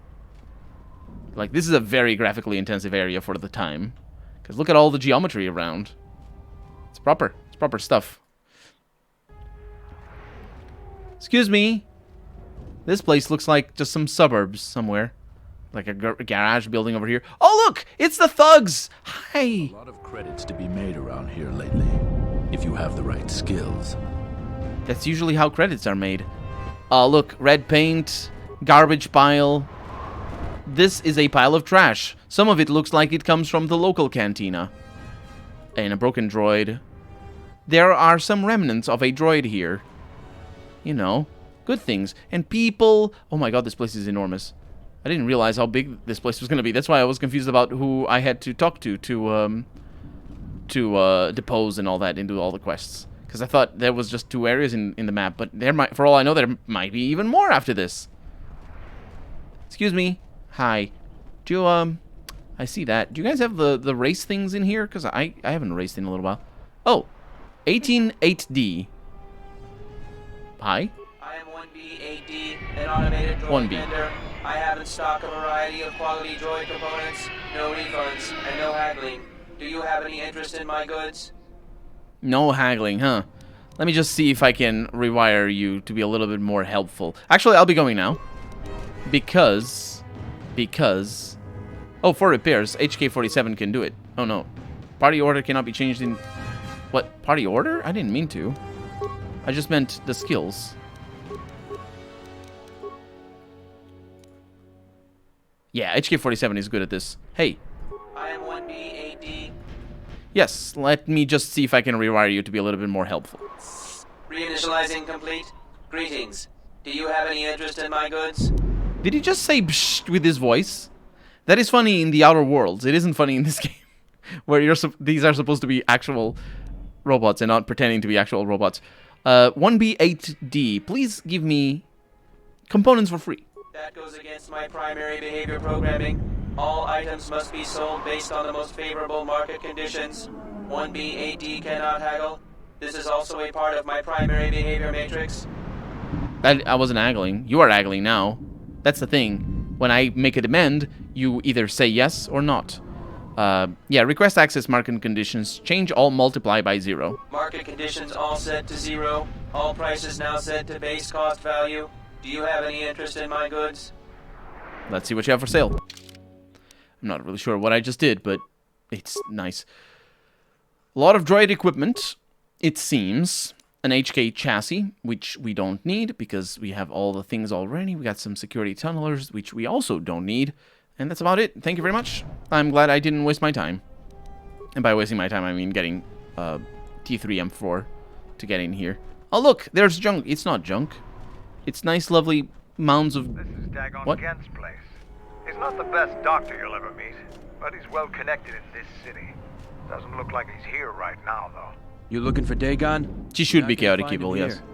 Like, this is a very graphically intensive area for the time. Because look at all the geometry around. It's proper. It's proper stuff. Excuse me. This place looks like just some suburbs somewhere. Like a garage building over here. Oh, look! It's the thugs! Hi! A lot of credits to be made around here lately, if you have the right skills. That's usually how credits are made. Look, red paint, garbage pile. This is a pile of trash. Some of it looks like it comes from the local cantina. And a broken droid. There are some remnants of a droid here. You know, good things. And people... Oh my god, this place is enormous. I didn't realize how big this place was going to be. That's why I was confused about who I had to talk to depose and all that and do all the quests. Because I thought there was just 2 areas in the map. But there might, for all I know, there might be even more after this. Excuse me. Hi. Do you, I see that. Do you guys have the race things in here? Because I haven't raced in a little while. Oh. 188D. Hi. I am 1B8D, an automated droid 1B. vendor. I have in stock a variety of quality droid components, no refunds, and no haggling. Do you have any interest in my goods? No haggling, huh? Let me just see if I can rewire you to be a little bit more helpful. Actually, I'll be going now. Because... Oh, for repairs, HK-47 can do it. Oh, no. Party order cannot be changed in... What? Party order? I didn't mean to. I just meant the skills. Yeah, HK-47 is good at this. Hey. I am 1B8D. Yes, let me just see if I can rewire you to be a little bit more helpful. Reinitializing complete. Greetings. Do you have any interest in my goods? Did he just say psh with his voice? That is funny in the Outer Worlds. It isn't funny in this game. Where these are supposed to be actual robots and not pretending to be actual robots. 1B8D, please give me components for free. That goes against my primary behavior programming. All items must be sold based on the most favorable market conditions. 1B8D cannot haggle. This is also a part of my primary behavior matrix. I wasn't haggling. You are haggling now. That's the thing. When I make a demand, you either say yes or not. Yeah, request access market conditions. Change all multiply by 0. Market conditions all set to 0. All prices now set to base cost value. Do you have any interest in my goods? Let's see what you have for sale. I'm not really sure what I just did, but it's nice. A lot of droid equipment, it seems. An HK chassis, which we don't need because we have all the things already. We got some security tunnelers, which we also don't need. And that's about it. Thank you very much. I'm glad I didn't waste my time. And by wasting my time, I mean getting T3M4 to get in here. Oh, look, there's junk. It's not junk. It's nice, lovely mounds of... This is Dagon What? Kent's place. He's not the best doctor you'll ever meet, but he's well connected in this city. Doesn't look like he's here right now, though. You looking for Dagon? She should be Not gonna chaotic find evil, him yes. here.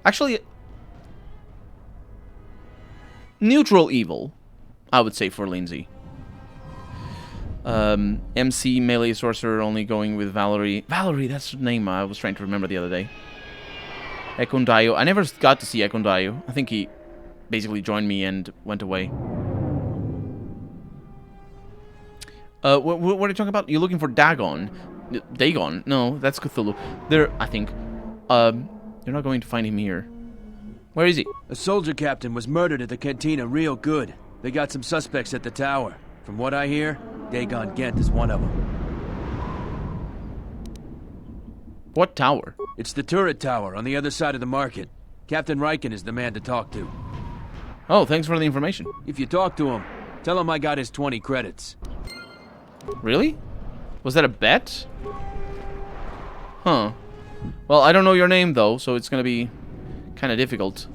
Actually, neutral evil, I would say, for Lindsay. MC, melee sorcerer, only going with Valerie. Valerie, that's the name I was trying to remember the other day. Ekundayo. I never got to see Ekundayo. I think he basically joined me and went away. What are you talking about? You're looking for Dagon. Dagon? No, that's Cthulhu. I think. You're not going to find him here. Where is he? A soldier captain was murdered at the cantina real good. They got some suspects at the tower. From what I hear, Dagon Gent is one of them. What tower? It's the turret tower on the other side of the market. Captain Riken is the man to talk to. Oh, thanks for the information. If you talk to him, tell him I got his 20 credits. Really? Was that a bet? Huh. Well, I don't know your name, though, so it's gonna be kind of difficult.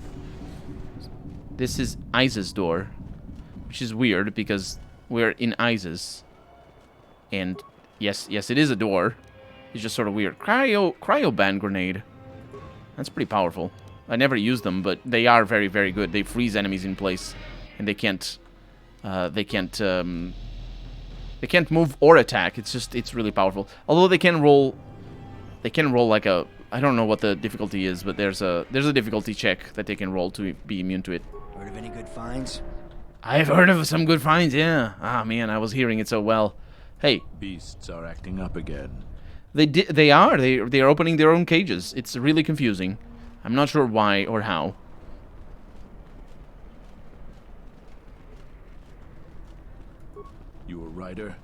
This is Isis' door, which is weird because we're in Isis. And yes, it is a door. It's just sort of weird. Cryo band grenade. That's pretty powerful. I never use them, but they are very, very good. They freeze enemies in place, and they can't move or attack. It's really powerful. Although they can roll like a, I don't know what the difficulty is, but there's a difficulty check that they can roll to be immune to it. Heard of any good finds? I've heard of some good finds, yeah. Ah, man, I was hearing it so well. Hey. Beasts are acting up again. They are opening their own cages. It's really confusing. I'm not sure why or how. You a rider?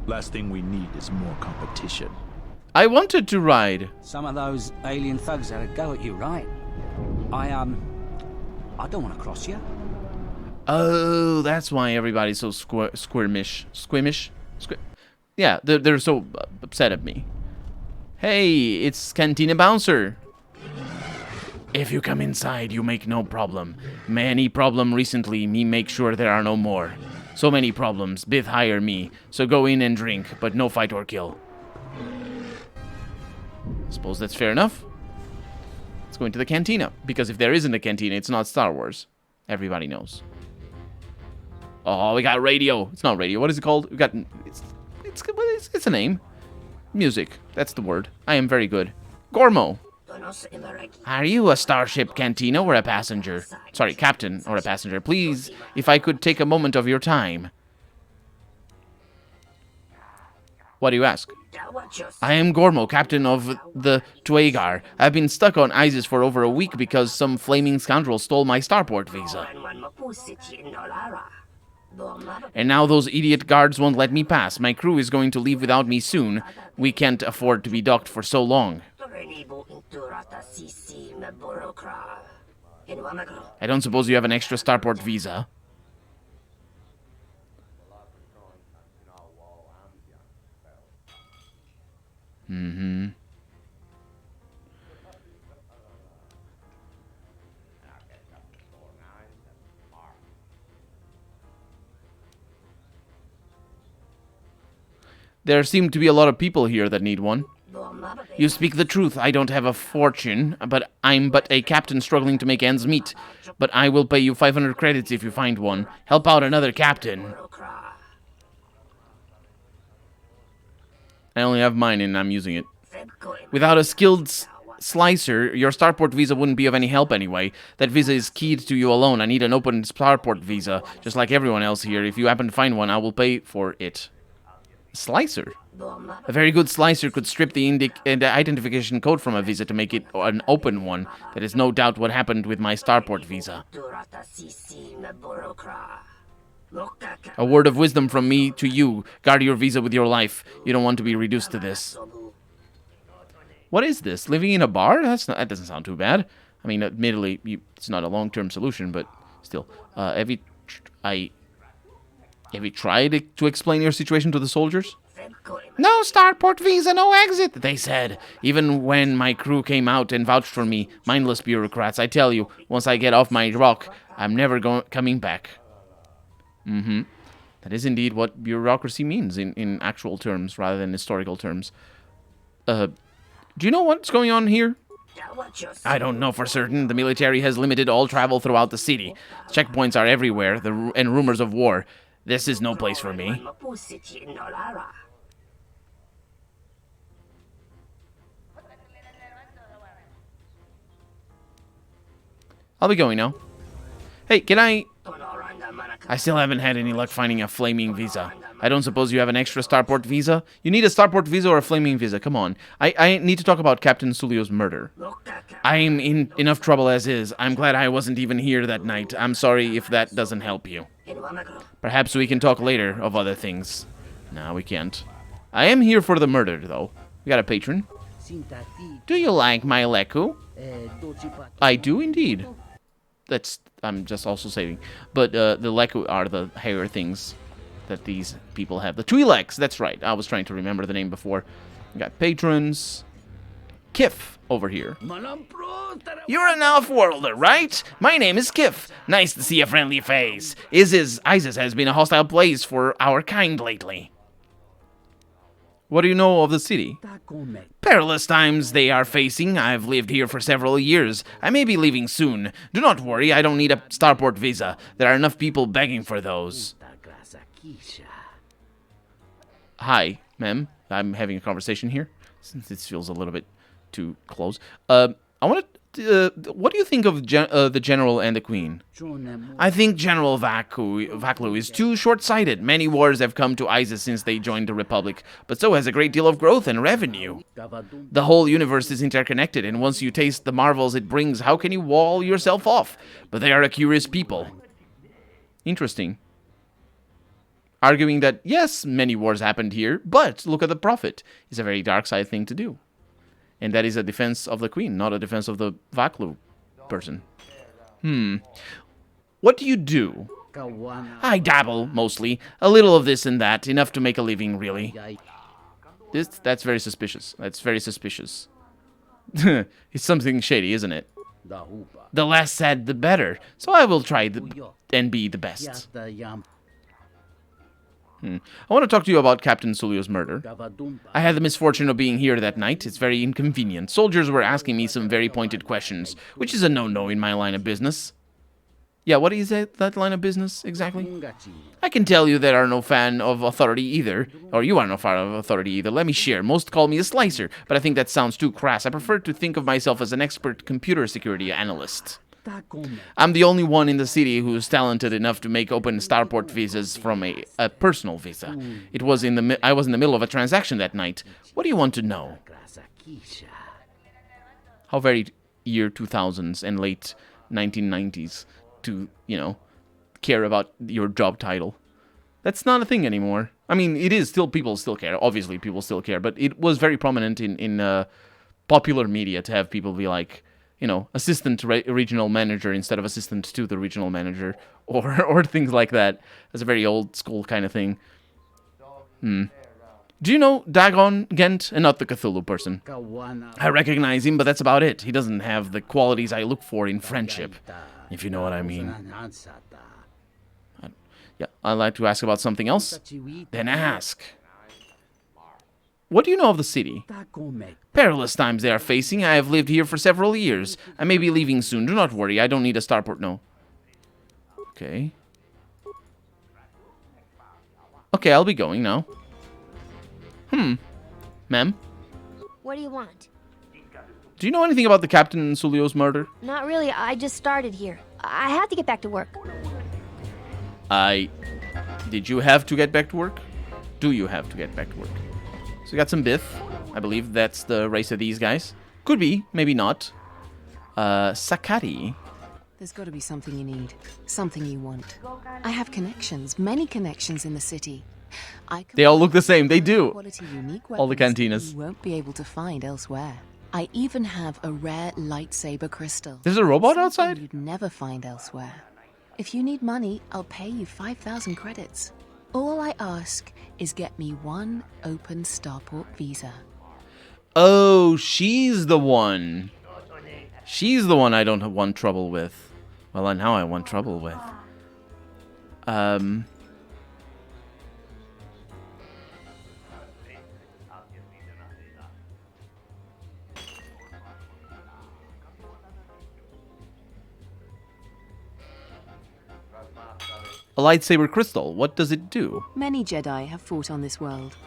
Last thing we need is more competition. I wanted to ride. Some of those alien thugs had a go at you, right? I don't want to cross you. Oh, that's why everybody's so squirmish. Squimish? Yeah, they're so upset at me. Hey, it's Cantina Bouncer. If you come inside, you make no problem. Many problem recently, me make sure there are no more. So many problems, Bith hire me. So go in and drink, but no fight or kill. Suppose that's fair enough. Let's go into the cantina, because if there isn't a cantina, it's not Star Wars. Everybody knows. Oh, we got radio. It's not radio. What is it called? We got it's a name. Music. That's the word. I am very good. Gormo. Are you a starship cantina or a passenger? Sorry, captain or a passenger. Please, if I could take a moment of your time. What do you ask? I am Gormo, captain of the Tuagar. I've been stuck on Isis for over a week because some flaming scoundrel stole my starport visa. And now those idiot guards won't let me pass. My crew is going to leave without me soon. We can't afford to be docked for so long. I don't suppose you have an extra starport visa? Mm-hmm. There seem to be a lot of people here that need one. You speak the truth. I don't have a fortune, but I'm but a captain struggling to make ends meet. But I will pay you 500 credits if you find one. Help out another captain. I only have mine and I'm using it. Without a skilled slicer, your starport visa wouldn't be of any help anyway. That visa is keyed to you alone. I need an open starport visa, just like everyone else here. If you happen to find one, I will pay for it. Slicer? A very good slicer could strip the identification code from a visa to make it an open one. That is no doubt what happened with my starport visa. A word of wisdom from me to you. Guard your visa with your life. You don't want to be reduced to this. What is this? Living in a bar? That doesn't sound too bad. I mean, admittedly, it's not a long-term solution, but still. Have you tried to explain your situation to the soldiers? No starport visa, no exit, they said. Even when my crew came out and vouched for me, mindless bureaucrats, I tell you, once I get off my rock, I'm never coming back. Mm-hmm. That is indeed what bureaucracy means in actual terms rather than historical terms. Do you know what's going on here? I don't know for certain. The military has limited all travel throughout the city. Checkpoints are everywhere, and rumors of war. This is no place for me. I'll be going now. Hey, can I still haven't had any luck finding a flaming visa. I don't suppose you have an extra starport visa? You need a starport visa or a flaming visa? Come on. I need to talk about Captain Sulio's murder. I'm in enough trouble as is. I'm glad I wasn't even here that night. I'm sorry if that doesn't help you. Perhaps we can talk later of other things. No, we can't. I am here for the murder, though. We got a patron. Do you like my leku? I do indeed. I'm just also saving. But the leku are the hair things that these people have. The Twi'leks, that's right. I was trying to remember the name before. We got patrons. Kif over here. You're an off-worlder, right? My name is Kif. Nice to see a friendly face. Isis has been a hostile place for our kind lately. What do you know of the city? Perilous times they are facing. I've lived here for several years. I may be leaving soon. Do not worry, I don't need a starport visa. There are enough people begging for those. Hi, ma'am. I'm having a conversation here, since this feels a little bit too close. I want to... what do you think of the General and the Queen? I think General Vaklu is too short-sighted. Many wars have come to Isis since they joined the Republic, but so has a great deal of growth and revenue. The whole universe is interconnected, and once you taste the marvels it brings, how can you wall yourself off? But they are a curious people. Interesting. Arguing that, yes, many wars happened here, but look at the Prophet. It's a very dark side thing to do. And that is a defense of the Queen, not a defense of the Vaklu person. What do you do? I dabble, mostly. A little of this and that, enough to make a living, really. That's very suspicious. That's very suspicious. It's something shady, isn't it? The less said, the better. So I will try and be the best. I want to talk to you about Captain Sulio's murder. I had the misfortune of being here that night. It's very inconvenient. Soldiers were asking me some very pointed questions, which is a no-no in my line of business. Yeah, what is that line of business, exactly? I can tell you that are no fan of authority either. Or you are no fan of authority either. Let me share. Most call me a slicer, but I think that sounds too crass. I prefer to think of myself as an expert computer security analyst. I'm the only one in the city who's talented enough to make open starport visas from a personal visa. I was in the middle of a transaction that night. What do you want to know? How very year 2000s and late 1990s to, care about your job title. That's not a thing anymore. I mean, it is still, people still care. Obviously, people still care, but it was very prominent in popular media to have people be like, assistant regional manager instead of assistant to the regional manager, or things like that. That's a very old school kind of thing. Do you know Dagon Gent? And not the Cthulhu person. I recognize him, but that's about it. He doesn't have the qualities I look for in friendship, if you know what I mean. Yeah, I'd like to ask about something else. Then ask. What do you know of the city? Perilous times they are facing. I have lived here for several years. I may be leaving soon. Do not worry. I don't need a starport. No. Okay. Okay, I'll be going now. Ma'am? What do you want? Do you know anything about the Captain Sulio's murder? Not really. I just started here. I have to get back to work. Did you have to get back to work? Do you have to get back to work? So we got some Bith. I believe that's the race of these guys. Could be, maybe not. Sakari. There's got to be something you need. Something you want. I have connections, many connections in the city. They all look the same, they do. Unique All the cantinas. You won't be able to find elsewhere. I even have a rare lightsaber crystal. There's a robot outside? You'd never find elsewhere. If you need money, I'll pay you 5,000 credits. All I ask is get me one open starport visa. Oh, she's the one. She's the one I don't want trouble with. Well, now I want trouble with. A lightsaber crystal. What does it do? Many Jedi have fought on this world.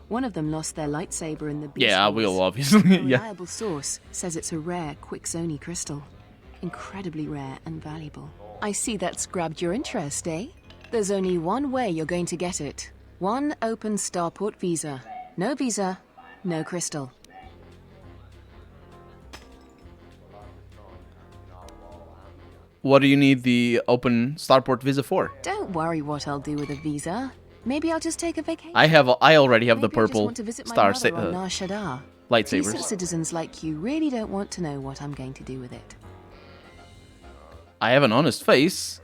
One of them lost their lightsaber in the beast. Yeah, I will, obviously. A reliable source says it's a rare Quixoni crystal. Incredibly rare and valuable. I see that's grabbed your interest, eh? There's only one way you're going to get it. One open starport visa. No visa, no crystal. What do you need the open starport visa for? Don't worry what I'll do with a visa. Maybe I'll just take a vacation. I already have the Maybe I just purple want to visit my star mother on Nar Shaddaa. lightsabers. Decent citizens like you really don't want to know what I'm going to do with it. I have an honest face.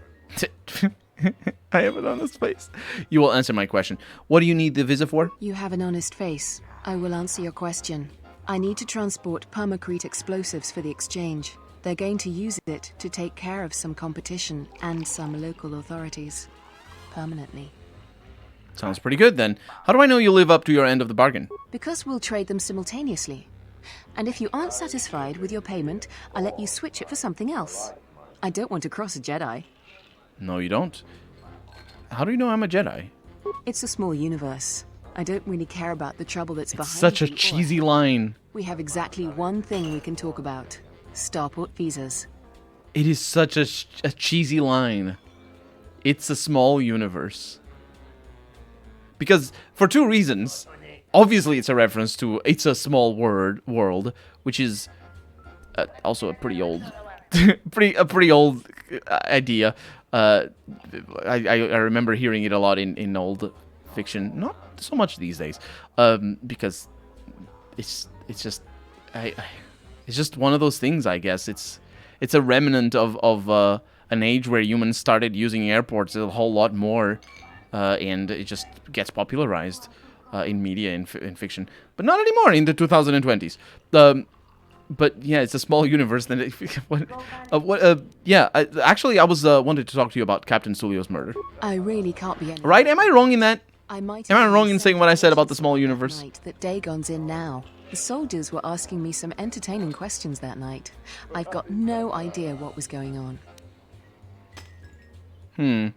I have an honest face. You will answer my question. What do you need the visa for? You have an honest face. I will answer your question. I need to transport permacrete explosives for the exchange. They're going to use it to take care of some competition and some local authorities. Permanently. Sounds pretty good then. How do I know you'll live up to your end of the bargain? Because we'll trade them simultaneously. And if you aren't satisfied with your payment, I'll let you switch it for something else. I don't want to cross a Jedi. No, you don't. How do you know I'm a Jedi? It's a small universe. I don't really care about the trouble that's behind Such a the cheesy line. We have exactly one thing we can talk about. Starport visas. It is such a cheesy line. It's a small universe. Because, for two reasons. Obviously, it's a reference to It's a Small World, which is also a pretty old... a pretty old idea. I remember hearing it a lot in old fiction. Not so much these days. Because it's just... it's just one of those things, I guess. It's a remnant of an age where humans started using airports a whole lot more, and it just gets popularized in media and in fiction, but not anymore in the 2020s. But yeah, it's a small universe. Then actually, I was wanted to talk to you about Captain Sulio's murder. I really can't be any... Right? Am I wrong in that? Am I wrong in saying what I said about the small universe? That Dagon's in now. The soldiers were asking me some entertaining questions that night. I've got no idea what was going on.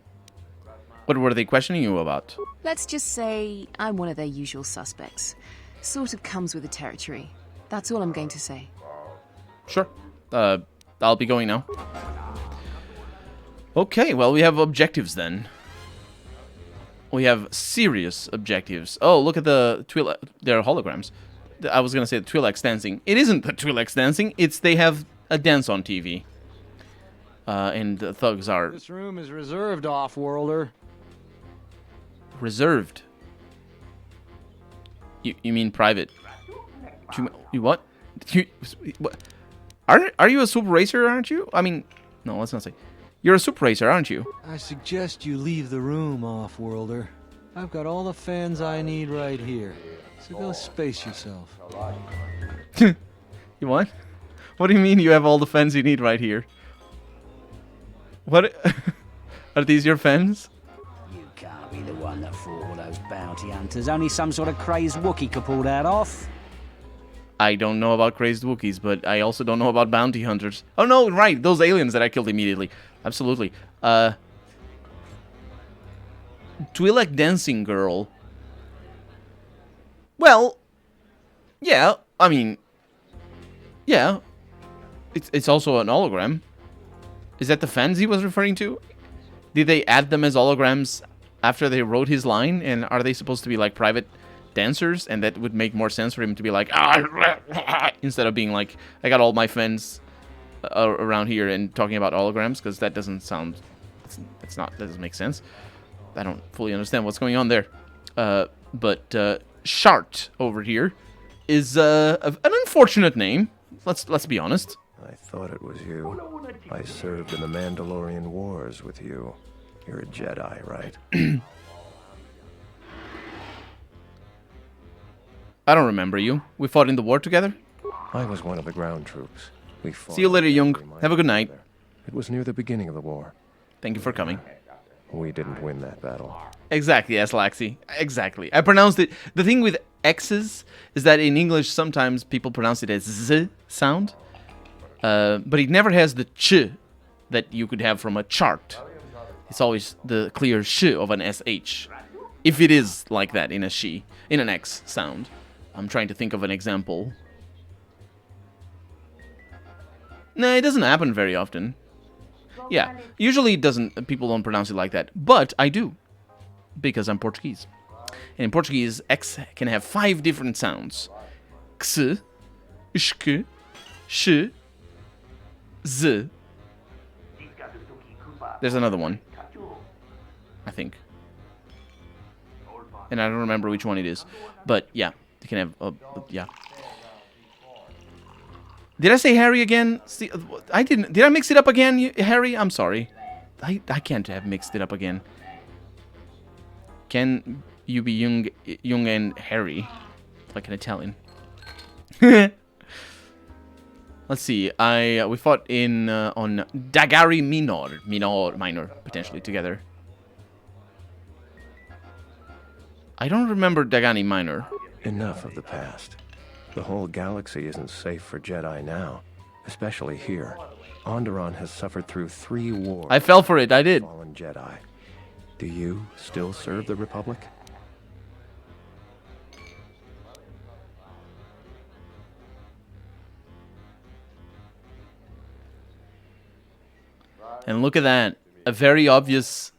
What were they questioning you about? Let's just say I'm one of their usual suspects. Sort of comes with the territory. That's all I'm going to say. Sure. I'll be going now. Okay, well, we have objectives then. We have serious objectives. Oh, look at the Twi'lek. They're holograms. I was going to say the Twi'leks dancing. It isn't the Twi'leks dancing. It's they have a dance on TV. And the thugs are... This room is reserved, off-worlder. Reserved? You mean private? You what? What? Are you a super racer, aren't you? I mean, no, let's not say. You're a super racer, aren't you? I suggest you leave the room, off-worlder. I've got all the fans I need right here. So go space yourself. You what? What do you mean you have all the fans you need right here? What? Are these your fans? You can't be the one that fought all those bounty hunters. Only some sort of crazed Wookiee could pull that off. I don't know about crazed Wookiees, but I also don't know about bounty hunters. Oh no, right, those aliens that I killed immediately. Absolutely. Twi'lek dancing girl. Well, yeah, I mean, yeah. It's also an hologram. Is that the fans he was referring to? Did they add them as holograms after they wrote his line? And are they supposed to be like private dancers? And that would make more sense for him to be like, instead of being like, I got all my fans around here and talking about holograms, because that doesn't sound, that doesn't make sense. I don't fully understand what's going on there. But Shart over here is an unfortunate name. Let's be honest. I thought it was you. I served in the Mandalorian Wars with you. You're a Jedi, right? I don't remember you. We fought in the war together? I was one of the ground troops. We fought. See you later, Jung. Have a good night. It was near the beginning of the war. Thank you for coming. We didn't win that battle. Exactly, yes, Laxi. Exactly. I pronounced it. The thing with X's is that in English sometimes people pronounce it as Z sound. But it never has the ch that you could have from a chart. It's always the clear sh of an SH. If it is like that in a she, in an X sound. I'm trying to think of an example. No, it doesn't happen very often. Yeah, usually it doesn't. People don't pronounce it like that, but I do because I'm Portuguese. And in Portuguese, X can have 5 different sounds: x, sk, sh, z. There's another one, I think, and I don't remember which one it is. But yeah, you can have yeah. Did I say Harry again? See, I didn't. Did I mix it up again, Harry? I'm sorry. I can't have mixed it up again. Can you be Jung and Harry? Like an Italian. Let's see. We fought in on Dagari Minor potentially together. I don't remember Dagani Minor. Enough of the past. The whole galaxy isn't safe for Jedi now, especially here. Onderon has suffered through 3 wars. I fell for it, I did. Fallen Jedi. Do you still serve the Republic? And look at that. A very obvious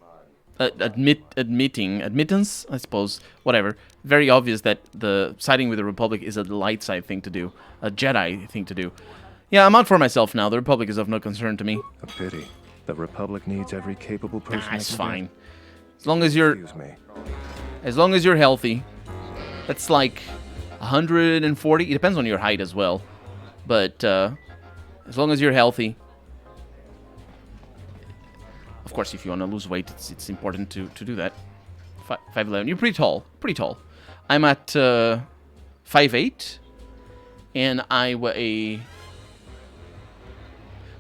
admittance, I suppose, whatever. Very obvious that the siding with the Republic is a light side thing to do, a Jedi thing to do. Yeah, I'm out for myself now. The Republic is of no concern to me. A pity. The Republic needs every capable person. Nah, it's fine. As long as you're, as long as you're healthy. That's like 140. It depends on your height as well, but as long as you're healthy. Of course, if you want to lose weight, it's important to do that. 5'11". You're pretty tall. Pretty tall. I'm at 5'8", and I weigh. I'm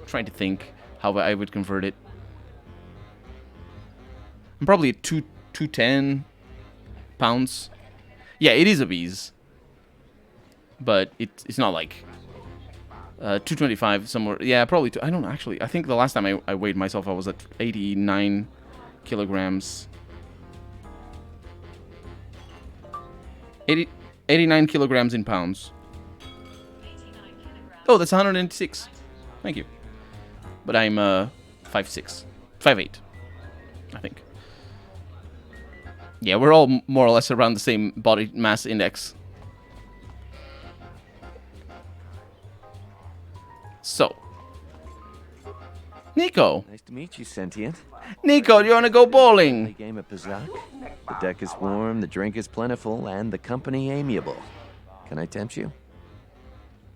trying to think how I would convert it. I'm probably at 210 pounds. Yeah, it is obese, but it's not like 225 somewhere. Yeah, probably. I don't actually. I think the last time I weighed myself, I was at 89 kilograms. 89 kilograms in pounds. Oh, that's 106. Thank you. But I'm 5'6", 5'8", I think. Yeah, we're all more or less around the same body mass index. So, Nico. Nice to meet you, Sentient. Nico, do you want to go bowling? A game of Pazak. The deck is warm, the drink is plentiful, and the company amiable. Can I tempt you?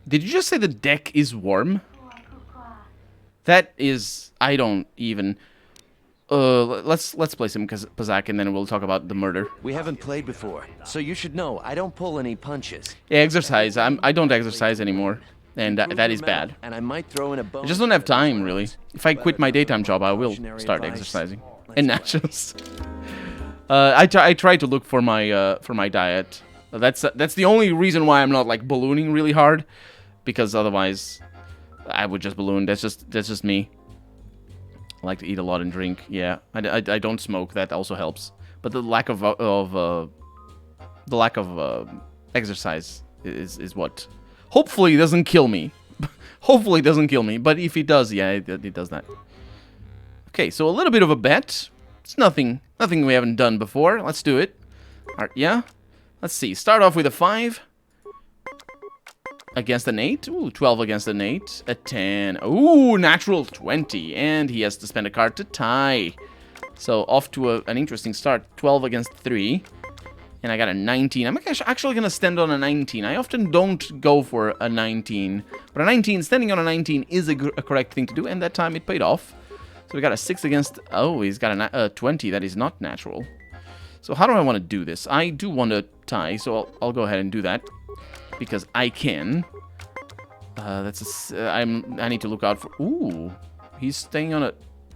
Did you just say the deck is warm? That is, I don't even. Let's play some Pazak and then we'll talk about the murder. We haven't played before, so you should know I don't pull any punches. Yeah, exercise. I don't exercise anymore. And that is bad. And I might throw in a I just don't have time, really. If I quit my daytime job, I will start exercising. And nachos. I try to look for my diet. That's the only reason why I'm not like ballooning really hard, because otherwise I would just balloon. That's just me. I like to eat a lot and drink. Yeah, I don't smoke. That also helps. But the lack of exercise is what. Hopefully it doesn't kill me. Hopefully it doesn't kill me. But if it does, yeah, it does that. Okay, so a little bit of a bet. It's nothing we haven't done before. Let's do it. Alright, yeah. Let's see. Start off with a 5. Against an 8. Ooh, 12 against an 8. A 10. Ooh, natural 20. And he has to spend a card to tie. So off to an interesting start. 12 against 3. And I got a 19. I'm actually going to stand on a 19. I often don't go for a 19. But a 19, standing on a 19 is a correct thing to do. And that time it paid off. So we got a 6 against... Oh, he's got a 20. That is not natural. So how do I want to do this? I do want to tie. So I'll go ahead and do that. Because I can. I need to look out for... Ooh. He's staying on a...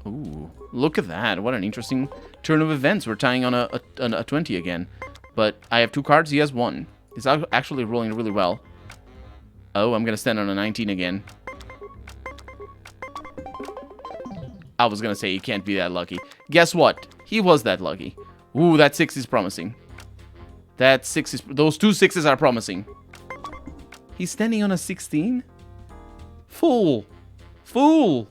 Ooh. Look at that. What an interesting turn of events. We're tying on a 20 again. But I have 2 cards, he has 1. He's actually rolling really well. Oh, I'm going to stand on a 19 again. I was going to say he can't be that lucky. Guess what? He was that lucky. Ooh, that 6 is promising. That 6 is... Those 2 6s are promising. He's standing on a 16? Fool. Fool!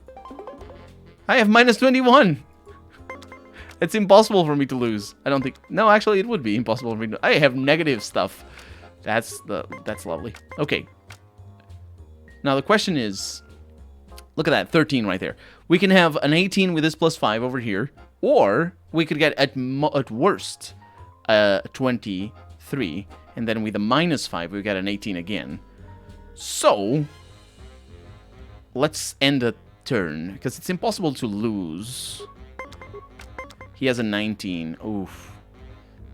I have minus 21. It's impossible for me to lose. I don't think... No, actually, it would be impossible for me to... I have negative stuff. That's lovely. Okay. Now, the question is... Look at that, 13 right there. We can have an 18 with this plus 5 over here. Or we could get, at worst, 23. And then with a minus 5, we get an 18 again. So... Let's end a turn. Because it's impossible to lose... He has a 19. Oof.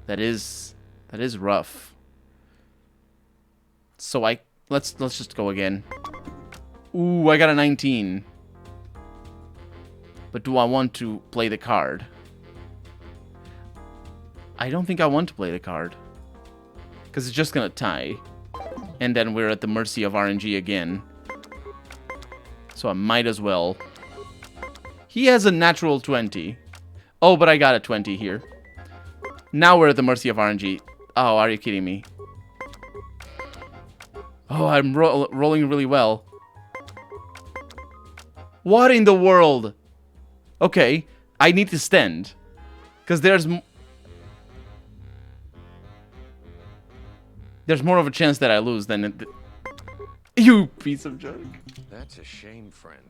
That is rough. So let's just go again. Ooh, I got a 19. But do I want to play the card? I don't think I want to play the card. Because it's just gonna tie. And then we're at the mercy of RNG again. So I might as well. He has a natural 20. Oh, but I got a 20 here. Now we're at the mercy of RNG. Oh, are you kidding me? Oh, I'm rolling really well. What in the world? Okay, I need to stand. Because there's more of a chance that I lose than... You piece of junk. That's a shame, friend.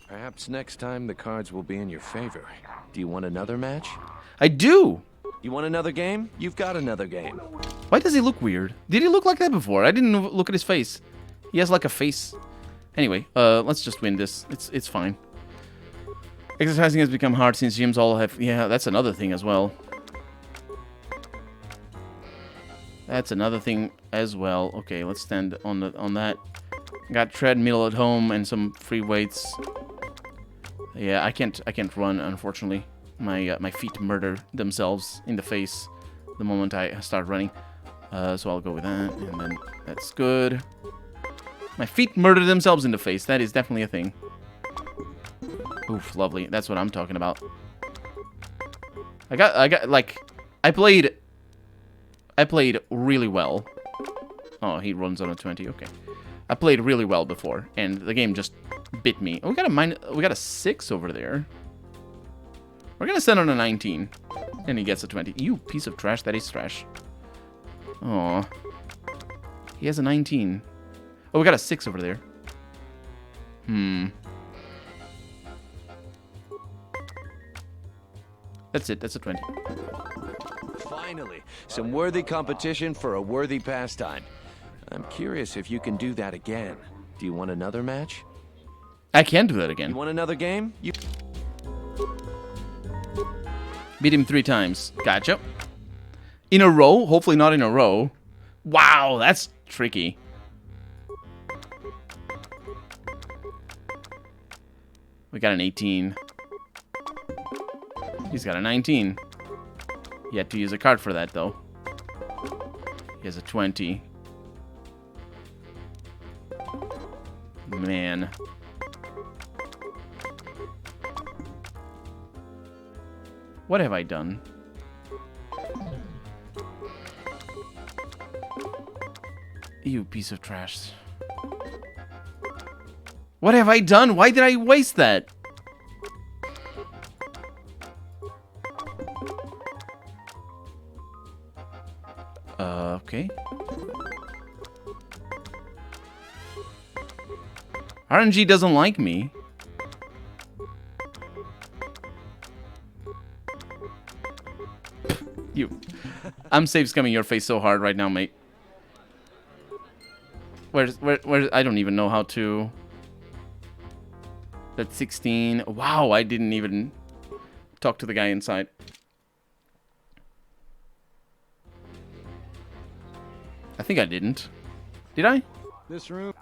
Perhaps next time the cards will be in your favor. Do you want another match? I do! You want another game? You've got another game. Why does he look weird? Did he look like that before? I didn't look at his face. He has like a face. Anyway, let's just win this. It's fine. Exercising has become hard since gyms all have... Yeah, that's another thing as well. That's another thing as well. Okay, let's stand on that. Got treadmill at home and some free weights. Yeah, I can't run, unfortunately. My feet murder themselves in the face the moment I start running. So I'll go with that, and then that's good. My feet murder themselves in the face. That is definitely a thing. Oof, lovely. That's what I'm talking about. I played really well. Oh, he runs on a 20. Okay. I played really well before, and the game just bit me. Oh, we got a 6 over there. We're gonna send on a 19, and he gets a 20. You piece of trash. That is trash. Oh, he has a 19. Oh, we got a 6 over there. That's it. That's a 20. Finally, some worthy competition for a worthy pastime. I'm curious if you can do that again. Do you want another match? I can do that again. You want another game? Beat him 3 times. Gotcha. In a row? Hopefully not in a row. Wow, that's tricky. We got an 18. He's got a 19. He had to use a card for that, though. He has a 20. Man. What have I done? You piece of trash. What have I done? Why did I waste that? Okay. RNG doesn't like me. You. I'm safe scumming your face so hard right now, mate. Where, I don't even know how to... That's 16. Wow, I didn't even talk to the guy inside. I think I didn't. Did I? This room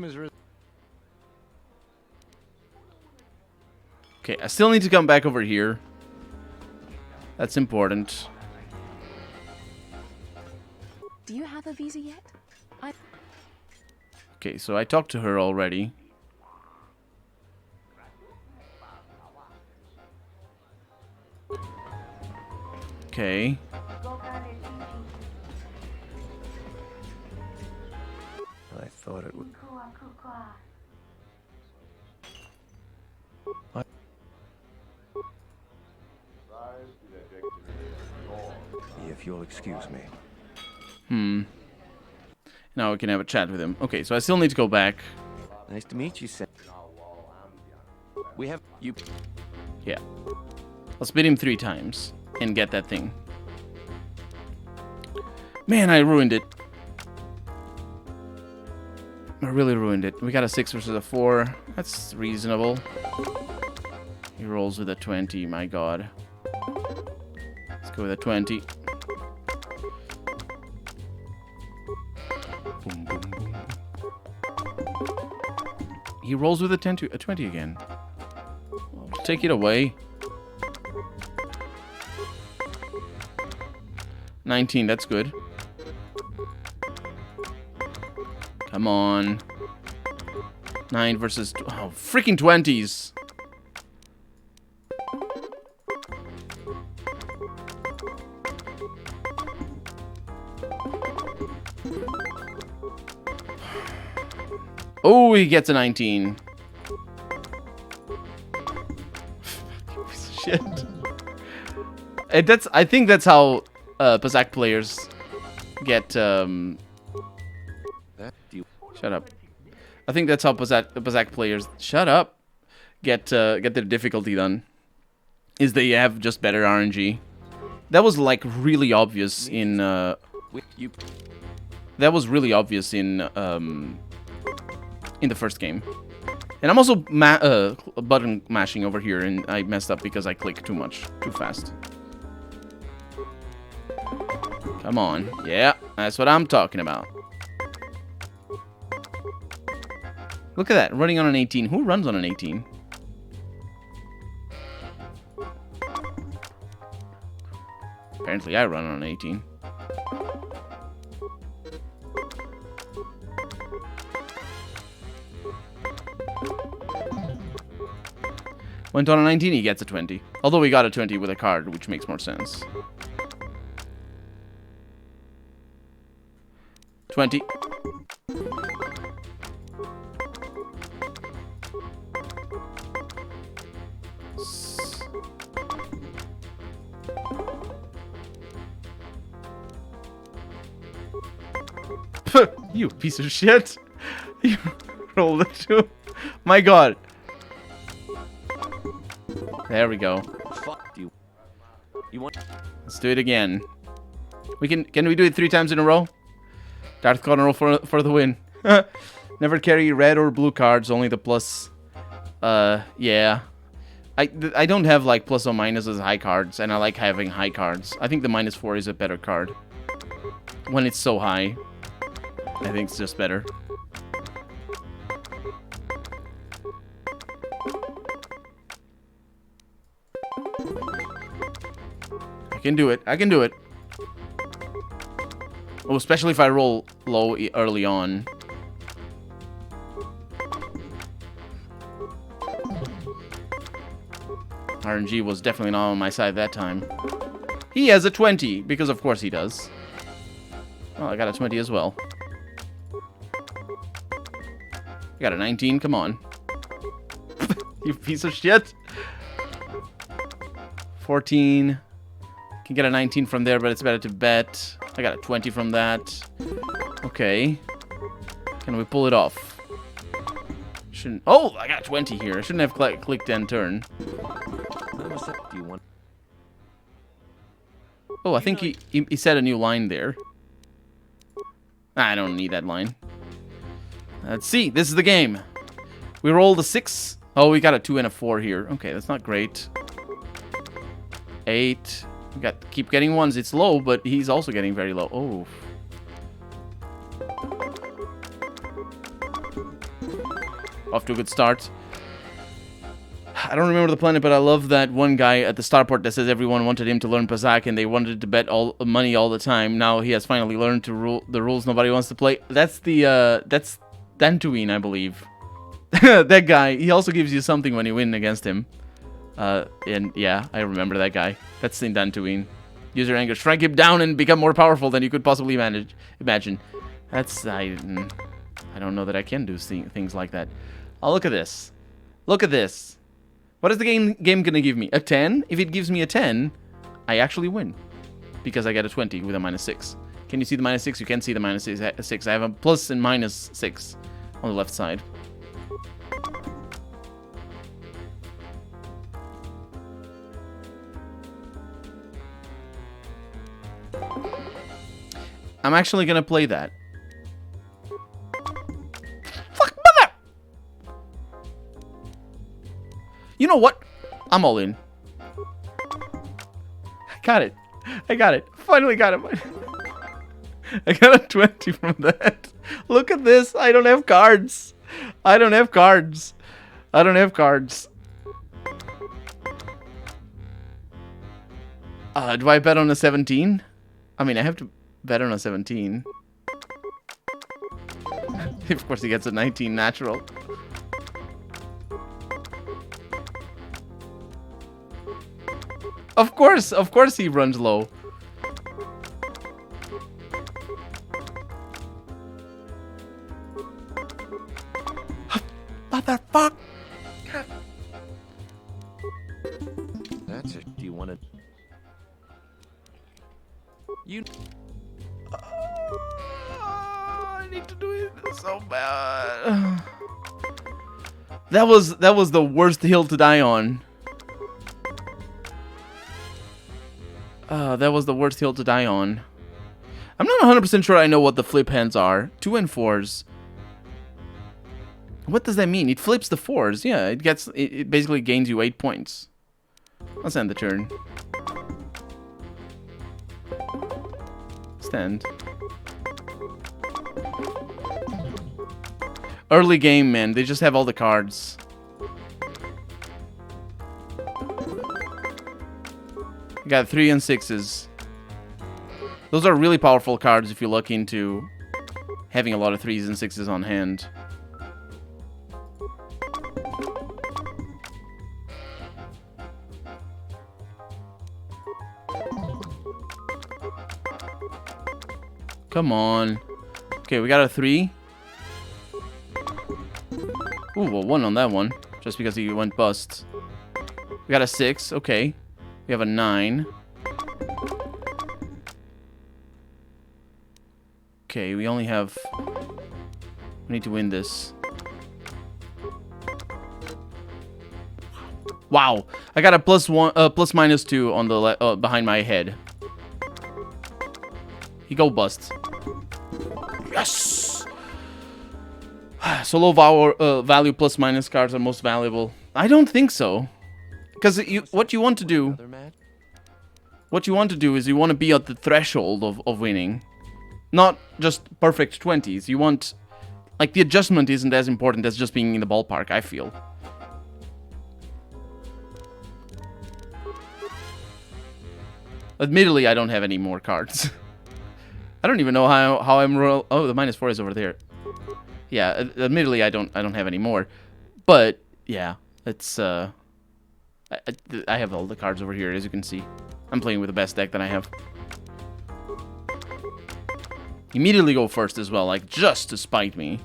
is... Okay, I still need to come back over here. That's important. Do you have a visa yet? Okay, so I talked to her already. Okay. thought it would... If you'll excuse me. Now we can have a chat with him. Okay, so I still need to go back. Nice to meet you, Sam. We have you. Yeah. I'll spit him 3 times and get that thing. Man, I ruined it. I really ruined it. We got a 6 versus a 4. That's reasonable. He rolls with a 20, my god. Let's go with a 20. Boom, boom, boom. He rolls with a 20 again. I'll take it away. 19, that's good. Come on. 9 versus... Oh, freaking 20s. Oh, he gets a 19. Shit. I think that's how Pazak players get... Shut up. I think that's how Pazak players... Shut up. Get their difficulty done. Is they have just better RNG. That was like really obvious in... That was really obvious in the first game. And I'm also button mashing over here, and I messed up because I clicked too much, too fast. Come on. Yeah, that's what I'm talking about. Look at that, running on an 18. Who runs on an 18? Apparently I run on an 18. Went on a 19, he gets a 20. Although we got a 20 with a card, which makes more sense. 20. You piece of shit. You rolled a 2. My god. There we go. Fuck you. You want? Let's do it again. Can we do it 3 times in a row? Darth Connor for the win. Never carry red or blue cards, only the plus. Yeah. I don't have like plus or minus as high cards, and I like having high cards. I think the -4 is a better card. When it's so high, I think it's just better. I can do it. I can do it. Oh, especially if I roll low early on. RNG was definitely not on my side that time. He has a 20, because of course he does. Oh, I got a 20 as well. I got a 19, come on. You piece of shit. 14. Can get a 19 from there, but it's better to bet. I got a 20 from that. Okay. Can we pull it off? Shouldn't... Oh, I got 20 here. I shouldn't have clicked end turn. Do you want? Oh, I think he said a new line there. I don't need that line. Let's see. This is the game. We rolled a 6. Oh, we got a 2 and a 4 here. Okay, that's not great. 8. We keep getting 1s. It's low, but he's also getting very low. Oh. Off to a good start. I don't remember the planet, but I love that one guy at the starport that says everyone wanted him to learn Pazak and they wanted to bet all money all the time. Now he has finally learned to the rules nobody wants to play. That's that's Dantooine, I believe. That guy. He also gives you something when you win against him. And yeah, I remember that guy. That's in Dantooine. Use your anger, strike him down, and become more powerful than you could possibly imagine. That's I don't know that I can do things like that. Oh, look at this. Look at this. What is the game going to give me? A 10? If it gives me a 10, I actually win. Because I get a 20 with a -6. Can you see the -6? You can see the -6. I have a plus and -6 on the left side. I'm actually going to play that. Fuck, mother! You know what? I'm all in. I got it. I got it. Finally got it. I got a 20 from that. Look at this. I don't have cards. I don't have cards. I don't have cards. Do I bet on a 17? I mean, I have to bet on a 17. Of course, he gets a 19 natural. Of course he runs low. Motherfucker! That's it. Do you want to? You. I need to do it so bad. That was the worst hill to die on. That was the worst hill to die on. I'm not 100% sure I know what the flip hands are. 2 and 4s. What does that mean? It flips the 4s. Yeah, it basically gains you 8 points. Let's end the turn. Stand. Early game, man. They just have all the cards. You got 3 and 6s. Those are really powerful cards if you look into having a lot of 3s and 6s on hand. Come on. Okay, we got a 3. Ooh, well, 1 on that one. Just because he went bust. We got a 6. Okay. We have a 9. Okay, we only have... We need to win this. Wow. I got a +1, +-2 on the behind my head. He go bust. Yes! So low value +- cards are most valuable. I don't think so. Because what you want to do... What you want to do is you want to be at the threshold of winning. Not just perfect 20s. You want... Like, the adjustment isn't as important as just being in the ballpark, I feel. Admittedly, I don't have any more cards. I don't even know how I'm roll. Oh, the -4 is over there. Yeah, admittedly, I don't have any more. But yeah, it's I have all the cards over here, as you can see. I'm playing with the best deck that I have. Immediately go first as well, like just to spite me.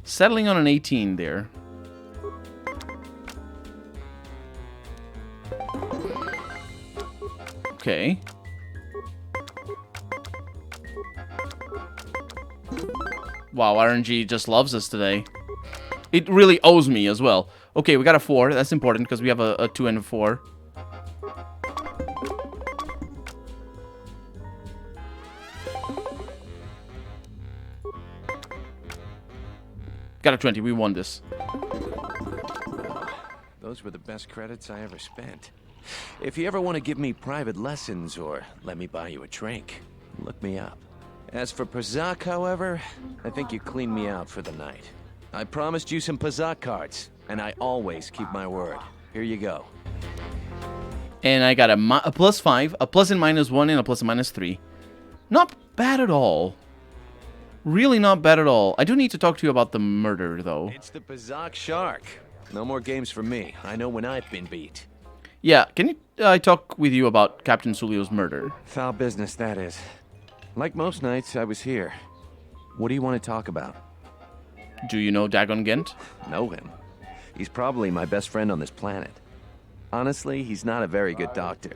Settling on an 18 there. Okay. Wow, RNG just loves us today. It really owes me as well. Okay, we got a 4. That's important because we have a 2 and a 4. Got a 20. We won this. Those were the best credits I ever spent. If you ever want to give me private lessons or let me buy you a drink, look me up. As for Pazak, however, I think you cleaned me out for the night. I promised you some Pazak cards, and I always keep my word. Here you go. And I got a +5, a plus and -1, and a plus and -3. Not bad at all. Really not bad at all. I do need to talk to you about the murder, though. It's the Pazak Shark. No more games for me. I know when I've been beat. Yeah, can I talk with you about Captain Sulio's murder? Foul business, that is. Like most nights, I was here. What do you want to talk about? Do you know Dagon Gent? Know him? He's probably my best friend on this planet. Honestly, he's not a very good doctor,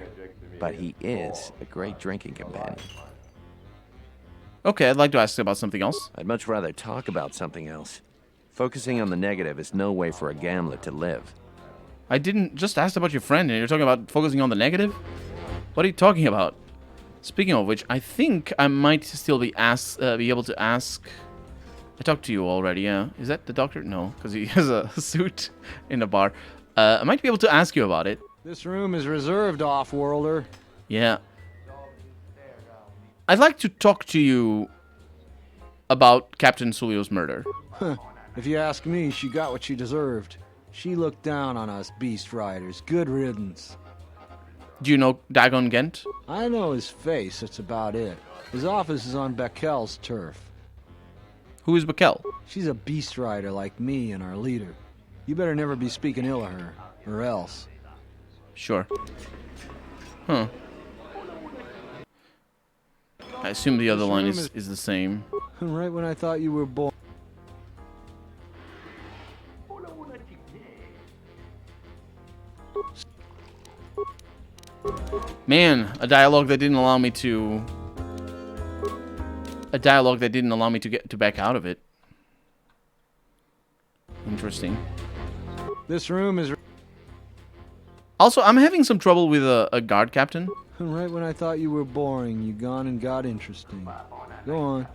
but he is a great drinking companion. Okay, I'd like to ask about something else. I'd much rather talk about something else. Focusing on the negative is no way for a gambler to live. I didn't just ask about your friend, and you're talking about focusing on the negative? What are you talking about? Speaking of which, I think I might still be able to ask. I talked to you already, yeah. Is that the doctor? No, because he has a suit in a bar. I might be able to ask you about it. This room is reserved, off-worlder. Yeah. I'd like to talk to you about Captain Sulio's murder. If you ask me, she got what she deserved. She looked down on us beast riders. Good riddance. Do you know Dagon Gent? I know his face, that's about it. His office is on Bekel's turf. Who is Bekel? She's a beast rider like me and our leader. You better never be speaking ill of her, or else. Sure. Huh. I assume the other line is the same. Right when I thought you were born. Man, a dialogue that didn't allow me to get to back out of it. Interesting. This room is... Also, I'm having some trouble with a guard captain. Right when I thought you were boring, you gone and got interesting. Go on.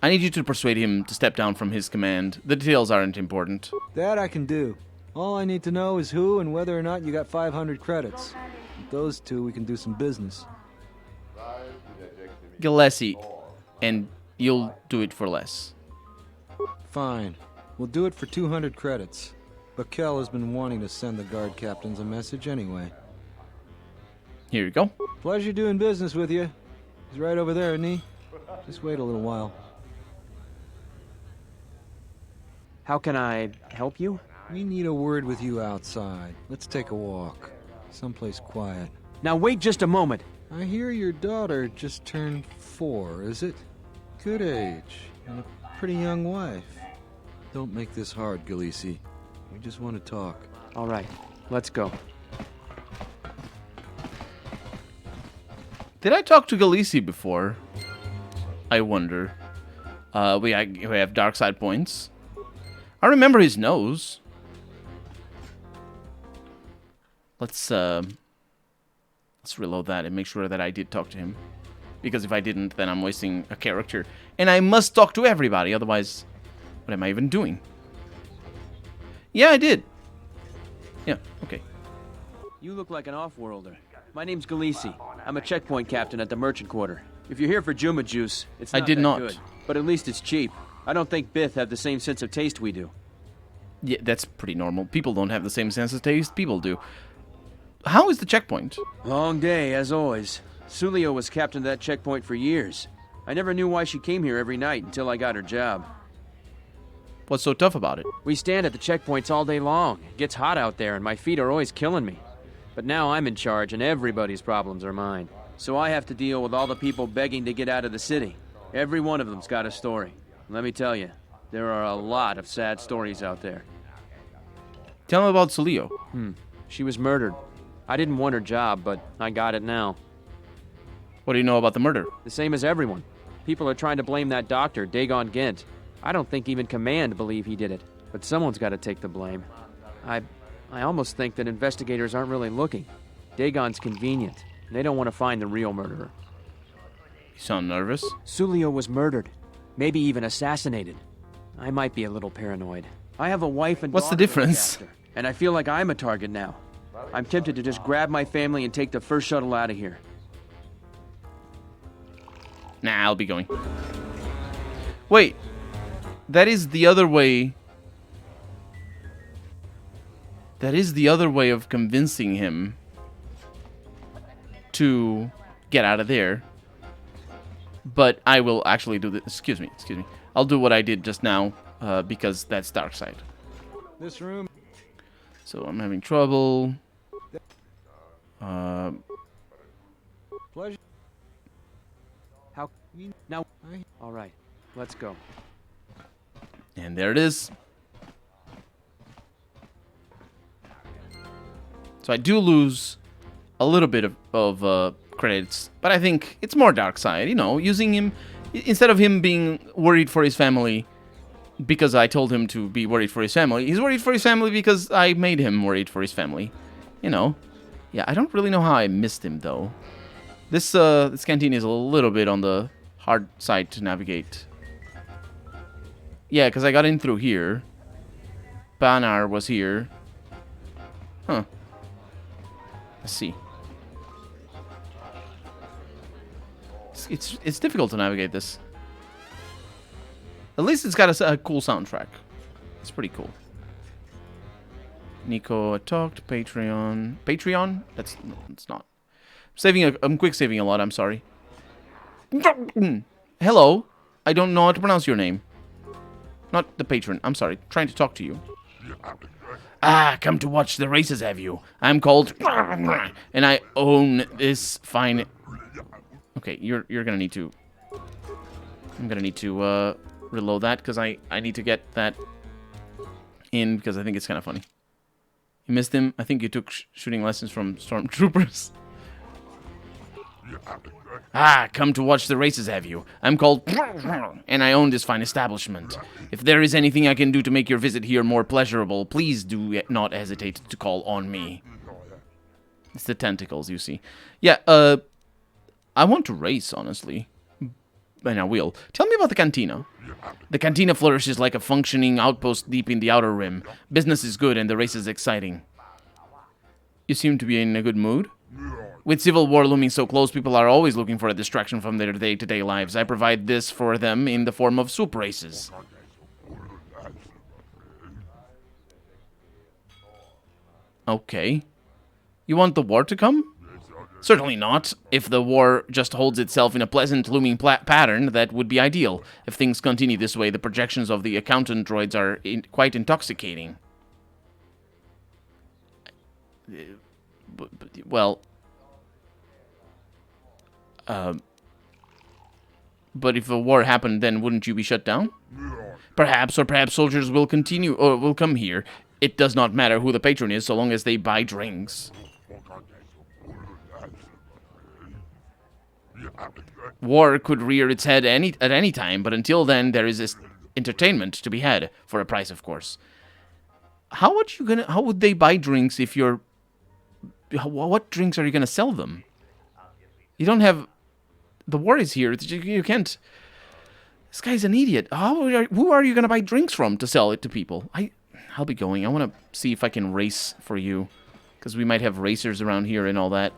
I need you to persuade him to step down from his command. The details aren't important. That I can do. All I need to know is who and whether or not you got 500 credits. With those two, we can do some business. Gillespie, and you'll do it for less. Fine. We'll do it for 200 credits. Bekel has been wanting to send the guard captains a message anyway. Here you go. Pleasure doing business with you. He's right over there, isn't he? Just wait a little while. How can I help you? We need a word with you outside. Let's take a walk. Someplace quiet. Now wait just a moment. I hear your daughter just turned 4, is it? Good age. And a pretty young wife. Don't make this hard, Gillespie. We just want to talk. All right, let's go. Did I talk to Gillespie before? I wonder. We have dark side points. I remember his nose. Let's reload that and make sure that I did talk to him. Because if I didn't, then I'm wasting a character. And I must talk to everybody, otherwise, what am I even doing? Yeah, I did. Yeah, okay. You look like an off-worlder. My name's Gillespie. I'm a checkpoint captain at the merchant quarter. If you're here for Juma juice, it's not that good. But at least it's cheap. I don't think Bith have the same sense of taste we do. Yeah, that's pretty normal. People don't have the same sense of taste people do. How is the checkpoint? Long day, as always. Sulio was captain of that checkpoint for years. I never knew why she came here every night until I got her job. What's so tough about it? We stand at the checkpoints all day long. It gets hot out there and my feet are always killing me. But now I'm in charge and everybody's problems are mine. So I have to deal with all the people begging to get out of the city. Every one of them's got a story. Let me tell you, there are a lot of sad stories out there. Tell me about Sulio. She was murdered. I didn't want her job, but I got it now. What do you know about the murder? The same as everyone. People are trying to blame that doctor, Dagon Gent. I don't think even Command believe he did it, but someone's got to take the blame. I almost think that investigators aren't really looking. Dagon's convenient, and they don't want to find the real murderer. You sound nervous? Sulio was murdered. Maybe even assassinated. I might be a little paranoid. I have a wife and What's the difference? And I feel like I'm a target now. I'm tempted to just grab my family and take the first shuttle out of here. Nah, I'll be going. Wait. That is the other way. That is the other way of convincing him to get out of there. But I will actually do this. Excuse me. I'll do what I did just now because that's dark side. This room. So I'm having trouble. Pleasure. How... Now... Alright, let's go. And there it is. So I do lose a little bit of credits, but I think it's more dark side, you know, using him, instead of him being worried for his family because I told him to be worried for his family, he's worried for his family because I made him worried for his family, you know. Yeah, I don't really know how I missed him, though. This canteen is a little bit on the hard side to navigate. Yeah, because I got in through here. Banar was here. Huh. Let's see. It's difficult to navigate this. At least it's got a cool soundtrack. It's pretty cool. Nico talked. Patreon. Patreon? That's not. I'm quick saving a lot. I'm sorry. Hello. I don't know how to pronounce your name. Not the patron. I'm sorry. Trying to talk to you. Ah, come to watch the races, have you? I'm called... And I own this fine... Okay, you're gonna need to... I'm gonna need to reload that, because I need to get that in, because I think it's kind of funny. You missed him? I think you took shooting lessons from stormtroopers. Ah, come to watch the races, have you? I'm called... And I own this fine establishment. If there is anything I can do to make your visit here more pleasurable, please do not hesitate to call on me. It's the tentacles, you see. Yeah, I want to race, honestly. And I will. Tell me about the cantina. The cantina flourishes like a functioning outpost deep in the outer rim. Business is good and the race is exciting. You seem to be in a good mood? With civil war looming so close, people are always looking for a distraction from their day-to-day lives. I provide this for them in the form of soup races. Okay. You want the war to come? Certainly not. If the war just holds itself in a pleasant, looming pattern, that would be ideal. If things continue this way, the projections of the accountant droids are quite intoxicating. Well... but if a war happened, then wouldn't you be shut down? Perhaps, or perhaps soldiers will continue, or will come here. It does not matter who the patron is, so long as they buy drinks. War could rear its head at any time, but until then, there is this entertainment to be had, for a price, of course. How would they buy drinks if you're... What drinks are you gonna sell them? You don't have... The war is here. You can't... This guy's an idiot. Who are you going to buy drinks from to sell it to people? I'll be going. I want to see if I can race for you. Because we might have racers around here and all that.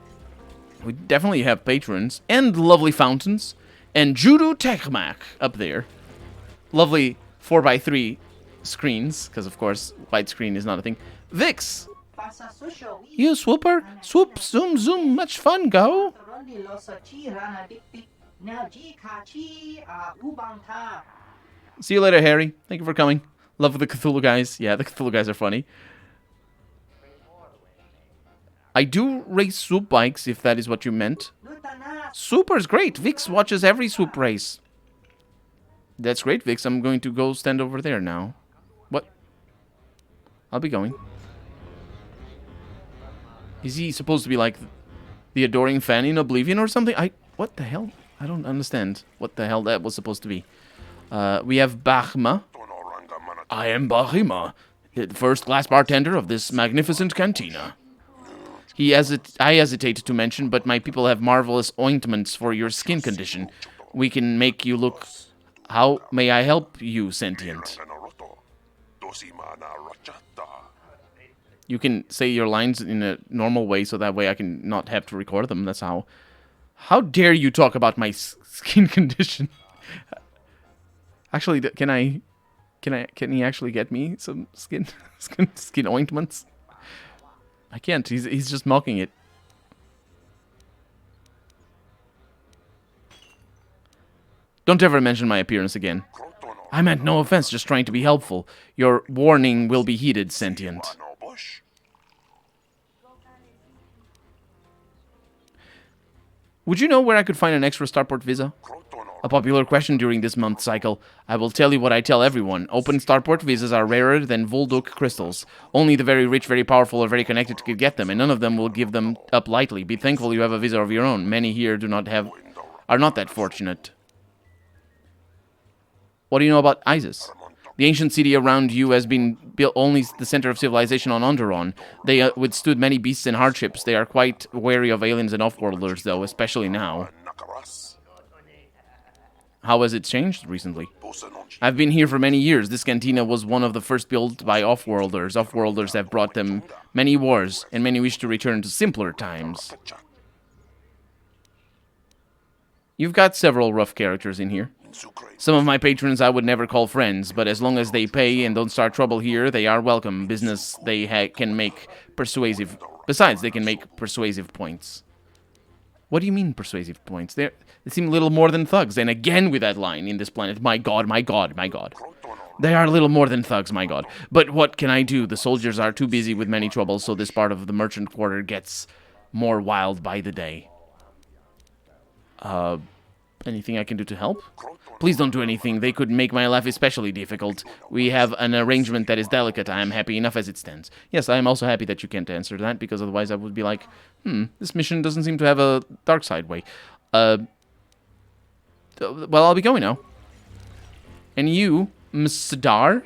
We definitely have patrons. And lovely fountains. And Judo Techmac up there. Lovely 4x3 screens. Because, of course, widescreen is not a thing. Vix! You swooper? Swoop, zoom, zoom. Much fun, go! See you later, Harry. Thank you for coming. Love the Cthulhu guys. Yeah, the Cthulhu guys are funny. I do race swoop bikes, if that is what you meant. Super's great. Vix watches every swoop race. That's great, Vix. I'm going to go stand over there now. What? I'll be going. Is he supposed to be like the adoring fan in Oblivion or something? What the hell? I don't understand what the hell that was supposed to be. We have Bahma. I am Bahima, the first-class bartender of this magnificent cantina. I hesitate to mention, but my people have marvelous ointments for your skin condition. We can make you look... How may I help you, sentient? You can say your lines in a normal way, so that way I can not have to record them. That's how... How dare you talk about my skin condition? Actually, can he actually get me some skin ointments? I can't. He's just mocking it. Don't ever mention my appearance again. I meant no offense, just trying to be helpful. Your warning will be heeded, sentient. Would you know where I could find an extra starport visa? A popular question during this month cycle. I will tell you what I tell everyone. Open starport visas are rarer than Volduk crystals. Only the very rich, very powerful, or very connected could get them, and none of them will give them up lightly. Be thankful you have a visa of your own. Many here are not that fortunate. What do you know about Isis? The ancient city around you has been built only the center of civilization on Onderon. They withstood many beasts and hardships. They are quite wary of aliens and offworlders, though, especially now. How has it changed recently? I've been here for many years. This cantina was one of the first built by offworlders. Offworlders have brought them many wars, and many wish to return to simpler times. You've got several rough characters in here. Some of my patrons I would never call friends, but as long as they pay and don't start trouble here, they are welcome. Business they can make persuasive. Besides, they can make persuasive points. What do you mean persuasive points? They seem little more than thugs. And again with that line in this planet. My god, my god, my god. They are little more than thugs, my god. But what can I do? The soldiers are too busy with many troubles, so this part of the merchant quarter gets more wild by the day. Anything I can do to help? Please don't do anything. They could make my life especially difficult. We have an arrangement that is delicate. I am happy enough as it stands. Yes, I am also happy that you can't answer that, because otherwise I would be like, this mission doesn't seem to have a dark side way. Well, I'll be going now. And you, Mr. Dar?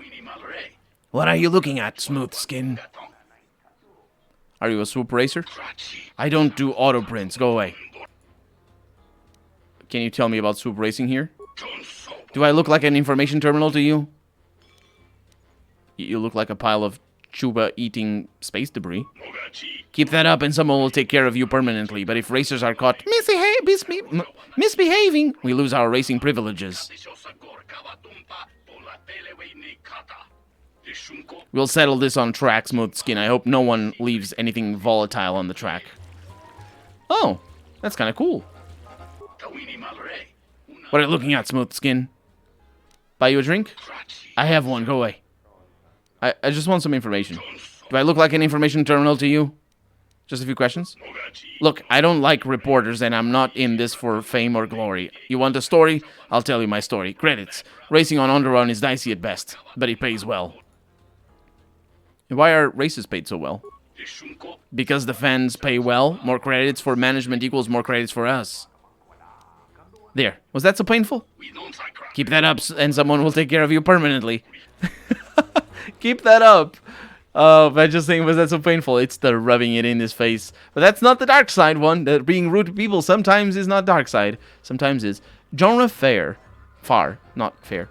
What are you looking at, smooth skin? Are you a swoop racer? I don't do auto prints. Go away. Can you tell me about swoop racing here? Do I look like an information terminal to you? You look like a pile of Chuba-eating space debris. Keep that up and someone will take care of you permanently, but if racers are caught misbehaving, we lose our racing privileges. We'll settle this on track, Smooth Skin. I hope no one leaves anything volatile on the track. Oh, that's kind of cool. What are you looking at, Smooth Skin? Buy you a drink? I have one. Go away. I just want some information. Do I look like an information terminal to you? Just a few questions? Look, I don't like reporters, and I'm not in this for fame or glory. You want a story? I'll tell you my story. Credits. Racing on Onderon is dicey at best, but it pays well. And why are races paid so well? Because the fans pay well. More credits for management equals more credits for us. There. Was that so painful? Keep that up, and someone will take care of you permanently. Keep that up. Oh, I'm just saying, was that so painful? It's the rubbing it in his face. But that's not the dark side one. That being rude to people sometimes is not dark side. Sometimes is. Genre fair. Far, not fair.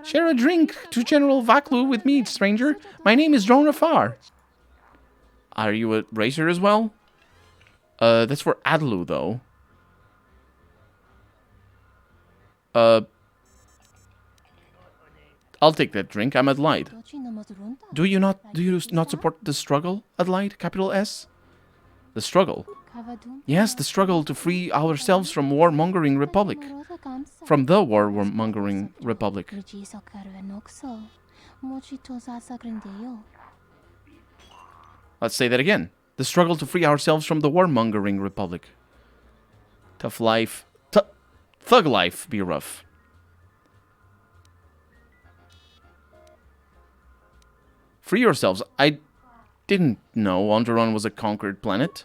Share a drink to General Vaklu with me, stranger. My name is Genre Far. Are you a racer as well? That's for Adlu, though. I'll take that drink. I'm Adelaide. Do you not support the struggle, Adelaide? Capital S? The struggle? Yes, the struggle to free ourselves from warmongering republic. From the warmongering republic. Let's say that again. The struggle to free ourselves from the warmongering republic. Tough life. Thug life be rough. Free yourselves. I didn't know Onderon was a conquered planet.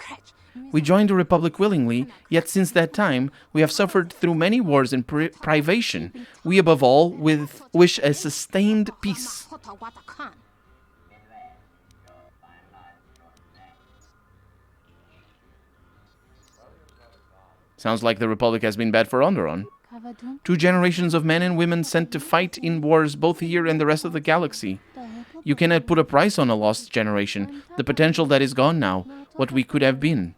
We joined the Republic willingly, yet since that time, we have suffered through many wars and privation. We, above all, wish a sustained peace. Sounds like the Republic has been bad for Onderon. 2 generations of men and women sent to fight in wars both here and the rest of the galaxy. You cannot put a price on a lost generation, the potential that is gone now, what we could have been.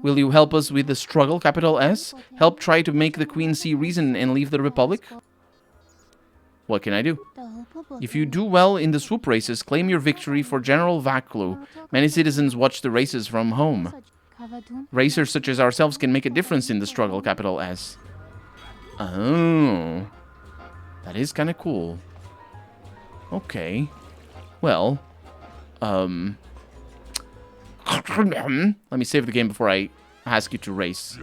Will you help us with the struggle, capital S? Help try to make the Queen see reason and leave the Republic? What can I do? If you do well in the swoop races, claim your victory for General Vaklu. Many citizens watch the races from home. Racers such as ourselves can make a difference in the struggle, capital S. Oh. That is kind of cool. Okay. Well, let me save the game before I ask you to race.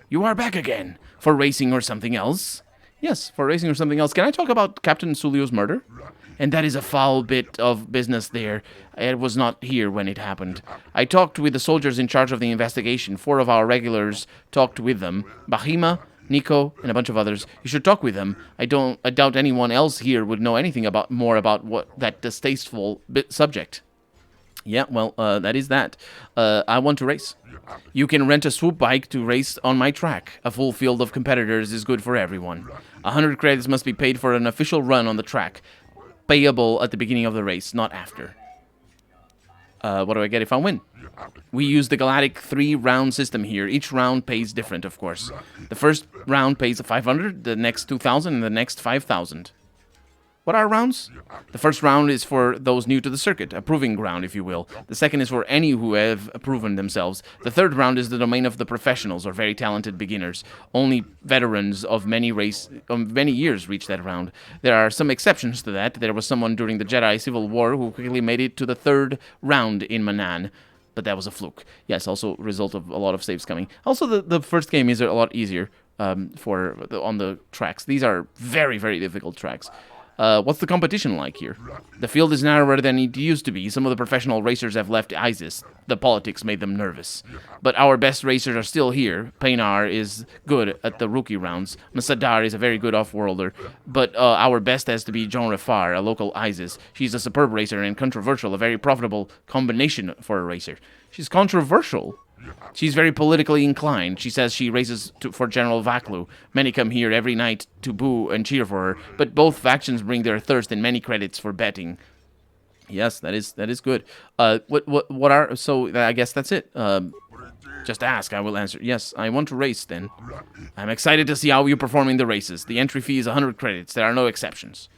You are back again. For racing or something else? Yes, for racing or something else. Can I talk about Captain Sulio's murder? And that is a foul bit of business there. I was not here when it happened. I talked with the soldiers in charge of the investigation. 4 of our regulars talked with them. Bahima, Nico, and a bunch of others. You should talk with them. I doubt anyone else here would know anything more about what that distasteful subject. Yeah, well, that is that. I want to race. You can rent a swoop bike to race on my track. A full field of competitors is good for everyone. 100 credits must be paid for an official run on the track. Payable at the beginning of the race, not after. What do I get if I win? We use the Galactic 3-round system here. Each round pays different, of course. The first round pays 500, the next 2,000, and the next 5,000. What are rounds? The first round is for those new to the circuit, a proving ground, if you will. The second is for any who have proven themselves. The third round is the domain of the professionals, or very talented beginners. Only veterans of many years reach that round. There are some exceptions to that. There was someone during the Jedi Civil War who quickly made it to the third round in Manan. But that was a fluke. Yes, also result of a lot of saves coming. Also, the first game is a lot easier on the tracks. These are very, very difficult tracks. What's the competition like here? The field is narrower than it used to be. Some of the professional racers have left ISIS. The politics made them nervous. But our best racers are still here. Paynar is good at the rookie rounds. Masadar is a very good off-worlder. But our best has to be Jean Rafar, a local ISIS. She's a superb racer and controversial, a very profitable combination for a racer. She's controversial? She's very politically inclined. She says she races for General Vaklu. Many come here every night to boo and cheer for her, but both factions bring their thirst and many credits for betting. Yes, that is good. So I guess that's it. Just ask, I will answer. Yes, I want to race then. I'm excited to see how you perform in the races. The entry fee is 100 credits. There are no exceptions.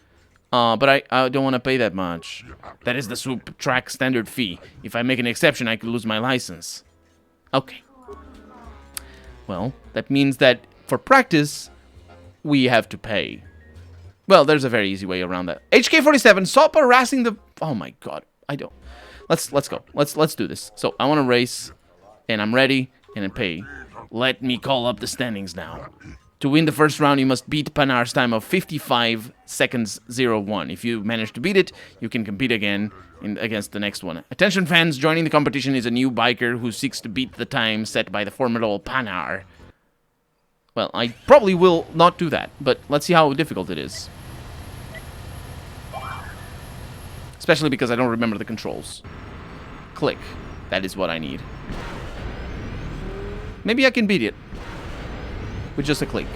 But I don't want to pay that much. That is the swoop track standard fee. If I make an exception, I could lose my license. Okay. Well, that means that for practice, we have to pay. Well, there's a very easy way around that. HK47, stop harassing the... Oh my god, I don't... Let's go. Let's do this. So, I want to race, and I'm ready, and I pay. Let me call up the standings now. To win the first round, you must beat Panar's time of 55 seconds 01. If you manage to beat it, you can compete again against the next one. Attention fans, joining the competition is a new biker who seeks to beat the time set by the formidable Panar. Well, I probably will not do that, but let's see how difficult it is. Especially because I don't remember the controls. Click. That is what I need. Maybe I can beat it with just a click.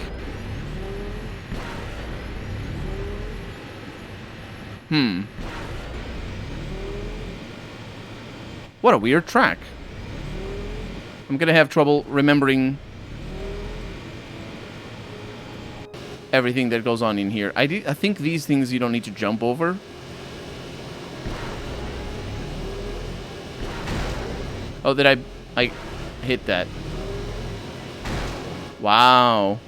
What a weird track. I'm gonna have trouble remembering everything that goes on in here. I think these things you don't need to jump over. Oh, did I hit that? Wow.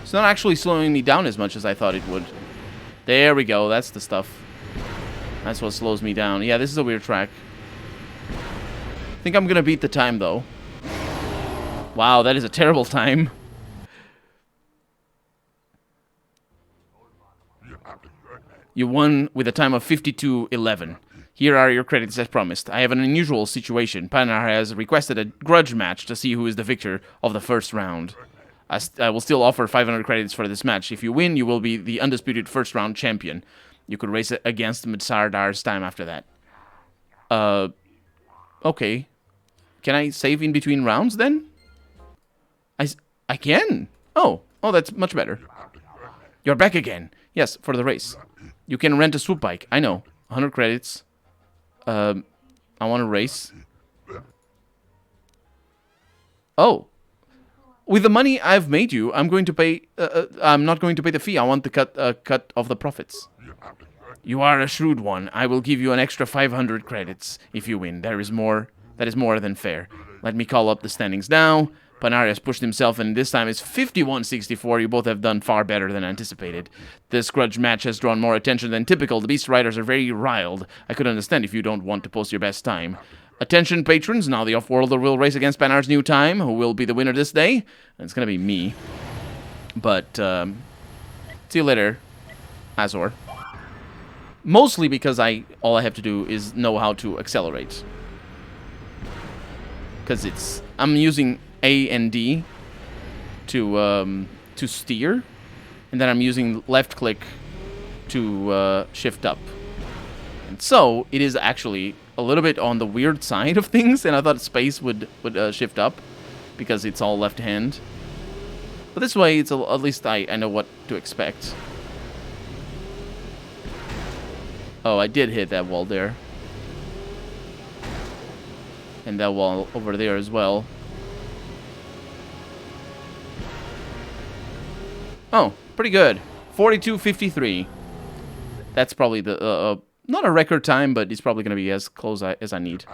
It's not actually slowing me down as much as I thought it would. There we go. That's the stuff. That's what slows me down. Yeah, this is a weird track. I think I'm gonna beat the time, though. Wow, that is a terrible time. You won with a time of 52:11. Here are your credits as promised. I have an unusual situation. Panar has requested a grudge match to see who is the victor of the first round. I will still offer 500 credits for this match. If you win, you will be the undisputed first round champion. You could race against Mitsadar's time after that. Okay. Can I save in between rounds then? I can. Oh, that's much better. You're back again. Yes, for the race. You can rent a swoop bike. I know. 100 credits. I want to race. Oh. With the money I've made you, I'm going to pay... I'm not going to pay the fee. I want the cut of the profits. You are a shrewd one. I will give you an extra 500 credits if you win. That is more than fair. Let me call up the standings now. Panari has pushed himself, and this time it's 51-64. You both have done far better than anticipated. This grudge match has drawn more attention than typical. The Beast Riders are very riled. I could understand if you don't want to post your best time. Attention, patrons. Now the Off-Worlder will race against Panar's new time. Who will be the winner this day? And it's going to be me. But, see you later, Azor. Mostly because all I have to do is know how to accelerate. Because I'm using A and D to steer, and then I'm using left click to shift up. And so it is actually a little bit on the weird side of things, and I thought space would shift up because it's all left hand. But this way, at least I know what to expect. Oh, I did hit that wall there. And that wall over there as well. Oh, pretty good. 42:53. That's probably the not a record time, but it's probably going to be as close as I need.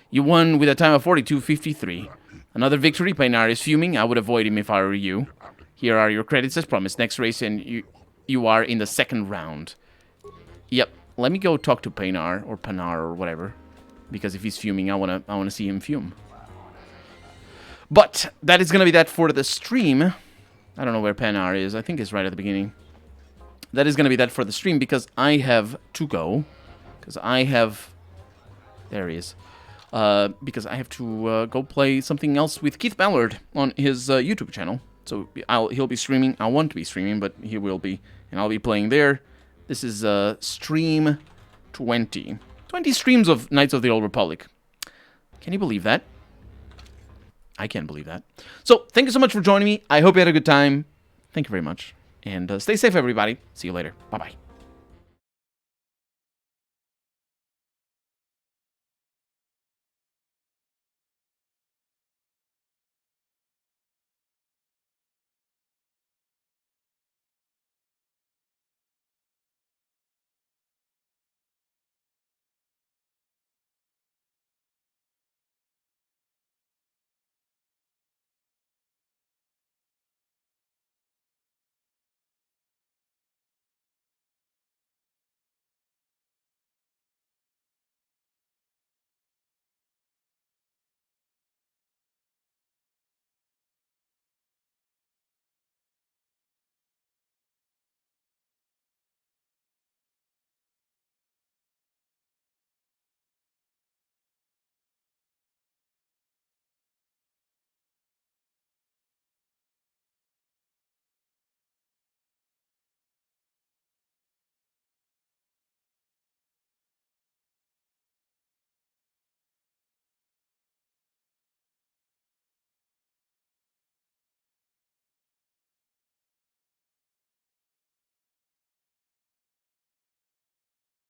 You won with a time of 42:53. Another victory. Paynar is fuming. I would avoid him if I were you. Here are your credits as promised. Next race, and you are in the second round. Yep. Let me go talk to Paynar or Panar or whatever. Because if he's fuming, I wanna see him fume. But that is gonna be that for the stream. I don't know where Panar is. I think it's right at the beginning. That is gonna be that for the stream because I have to go. There he is. Because I have to go play something else with Keith Ballard on his YouTube channel. So he'll be streaming. I want to be streaming, but he will be, and I'll be playing there. This is stream 20. 20 streams of Knights of the Old Republic. Can you believe that? I can't believe that. So, thank you so much for joining me. I hope you had a good time. Thank you very much. And stay safe, everybody. See you later. Bye-bye.